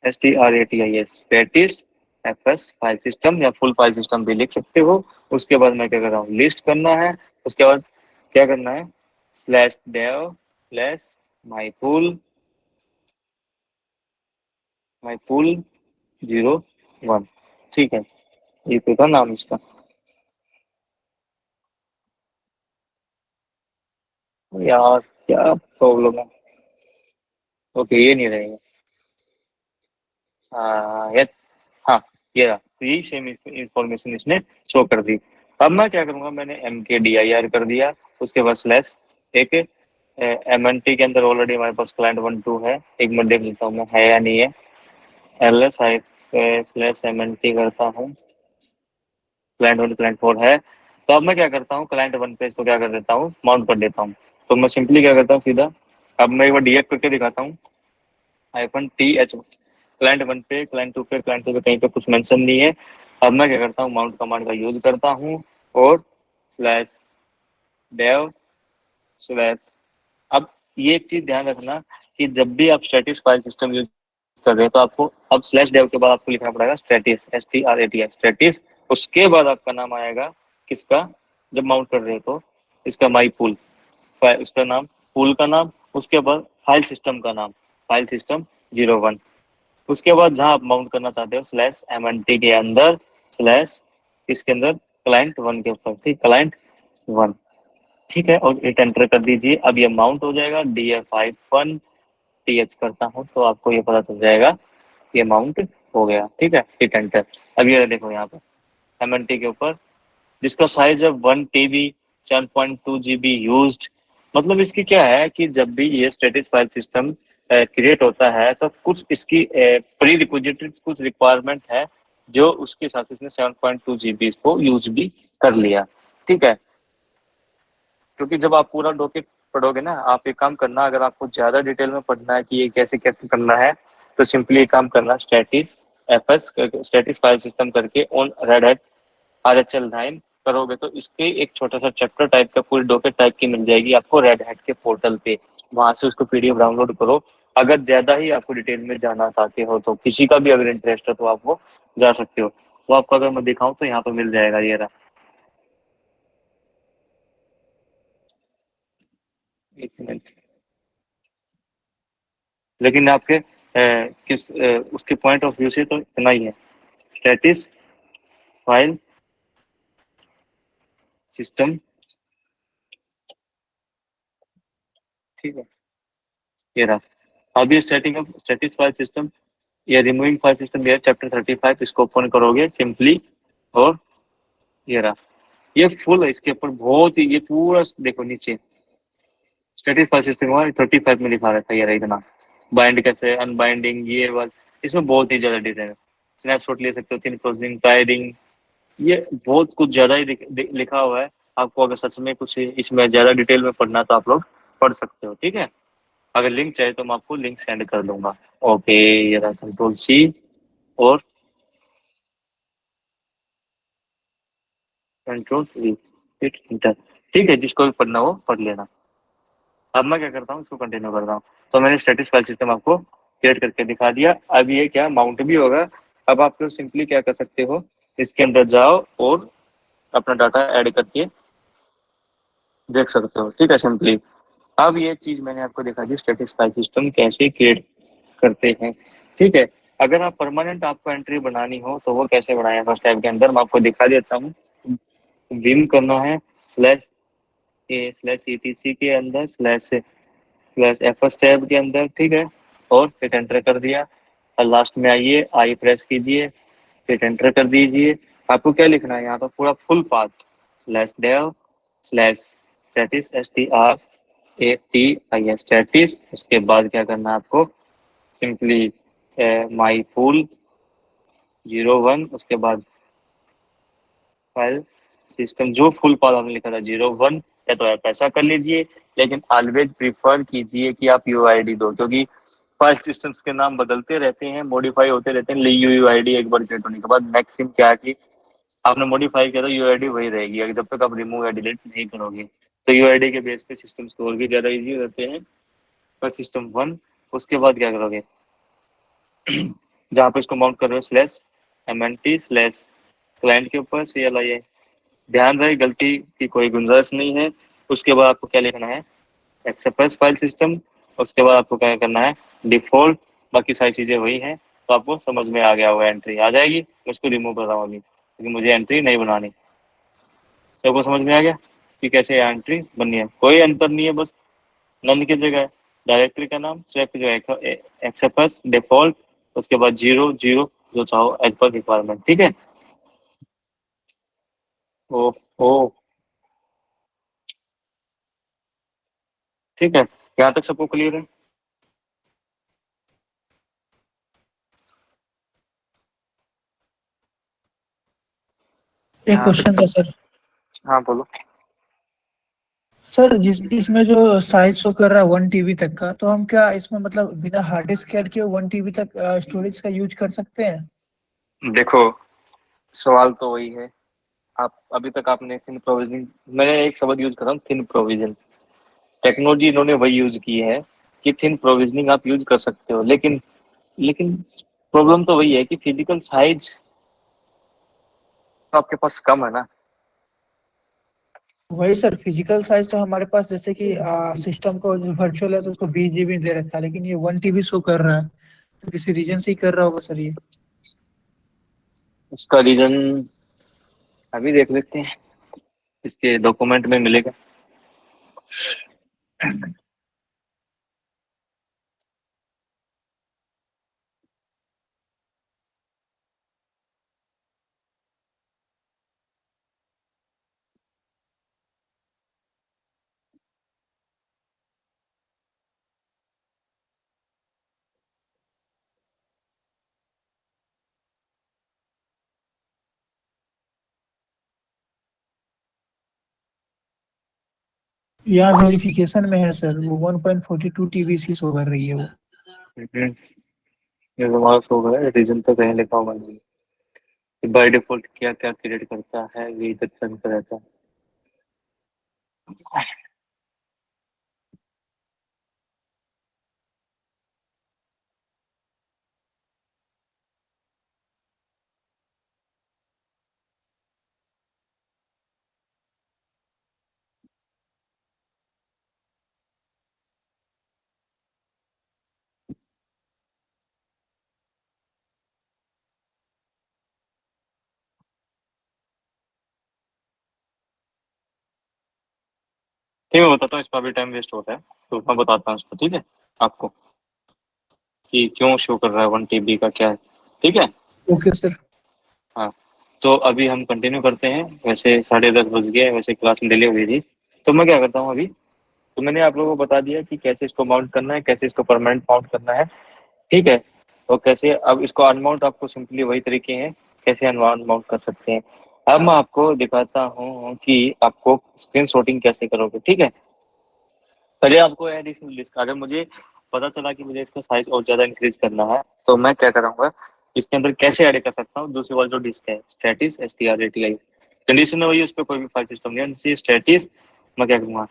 STRATIS stasis FS file system या फुल फाइल सिस्टम भी लिख सकते हो। उसके बाद मैं क्या कर रहा हूँ, लिस्ट करना है। उसके बाद क्या करना है, /dev माई पूल 01। ठीक है, ये तो था नाम इसका। यार क्या प्रॉब्लम है, ओके ये नहीं रहेगा। यस, हाँ ये रहा। तो यही सेम इंफॉर्मेशन इसने शो कर दी। अब मैं क्या करूंगा, मैंने MKDIR कर दिया। उसके बाद स्लैश एक MNT के अंदर ऑलरेडी हमारे पास क्लाइंट 1 2 है, एक मिनट देख लेता हूँ मैं है या नहीं है। LS /MNT करता हूँ, क्लाइंट 1 क्लाइंट 4 है। तो अब मैं क्या करता हूँ, क्लाइंट 1 पे इसको क्या कर देता हूँ, माउंट कर देता हूँ। तो मैं सिंपली क्या करता हूँ सीधा, अब मैं एक बार डीएफ करके दिखाता हूँ, -TH क्लाइंट 1 पे, क्लाइंट 2 पे, क्लाइंट 2 पे कहीं पे कुछ मेंशन नहीं है। अब मैं क्या करता हूँ, माउंट कमांड का यूज करता हूँ और /dev अब ये एक चीज ध्यान रखना कि जब भी आप स्टैटिस फाइल सिस्टम यूज कर रहे हो तो आपको अब /dev के बाद आपको लिखना पड़ेगा स्टैटिस, STRATIS स्टैटिस। उसके बाद आपका नाम आएगा किसका, जब माउंट कर रहे हो तो इसका माई पूल, उसका नाम, पूल का नाम, उसके बाद फाइल सिस्टम का नाम, फाइल सिस्टम 01। उसके बाद जहां आप माउंट करना चाहते हो /MNT के अंदर स्लैश इसके अंदर क्लाइंट 1 के ऊपर, ठीक, क्लाइंट 1। ठीक है, और हिट एंटर कर दीजिए। अब ये माउंट हो जाएगा। DF51 TH करता हूँ तो आपको ये पता चल जाएगा ये माउंट हो गया। ठीक है, हिट एंटर। अब ये देखो यहाँ पर MNT के ऊपर जिसका साइज है 1 TB 7.2 GB यूज्ड। मतलब इसकी क्या है कि जब भी ये स्टैटिस फाइल सिस्टम क्रिएट होता है तो कुछ इसकी प्री रिक्विजिटरीज, कुछ रिक्वायरमेंट है जो उसके साथ इसने 7.2 GB को यूज भी कर लिया। ठीक है, क्योंकि जब आप पूरा डॉक्यूमेंट पढ़ोगे ना, आप एक काम करना, अगर आपको ज्यादा डिटेल में पढ़ना है कि ये कैसे कैसे करना है तो सिंपली एक काम करना, स्टैटिस FS स्टैटिस फाइल सिस्टम करके ऑन रेड हैट RHL9 करोगे तो इसके एक छोटा सा चैप्टर टाइप का पूरी डॉक्यूमेंट टाइप की मिल जाएगी आपको रेड हैट के पोर्टल पे। वहां से उसको PDF डाउनलोड करो। अगर ज्यादा ही आपको डिटेल में जाना चाहते हो तो किसी का भी अगर इंटरेस्ट है तो आप वो जा सकते हो। वो आपको अगर मैं दिखाऊं तो यहाँ पर मिल जाएगा, ये रहा। एक मिनट, लेकिन आपके उसके पॉइंट ऑफ व्यू से तो इतना ही है, स्टैटिस फाइल सिस्टम। ठीक है, ये रहा। अब ये सेटिंग ऑफ स्टैटिस फाइल सिस्टम या रिमूविंग फाइल सिस्टम, ये चैप्टर 35 इसको ओपन करोगे सिंपली, और ये रहा, ये फुल है। इसके ऊपर बहुत ही, ये पूरा देखो नीचे स्टैटिस फाइल सिस्टम 35 में लिखा रहता है, ये रहा इतना, बाइंड कैसे, अनबाइंडिंग, ये वाला, इसमें बहुत ही ज्यादा डिटेल है। स्नैपशॉट ले सकते हो, थिन क्लोजिंग, टायरिंग, ये बहुत कुछ ज्यादा ही लिखा हुआ है। आपको अगर सच में कुछ इसमें ज्यादा डिटेल में पढ़ना तो आप लोग पढ़ सकते हो। ठीक है, अगर लिंक चाहिए तो मैं आपको लिंक सेंड कर दूंगा। ओके, ये रहा Ctrl+C और Ctrl+V, हिट इंटर। ठीक है, जिसको भी पढ़ना हो पढ़ लेना। अब मैं क्या करता हूँ, इसको कंटिन्यू करता हूँ। तो मैंने स्टैटिक फाइल सिस्टम आपको क्रिएट करके दिखा दिया। अब ये क्या माउंट भी होगा। अब आप तो सिंपली क्या कर सकते हो, इसके अंदर जाओ और अपना डाटा ऐड करके देख सकते हो। ठीक है, सिंपली। अब ये चीज मैंने आपको दिखा दी, स्टैटिक फाइल सिस्टम कैसे क्रिएट करते हैं। ठीक है, अगर आप परमानेंट आपको एंट्री बनानी हो तो वो कैसे बनाए फर्स्ट टैब के अंदर मैं आपको दिखा देता हूँ। विम करना है /a/etc के अंदर /fs टैब के अंदर। ठीक है, और फिर एंटर कर दिया और लास्ट में आइए, आई प्रेस कीजिए, फिर एंटर कर दीजिए। आपको क्या लिखना है यहाँ पर, पूरा फुल पाथ /dev/status STRATIS स्टैटिस। उसके बाद क्या करना है आपको, सिंपली माई फुल 01, उसके बाद फाइल सिस्टम जो फुल पाथ हमने लिखा था 01, या तो आप ऐसा कर लीजिए, लेकिन ऑलवेज प्रीफर कीजिए कि आप यूआईडी दो, क्योंकि फाइल सिस्टम्स के नाम बदलते रहते हैं, मॉडिफाई होते रहते हैं। यूआईडी एक बार क्रिएट होने के बाद मैक्सिमम क्या है कि आपने मॉडिफाई किया तो यूआईडी वही रहेगी अगर जब तक आप रिमूव या डिलीट नहीं करोगे। तो यूआईडी के बेस पे सिस्टम्स को और भी ज्यादा इजी रहते हैं। पर सिस्टम 1, उसके बाद क्या करोगे, जहाँ पे इसको माउंट कर रहे हो /MNT/क्लाइंट के ऊपर CLI। ध्यान रहे गलती की कोई गुंजाइश नहीं है। उसके बाद आपको क्या लिखना है, XFS फाइल सिस्टम। उसके बाद आपको क्या करना है, डिफॉल्ट। बाकी सारी चीजें वही हैं। तो आपको समझ में आ गया होगा, एंट्री आ जाएगी। मैं इसको रिमूव कर रहा हूँ अभी, क्योंकि मुझे एंट्री नहीं बनानी। सबको समझ में आ गया कि कैसे एंट्री बननी है। कोई अंतर नहीं है, बस नन की जगह डायरेक्टरी का नाम सिर्फ जो है XFS डिफॉल्ट, उसके बाद 0 जो चाहो एज पर रिक्वायरमेंट। ठीक है। ओ ओ ठीक है, यहाँ तक सबको क्लियर है। एक यहाँ तक क्वेश्चन था सब। सर। हाँ बोलो। सर जिस इसमें जो साइज शो कर रहा है 1 TB तक का, तो हम क्या इसमें मतलब बिना हार्ड डिस्क ऐड के 1 TB तक स्टोरेज का यूज कर सकते हैं? देखो, सवाल तो वही है। आप अभी तक आपने थिन प्रोविजनिंग, मैंने एक शब्द यूज कर रहा हूँ, थिन प्रोविजन। टेक्नोलॉजी इन्होंने वही यूज की है कि थिन प्रोविजनिंग आप यूज कर सकते हो, लेकिन प्रॉब्लम तो वही है कि फिजिकल साइज तो आपके पास कम है ना। वही सर, फिजिकल साइज तो हमारे पास जैसे कि सिस्टम को वर्चुअल है तो उसको 20 GB दे रखा है, लेकिन ये 1 TB शो कर रहा है, तो किसी रीजन से ही कर रहा होगा सर ये। उसका रीजन अभी देख लेते हैं, इसके डॉक्यूमेंट में मिलेगा। यहाँ वेरिफिकेशन में है सर, वो 1.42 TB की शो कर रही है वो। ये तुम्हारा शो कर रहा है, रीजन तो कहीं लिखा होगा नहीं। बाय डिफॉल्ट क्या क्या क्रिएट करता है ये इधर चलता रहता है। ठीक है, मैं बताता हूँ, इसका भी टाइम वेस्ट होता है तो मैं बताता हूँ इसको। ठीक है, आपको कि क्यों शो कर रहा है 1 TB का क्या है। ठीक है। Okay sir. हाँ, तो अभी हम कंटिन्यू करते हैं। वैसे 10:30 बज गए, वैसे क्लास में डिले हुई थी। तो मैं क्या करता हूँ अभी, तो मैंने आप लोगों को बता दिया कि कैसे इसको माउंट करना है, कैसे इसको परमानेंट माउंट करना है। ठीक है, और कैसे अब इसको अनमाउंट, आपको सिंपली वही तरीके हैं कैसे अनमाउंट माउंट कर सकते हैं। अब मैं आपको दिखाता हूँ कि आपको स्क्रीन शॉटिंग कैसे करोगे। ठीक है, पहले आपको एडिशनल लिस्ट, अगर मुझे पता चला कि मुझे इसका साइज और ज्यादा इंक्रीज करना है तो मैं क्या करूँगा, इसके अंदर कैसे ऐड कर सकता हूँ दूसरी वाली जो डिस्क है स्टैटिस STRATI। कंडीशन है वही, उस पर कोई भी फाइल सिस्टम नहीं होना चाहिए। स्टेटिस मैं क्या करूँगा,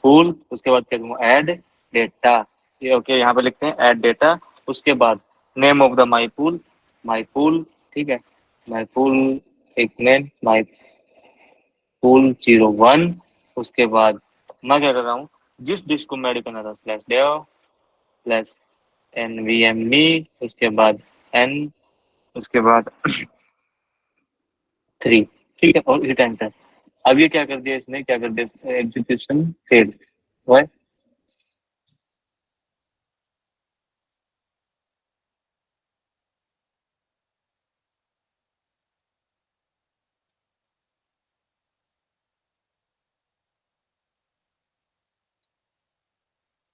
फुल, उसके बाद क्या करूँगा, ऐड डेटा। ये ओके, यहाँ पे लिखते हैं ऐड डेटा। उसके बाद name of the my pool, ठीक है, माई पूल, एक नेम माई पूल 01। उसके बाद मैं क्या कर रहा हूँ, जिस डिस्क को मैं ऐड करना था स्लैश डेव स्लैश nvme, उसके बाद n, उसके बाद 3, ठीक है, और हिट एंटर। अब ये क्या कर दिया इसने, क्या कर दिया, एग्जीक्यूशन फेल हुआ है।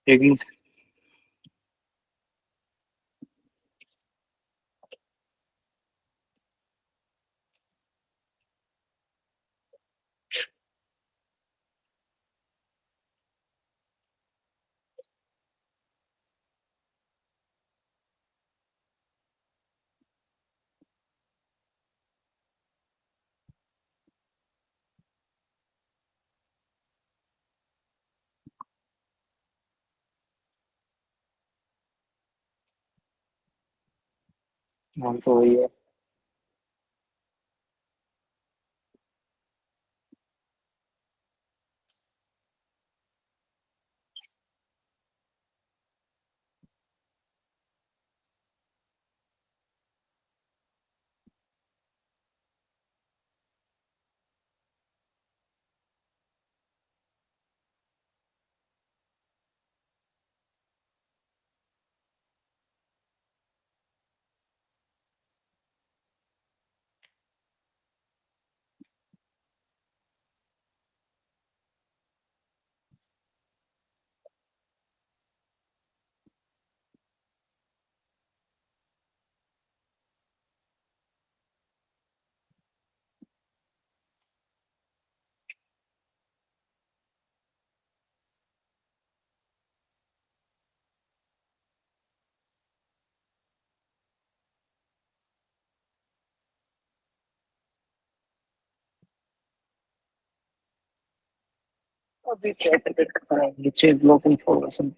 एक मिनट, हाँ तो वही है। अभी क्या नीचे block information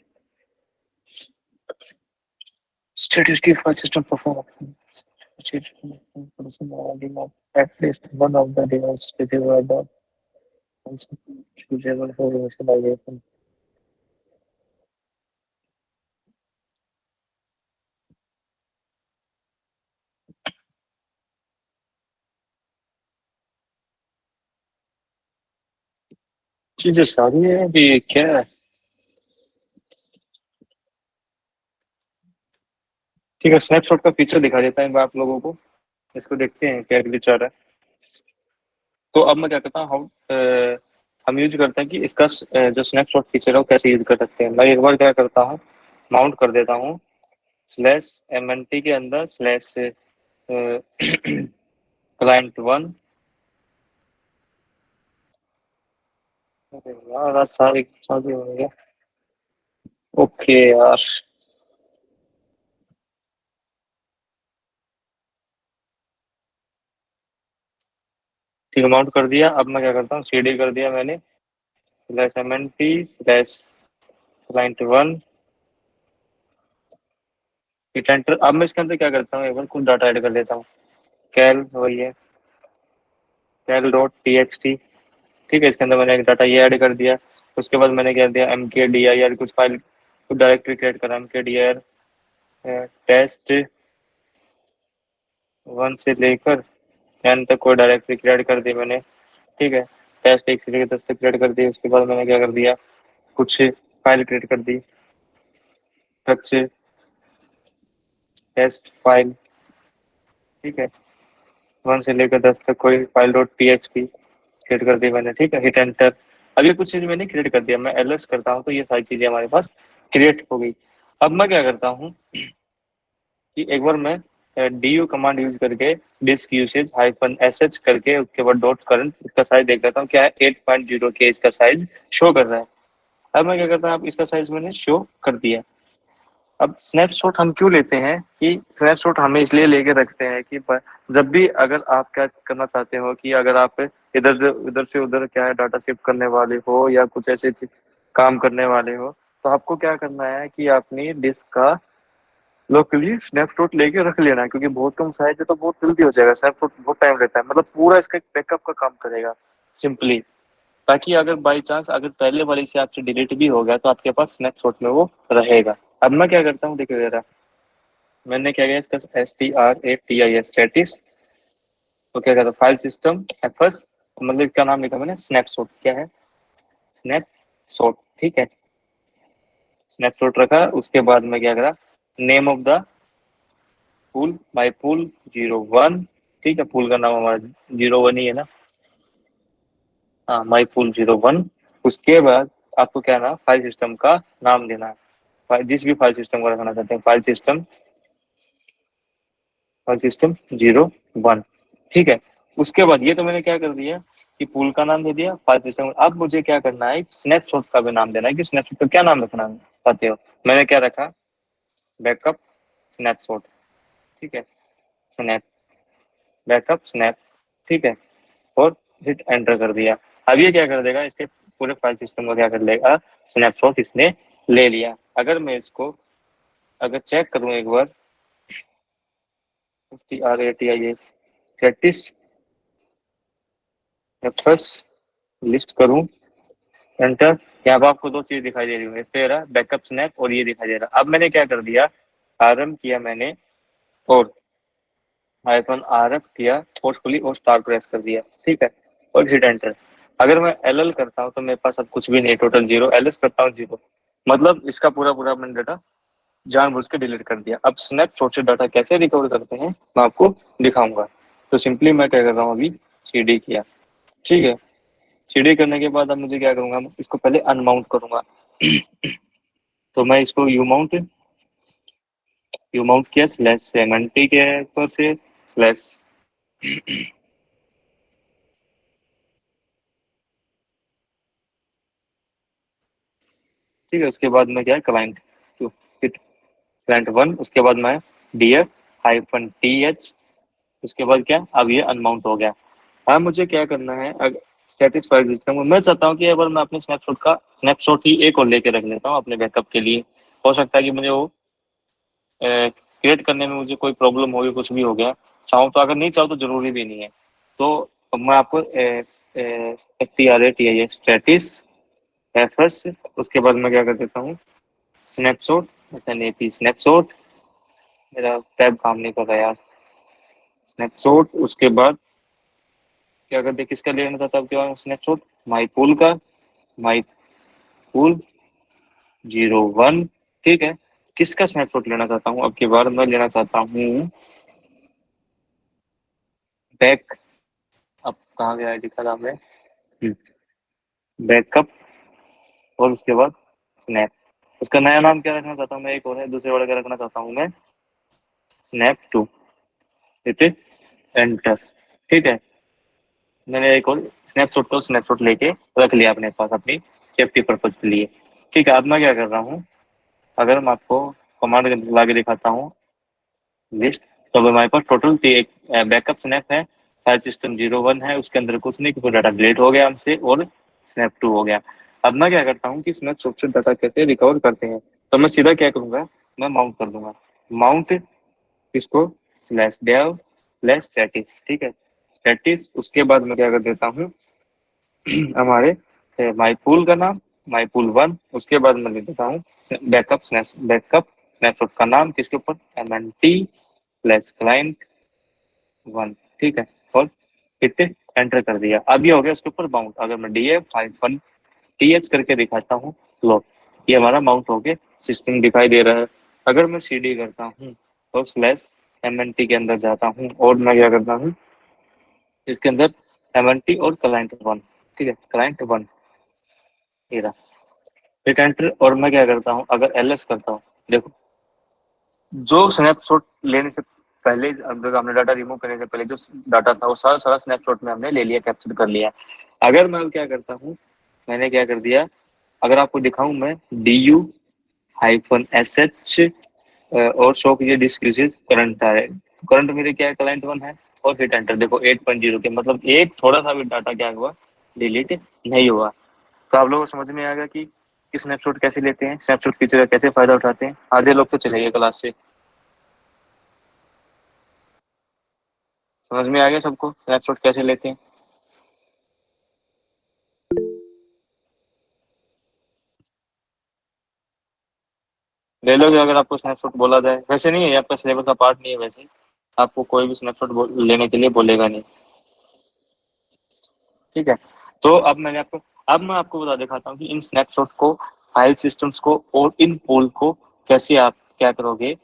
statistic file system performance. At least one of the devices specified the suitable for initialization. चीजें सारी है अभी क्या है। ठीक है, स्नैपशॉट का फीचर दिखा देता है आप लोगों को, इसको देखते हैं क्या ग्लिच आ रहा है। तो अब मैं क्या करता हूँ, हम यूज करते हैं कि इसका जो स्नैपशॉट फीचर है वो कैसे यूज कर सकते हैं। मैं एक बार क्या करता हूँ, माउंट कर देता हूँ स्लैश mnt के अंदर स्लैश client1। अरे यार आज सारे शादी हो गया। ओके यार, ठीक है, माउंट कर दिया। अब मैं क्या करता हूँ, cd कर दिया मैंने slash mnt slash client1 hit enter. अब मैं इसके अंदर क्या करता हूँ, एक बार कुछ डाटा ऐड कर लेता हूँ, कैल वही है, कैल डॉट txt, ठीक है। इसके अंदर मैंने एक डाटा ये ऐड कर दिया। उसके बाद मैंने क्या दिया, mkdir कुछ फाइल कुछ डायरेक्टरी क्रिएट करा, mkdir टेस्ट 1 से लेकर n तक कोई डायरेक्टरी क्रिएट कर दी मैंने, ठीक है। टेस्ट 1 से लेकर 10 तक क्रिएट कर दी। उसके बाद मैंने क्या कर दिया, कुछ फाइल क्रिएट कर दी, टच टेस्ट फाइल, ठीक है। 1 से लेकर 10 तक कोई फाइल डॉट txt क्रिएट कर दी मैंने, ठीक है। Hit enter. अब ये कुछ चीज मैंने क्रिएट कर दिया, मैं ls करता हूँ तो ये सारी चीजें हमारे पास क्रिएट हो गई। अब मैं क्या करता हूँ कि एक बार मैं du कमांड यूज करके डिस्क यूसेज -sh करके उसके बाद डॉट करंट इसका साइज देख लेता हूँ क्या है, 8.0 के इसका साइज शो कर रहा है। अब मैं क्या करता हूँ, अब इसका साइज मैंने शो कर दिया। अब स्नैपशॉट हम क्यों लेते हैं कि स्नैपशॉट हमें इसलिए लेके रखते हैं कि जब भी अगर आप क्या करना चाहते हो कि अगर आप इधर से उधर क्या है डाटा शिफ्ट करने वाले हो या कुछ ऐसे काम करने वाले हो, तो आपको क्या करना है कि अपनी डिस्क का लोकली स्नैपशॉट लेके रख लेना है, क्योंकि बहुत कम साइज है तो बहुत जल्दी हो जाएगा। स्नैपशॉट बहुत टाइम लेता है, मतलब पूरा इसका बैकअप का काम करेगा सिंपली, ताकि अगर बाई चांस अगर पहले वाले से आपसे डिलीट भी हो गया तो आपके पास स्नैपशॉट में वो रहेगा। अब मैं क्या करता हूँ, देखिए जरा मैंने क्या किया इसका STRATIS स्टैटिस, तो क्या कहता है फाइल सिस्टम एफएस, मतलब क्या नाम लिखा मैंने स्नैपशॉट, क्या है स्नैपशॉट, ठीक है स्नैपशॉट रखा। उसके बाद मैं क्या करा, name of the pool my pool 01, ठीक है पूल का नाम हमारा 01 ही है ना, हाँ माई पूल 01। उसके बाद आपको क्या ना फाइल सिस्टम का नाम देना है, जिस भी फाइल सिस्टम को रखना चाहते हैं, फाइल सिस्टम 01, ठीक है। उसके बाद ये तो मैंने क्या कर दिया कि पूल का नाम दे दिया, फाइल सिस्टम। अब मुझे क्या करना है, स्नैपशॉट का भी नाम देना है कि स्नैपशॉट का क्या नाम रखना चाहते हो। मैंने क्या रखा, बैकअप स्नैपशॉट, ठीक है स्नैप बैकअप स्नैप, ठीक है, और हिट एंटर कर दिया। अब ये क्या कर देगा, इसके पूरे फाइल सिस्टम को क्या कर लेगा, स्नैपशॉट इसने ले लिया। अगर मैं इसको अगर चेक करूं एक बार, STRATIS स्टैटिस एफएस लिस्ट करूं, एंटर, यहाँ पर आपको दो चीज दिखाई दे रही होंगी, तेरा बैकअप स्नैप और ये दिखाई दे रहा। अब मैंने क्या कर दिया, आरएम किया मैंने और RF किया फोर्सफुली और स्टार प्रेस कर दिया, ठीक है, और हिट एंटर। अगर मैं LL करता हूँ तो मेरे पास अब कुछ भी नहीं, टोटल 0, LS करता हूँ 0, मतलब इसका पूरा पूरा मैंने डाटा जानबूझ के डिलीट कर दिया। अब स्नैपशॉट से डाटा कैसे रिकवर करते हैं मैं आपको दिखाऊंगा। तो सिंपली मैं क्या कर रहा हूँ, अभी CD किया, ठीक है, CD करने के बाद अब मुझे क्या करूंगा, इसको पहले अनमाउंट करूंगा। तो मैं इसको यू माउंट किया /70 के ऊपर से स्लैश, ठीक है। उसके बाद में क्या है क्लाइंट 2, क्लाइंट 1, उसके बाद मैं DF-TH, उसके बाद क्या, अब ये अनमाउंट हो गया। अब मुझे क्या करना है, स्टैटिस फाइल सिस्टम में मैं चाहता हूँ कि अगर मैं अपने स्नैपशॉट ही एक और लेके रख लेता हूँ अपने बैकअप के लिए, हो सकता है कि मुझे वो क्रिएट करने में मुझे कोई प्रॉब्लम हो गई, कुछ भी हो गया, चाहूँ तो, अगर नहीं चाहूँ तो जरूरी भी नहीं है। तो मैं आपको STRATIS स्टैटिस एफएस, उसके बाद मैं क्या कर देता हूँ स्नैपशॉट SNAP स्नैपशॉट, मेरा टैब काम नहीं कर रहा यार, स्नैपशॉट। उसके बाद क्या करते, किसका लेना चाहता हूँ क्या स्नैपशॉट, माई पूल का, माई पूल 01, ठीक है। किसका स्नैपशॉट लेना चाहता हूँ, अब की बार मैं लेना चाहता हूँ बैक, अब कहाँ गया लिखा था मैं, बैकअप और उसके बाद स्नैप। उसका नया नाम क्या रखना चाहता हूँ मैं, एक और है दूसरे वाले का रखना चाहता हूँ मैं स्नैप 2, हिट एंटर, ठीक है। मैंने एक और स्नैपशॉट लेके रख लिया अपने पास अपनी सेफ्टी पर्पज के लिए, ठीक है। अब मैं क्या कर रहा हूँ, अगर मैं आपको कमांड के अंदर लाके दिखाता हूँ लिस्ट, तो अब हमारे पास टोटल एक बैकअप स्नैप है, फाइल सिस्टम 01 है, उसके अंदर कुछ नहीं, क्योंकि डाटा डिलीट हो गया हमसे और स्नैप 2 हो गया। अब मैं क्या करता हूँ कि स्नैपशॉट से डाटा कैसे रिकवर करते हैं, तो मैं सीधा क्या करूंगा, मैं माउंट कर दूंगा, माउंट इसको /dev/status, ठीक है स्टैटिस। उसके बाद मैं क्या कर देता हूँ हमारे माई पूल का नाम माई पूल 1, उसके बाद मैं लिख देता हूँ बैकअप स्नैपशॉट का नाम किसके ऊपर, MNT/client 1, ठीक है, और हिट एंटर कर दिया। अब ये हो गया उसके ऊपर माउंट। अगर मैं DF-TH करके दिखाता हूँ, लो ये हमारा माउंट होके सिस्टम दिखाई दे रहा है। अगर मैं CD करता हूँ तो /MNT के अंदर जाता हूँ और मैं क्या करता हूँ, इसके अंदर MNT और क्लाइंट 1, ठीक है क्लाइंट 1 ये रहा, हिट एंटर। और मैं क्या करता हूँ, अगर LS करता हूँ, देखो जो स्नैपशॉट लेने से पहले, अगर हमने डाटा रिमूव करने से पहले जो डाटा था वो सारा सारा स्नैपशॉट में हमने ले लिया, कैप्चर कर लिया। अगर मैं क्या करता हूँ, मैंने क्या कर दिया, अगर आपको दिखाऊं मैं DU-SH और शो कीजिए डिस्क यूसेज करंट है। करंट मेरे क्या है, क्लाइंट 1 है, और हिट एंटर। देखो 8.0 के मतलब एक थोड़ा सा भी डाटा क्या हुआ, डिलीट नहीं हुआ। तो आप लोगों को समझ में आ गया कि स्नैपशॉट कैसे लेते हैं, स्नैपशॉट फीचर का कैसे फायदा उठाते हैं। आधे लोग तो चले गए क्लास से। समझ में आ गया सबको स्नैपशॉट कैसे लेते हैं? ले लोगे अगर आपको स्नैपशॉट बोला जाए। वैसे नहीं है, ये आपका सिलेबस का पार्ट नहीं है। वैसे आपको कोई भी स्नैपशॉट लेने के लिए बोलेगा नहीं। ठीक है, तो अब मैं आपको बता दिखाता हूँ कि इन स्नैपशॉट को, फाइल सिस्टम्स को और इन पोल को कैसे आप क्या करोगे,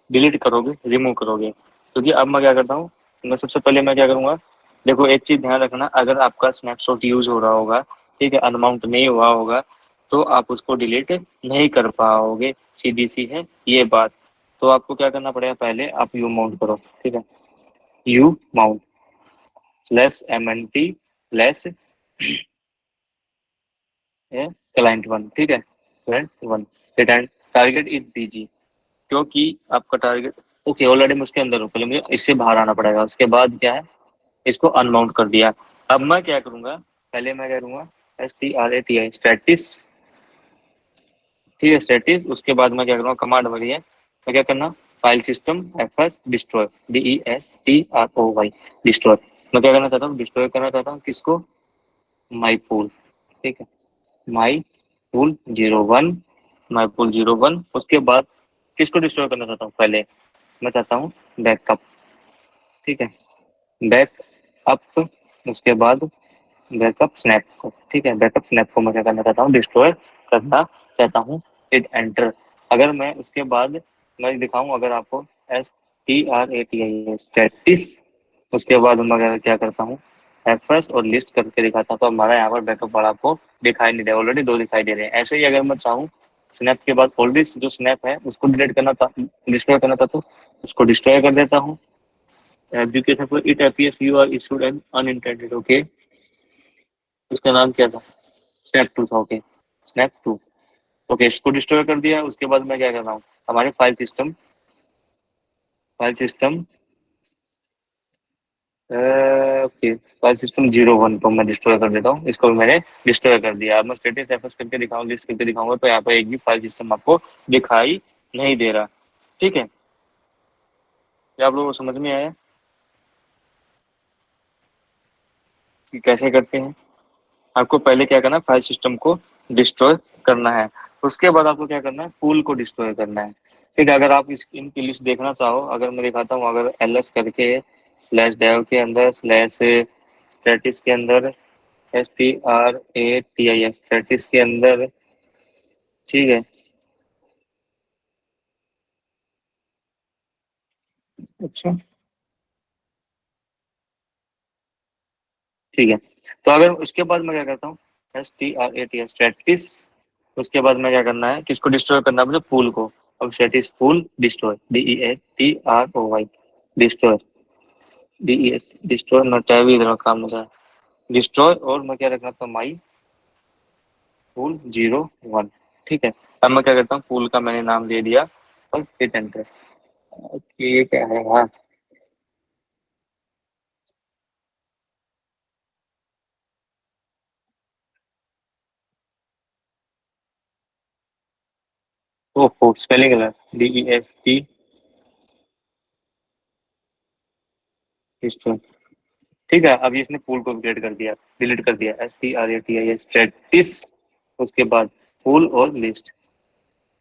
डिलीट करोगे, रिमूव करोगे। क्योंकि अब मैं क्या करता हूँ, मैं सबसे पहले मैं क्या करूँगा, देखो एक चीज ध्यान रखना, अगर आपका स्नैपशॉट यूज हो रहा होगा, ठीक है, अनमाउंट नहीं हुआ होगा, तो आप उसको डिलीट नहीं कर पाओगे। सीधी सी है ये बात। तो आपको क्या करना पड़ेगा, पहले आप यू माउंट करो। ठीक है, यू माउंट /mnt क्लाइंट 1। ठीक है, क्लाइंट 1 रिटर्न टारगेट इज बीजी, क्योंकि आपका टारगेट ओके ऑलरेडी मैं उसके अंदर हूँ, पहले मुझे इससे बाहर आना पड़ेगा। उसके बाद क्या है, इसको अनमाउंट कर दिया। अब मैं क्या करूंगा, पहले मैं क्या करूंगा, STRATI स्टैटिस। ठीक है, स्टैटिस। उसके बाद मैं क्या करूंगा, कमांड वाली है, मैं क्या करना, file system FS destroy, DESTROY destroy. मैं क्या करना चाहता हूँ, डिस्ट्रॉय करना चाहता हूँ किसको, माई पूल। ठीक है, माई पूल 01, माई पूल 01। उसके बाद किसको डिस्ट्रॉय करना चाहता हूँ, पहले मैं चाहता हूँ बैकअप। ठीक है, बैकअप। उसके बाद बैकअप स्नैप को। ठीक है, बैकअप स्नैप को मैं क्या करना चाहता हूँ, डिस्ट्रॉय करना चाहता हूँ। Hit enter. अगर मैं उसके बाद मैं दिखाऊं अगर आपको, STRATI स्टैटिस। उसके बाद मैं क्या करता हूँ, FS और लिस्ट करके दिखाता हूँ, तो हमारा यहाँ पर बैकअप वाला आपको दिखाई नहीं दे रहा, ऑलरेडी 2 दिखाई दे रहे हैं। ऐसे ही अगर मैं चाहूँ स्नैप के बाद ऑलरेडी जो स्नैप है उसको डिलीट करना था, डिस्ट्रॉय करना था, तो उसको डिस्ट्रॉय कर देता हूँ। Education for it appears you are issued an unintended. Okay, उसका नाम क्या था, स्नैप 2 था। Okay, snap 2। ओके, इसको डिस्ट्रॉय कर दिया। उसके बाद मैं क्या कर रहा हूँ, हमारे file system okay, file system 01 को मैं डिस्ट्रॉय कर देता हूँ। इसको भी मैंने डिस्ट्रॉय कर दिया। अब मैं स्टेटस एफएस करके दिखाऊँ, लिस्ट करके दिखाऊंगा, तो यहाँ पर एक भी फाइल सिस्टम आपको दिखाई नहीं दे रहा। ठीक है, क्या आप लोगों को समझ में आया कि कैसे करते हैं? आपको पहले क्या करना है, फाइल सिस्टम को डिस्ट्रॉय करना है। उसके बाद आपको क्या करना है, पूल को डिस्ट्रॉय करना है। ठीक है, अगर आप इनकी लिस्ट देखना चाहो, अगर मैं दिखाता हूँ, अगर ls करके /dev के अंदर /status के अंदर STRATIS स्टैटिस के अंदर, ठीक है, अच्छा, ठीक है। तो अगर उसके बाद मैं क्या करता हूँ, STRATIS स्टैटिस। उसके बाद मैं क्या करना है, किसको डिस्ट्रॉय करना है, मुझे पूल को। अब Stratis pool destroy, DESTROY destroy, DES destroy नोटा भी इधर काम होता है, डिस्ट्रॉय। और मैं क्या रखना था, माई पूल 01। ठीक है, अब मैं क्या करता हूँ, पूल का मैंने नाम दे दिया और हिट एंटर। ये क्या है यार, ओहो स्पेलिंग गलत, DEST डिस्ट्रॉय। ठीक है, अब ये इसने पूल को डिलीट कर दिया, STRATI स्टैटिस। उसके बाद पूल और लिस्ट,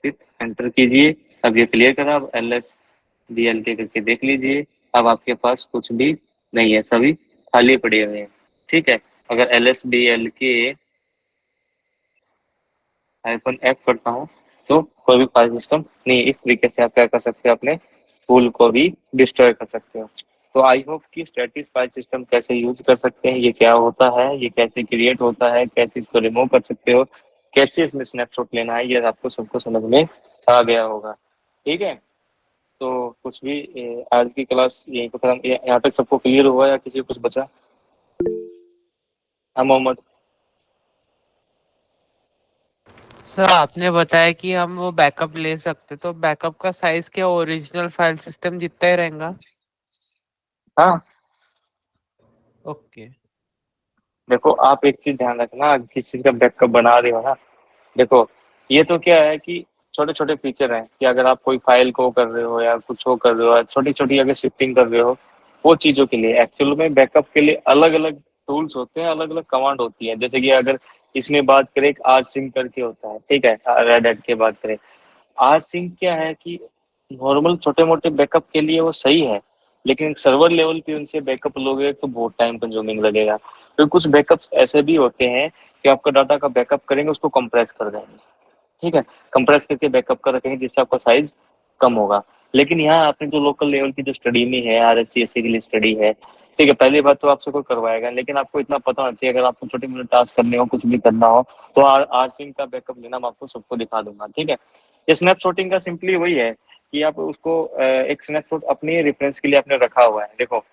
फिर एंटर कीजिए। अब ये क्लियर करा। अब LSDLK करके देख लीजिए, अब आपके पास कुछ भी नहीं है, सभी खाली पड़े हुए हैं। ठीक है, अगर LSDLK -F करता हूँ तो कोई भी फाइल सिस्टम नहीं। इस तरीके से आप क्या कर सकते हो, अपने पूल को भी डिस्ट्रॉय कर सकते हो। तो आई होप कि स्टैटिस फाइल सिस्टम कैसे यूज कर सकते हैं, ये क्या होता है, ये कैसे क्रिएट होता है, कैसे इसको रिमूव कर सकते हो, कैसे इसमें स्नैपशॉट लेना है, ये आपको सबको समझ में आ गया होगा। ठीक है, तो कुछ भी आज की क्लास यहीं पर खत्म, यहाँ तक सबको क्लियर हुआ या किसी को कुछ बचा? हाँ मोहम्मद। सर आपने बताया कि हम वो बैकअप ले सकते, तो बैकअप का साइज क्या ओरिजिनल फाइल सिस्टम जितना ही रहेगा? हाँ, ओके। देखो आप एक चीज ध्यान रखना, किस चीज का बैकअप बना रहे हो ना। देखो ये तो क्या है कि छोटे छोटे फीचर हैं कि अगर आप कोई फाइल को कर रहे हो या कुछ वो कर रहे हो, छोटी छोटी अगर शिफ्टिंग कर रहे हो, वो चीजों के लिए एक्चुअल में बैकअप के लिए अलग अलग टूल्स होते हैं, अलग अलग कमांड होती है। जैसे कि अगर इसमें बात करें, एक आर सिंक करके होता है, ठीक है, रेड हैट की बात करें। आर सिंक क्या है कि नॉर्मल छोटे मोटे बैकअप के लिए वो सही है, लेकिन सर्वर लेवल पे उनसे बैकअप लोगे तो बहुत टाइम कंज्यूमिंग लगेगा। तो कुछ बैकअप्स ऐसे भी होते हैं कि आपका डाटा का बैकअप करेंगे, उसको कंप्रेस कर देंगे, ठीक है, कंप्रेस करके बैकअप कर रखेंगे जिससे आपका साइज कम होगा। लेकिन यहाँ आपने जो लोकल लेवल की जो स्टडी में है, R S C S C के लिए स्टडी है, ठीक है, पहली बात तो आपसे कोई करवाएगा, लेकिन आपको इतना पता होना चाहिए, अगर आपको छोटे मोटे टास्क करने हो, कुछ भी करना हो, तो आर सिंक का बैकअप लेना मैं आपको सबको दिखा दूंगा, ठीक है। ये स्नैपशॉटिंग का सिंपली वही है कि आप उसको एक स्नैपशॉट अपने रेफरेंस के लिए आपने रखा हुआ है। देखो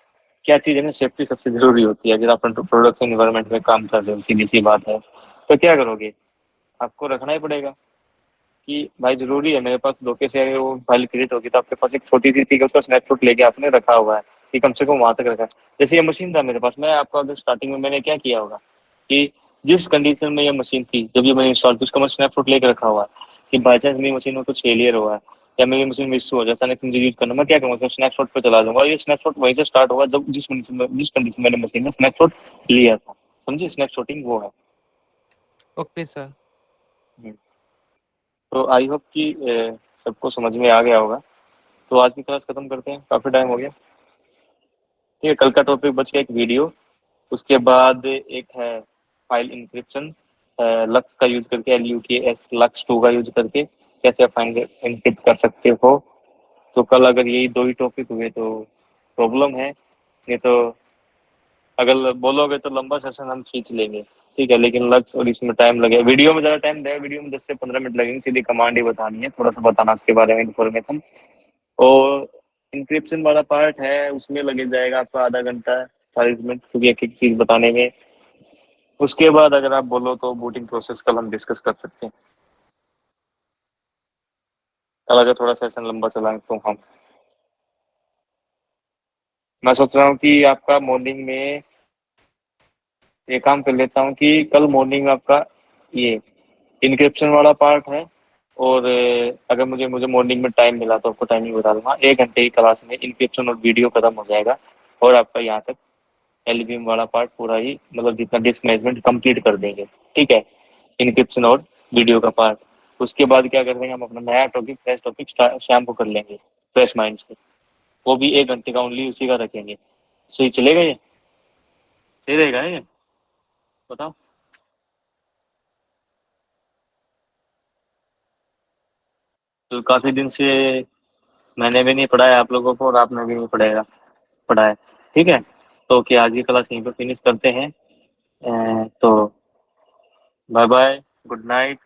क्या चीज है ना, सेफ्टी सबसे जरूरी होती है। अगर आप प्रोडक्शन इन्वायरमेंट में काम कर रहे हो, सीधी सी बात है, तो क्या करोगे, आपको रखना ही पड़ेगा कि भाई जरूरी है, मेरे पास धोखे से अगर वो फाइल क्रिएट होगी तो आपके पास एक छोटी सी थी कि उसका स्नैपशॉट लेके आपने रखा हुआ है कि कम से कम वहां तक रखा है। जैसे ये मशीन था मेरे पास, मैं आपको अगर स्टार्टिंग में मैंने क्या किया होगा कि जिस कंडीशन में ये मशीन थी जब ये मैंने इंस्टॉल की, उसका मैं स्नैपशॉट लेके रखा हुआ है कि बाई चांस मेरी मशीन में कुछ फेलियर हुआ है या मेरी मशीन में इशू हो जाता है, मुझे यूज करना, मैं क्या करूँगा, स्नैपशॉट पे चला दूंगा। ये स्नैपशॉट वहीं से स्टार्ट होगा जब जिस कंडीशन मैंने मशीन में स्नैपशॉट लिया था। समझे, स्नैपशॉटिंग वो है। Okay sir. तो आई होप कि सबको समझ में आ गया होगा। तो आज की क्लास खत्म करते हैं, काफी टाइम हो गया, ठीक है। कल का टॉपिक बच गया एक वीडियो, उसके बाद एक है फाइल इंक्रिप्शन, लक्स का यूज करके, LUKS लक्स 2 का यूज करके कैसे आप फाइल इंक्रिप्ट कर सकते हो। तो कल अगर यही दो ही टॉपिक हुए तो प्रॉब्लम है, नहीं तो अगर बोलोगे तो लंबा सेशन हम खींच लेंगे, ठीक है। लेकिन लक्स और इसमें टाइम लगे, वीडियो में ज्यादा टाइम देगा, वीडियो में 10 से 15 मिनट लगेंगे, सीधी कमांड ही बतानी है, थोड़ा सा बताना उसके बारे में इन्फॉर्मेशन। और इंक्रिप्शन वाला पार्ट है, उसमें लगे जाएगा आपका आधा घंटा 40 मिनट, क्योंकि एक एक चीज बताने में। उसके बाद अगर आप बोलो तो बूटिंग प्रोसेस कल हम डिस्कस कर सकते हैं। कल अगर थोड़ा सेशन लंबा चलाएं तो हम, मैं सोच रहा हूँ कि आपका मॉर्निंग में ये काम कर लेता हूँ कि कल मॉर्निंग में आपका ये इंक्रिप्शन वाला पार्ट है। और अगर मुझे मुझे मॉर्निंग में टाइम मिला तो आपको टाइमिंग बता दूंगा, 1 घंटे की क्लास में इंक्रिप्शन और वीडियो खत्म हो जाएगा और आपका यहाँ तक एलवीएम वाला पार्ट पूरा ही, मतलब जितना डिस्क मैनेजमेंट कंप्लीट कर देंगे, ठीक है, इंक्रिप्शन और वीडियो का पार्ट। उसके बाद क्या कर देंगे, हम अपना नया टॉपिक, फ्रेश टॉपिक शाम को कर लेंगे फ्रेश माइंड से। वो भी 1 घंटे का ओनली उसी का रखेंगे। सही चलेगा ये, सही रहेगा ये, बताओ। तो काफी दिन से मैंने भी नहीं पढ़ाया आप लोगों को और आपने भी नहीं पढ़ाया, ठीक है। तो क्या आज की क्लास यहीं पर फिनिश करते हैं। तो बाय बाय, गुड नाइट।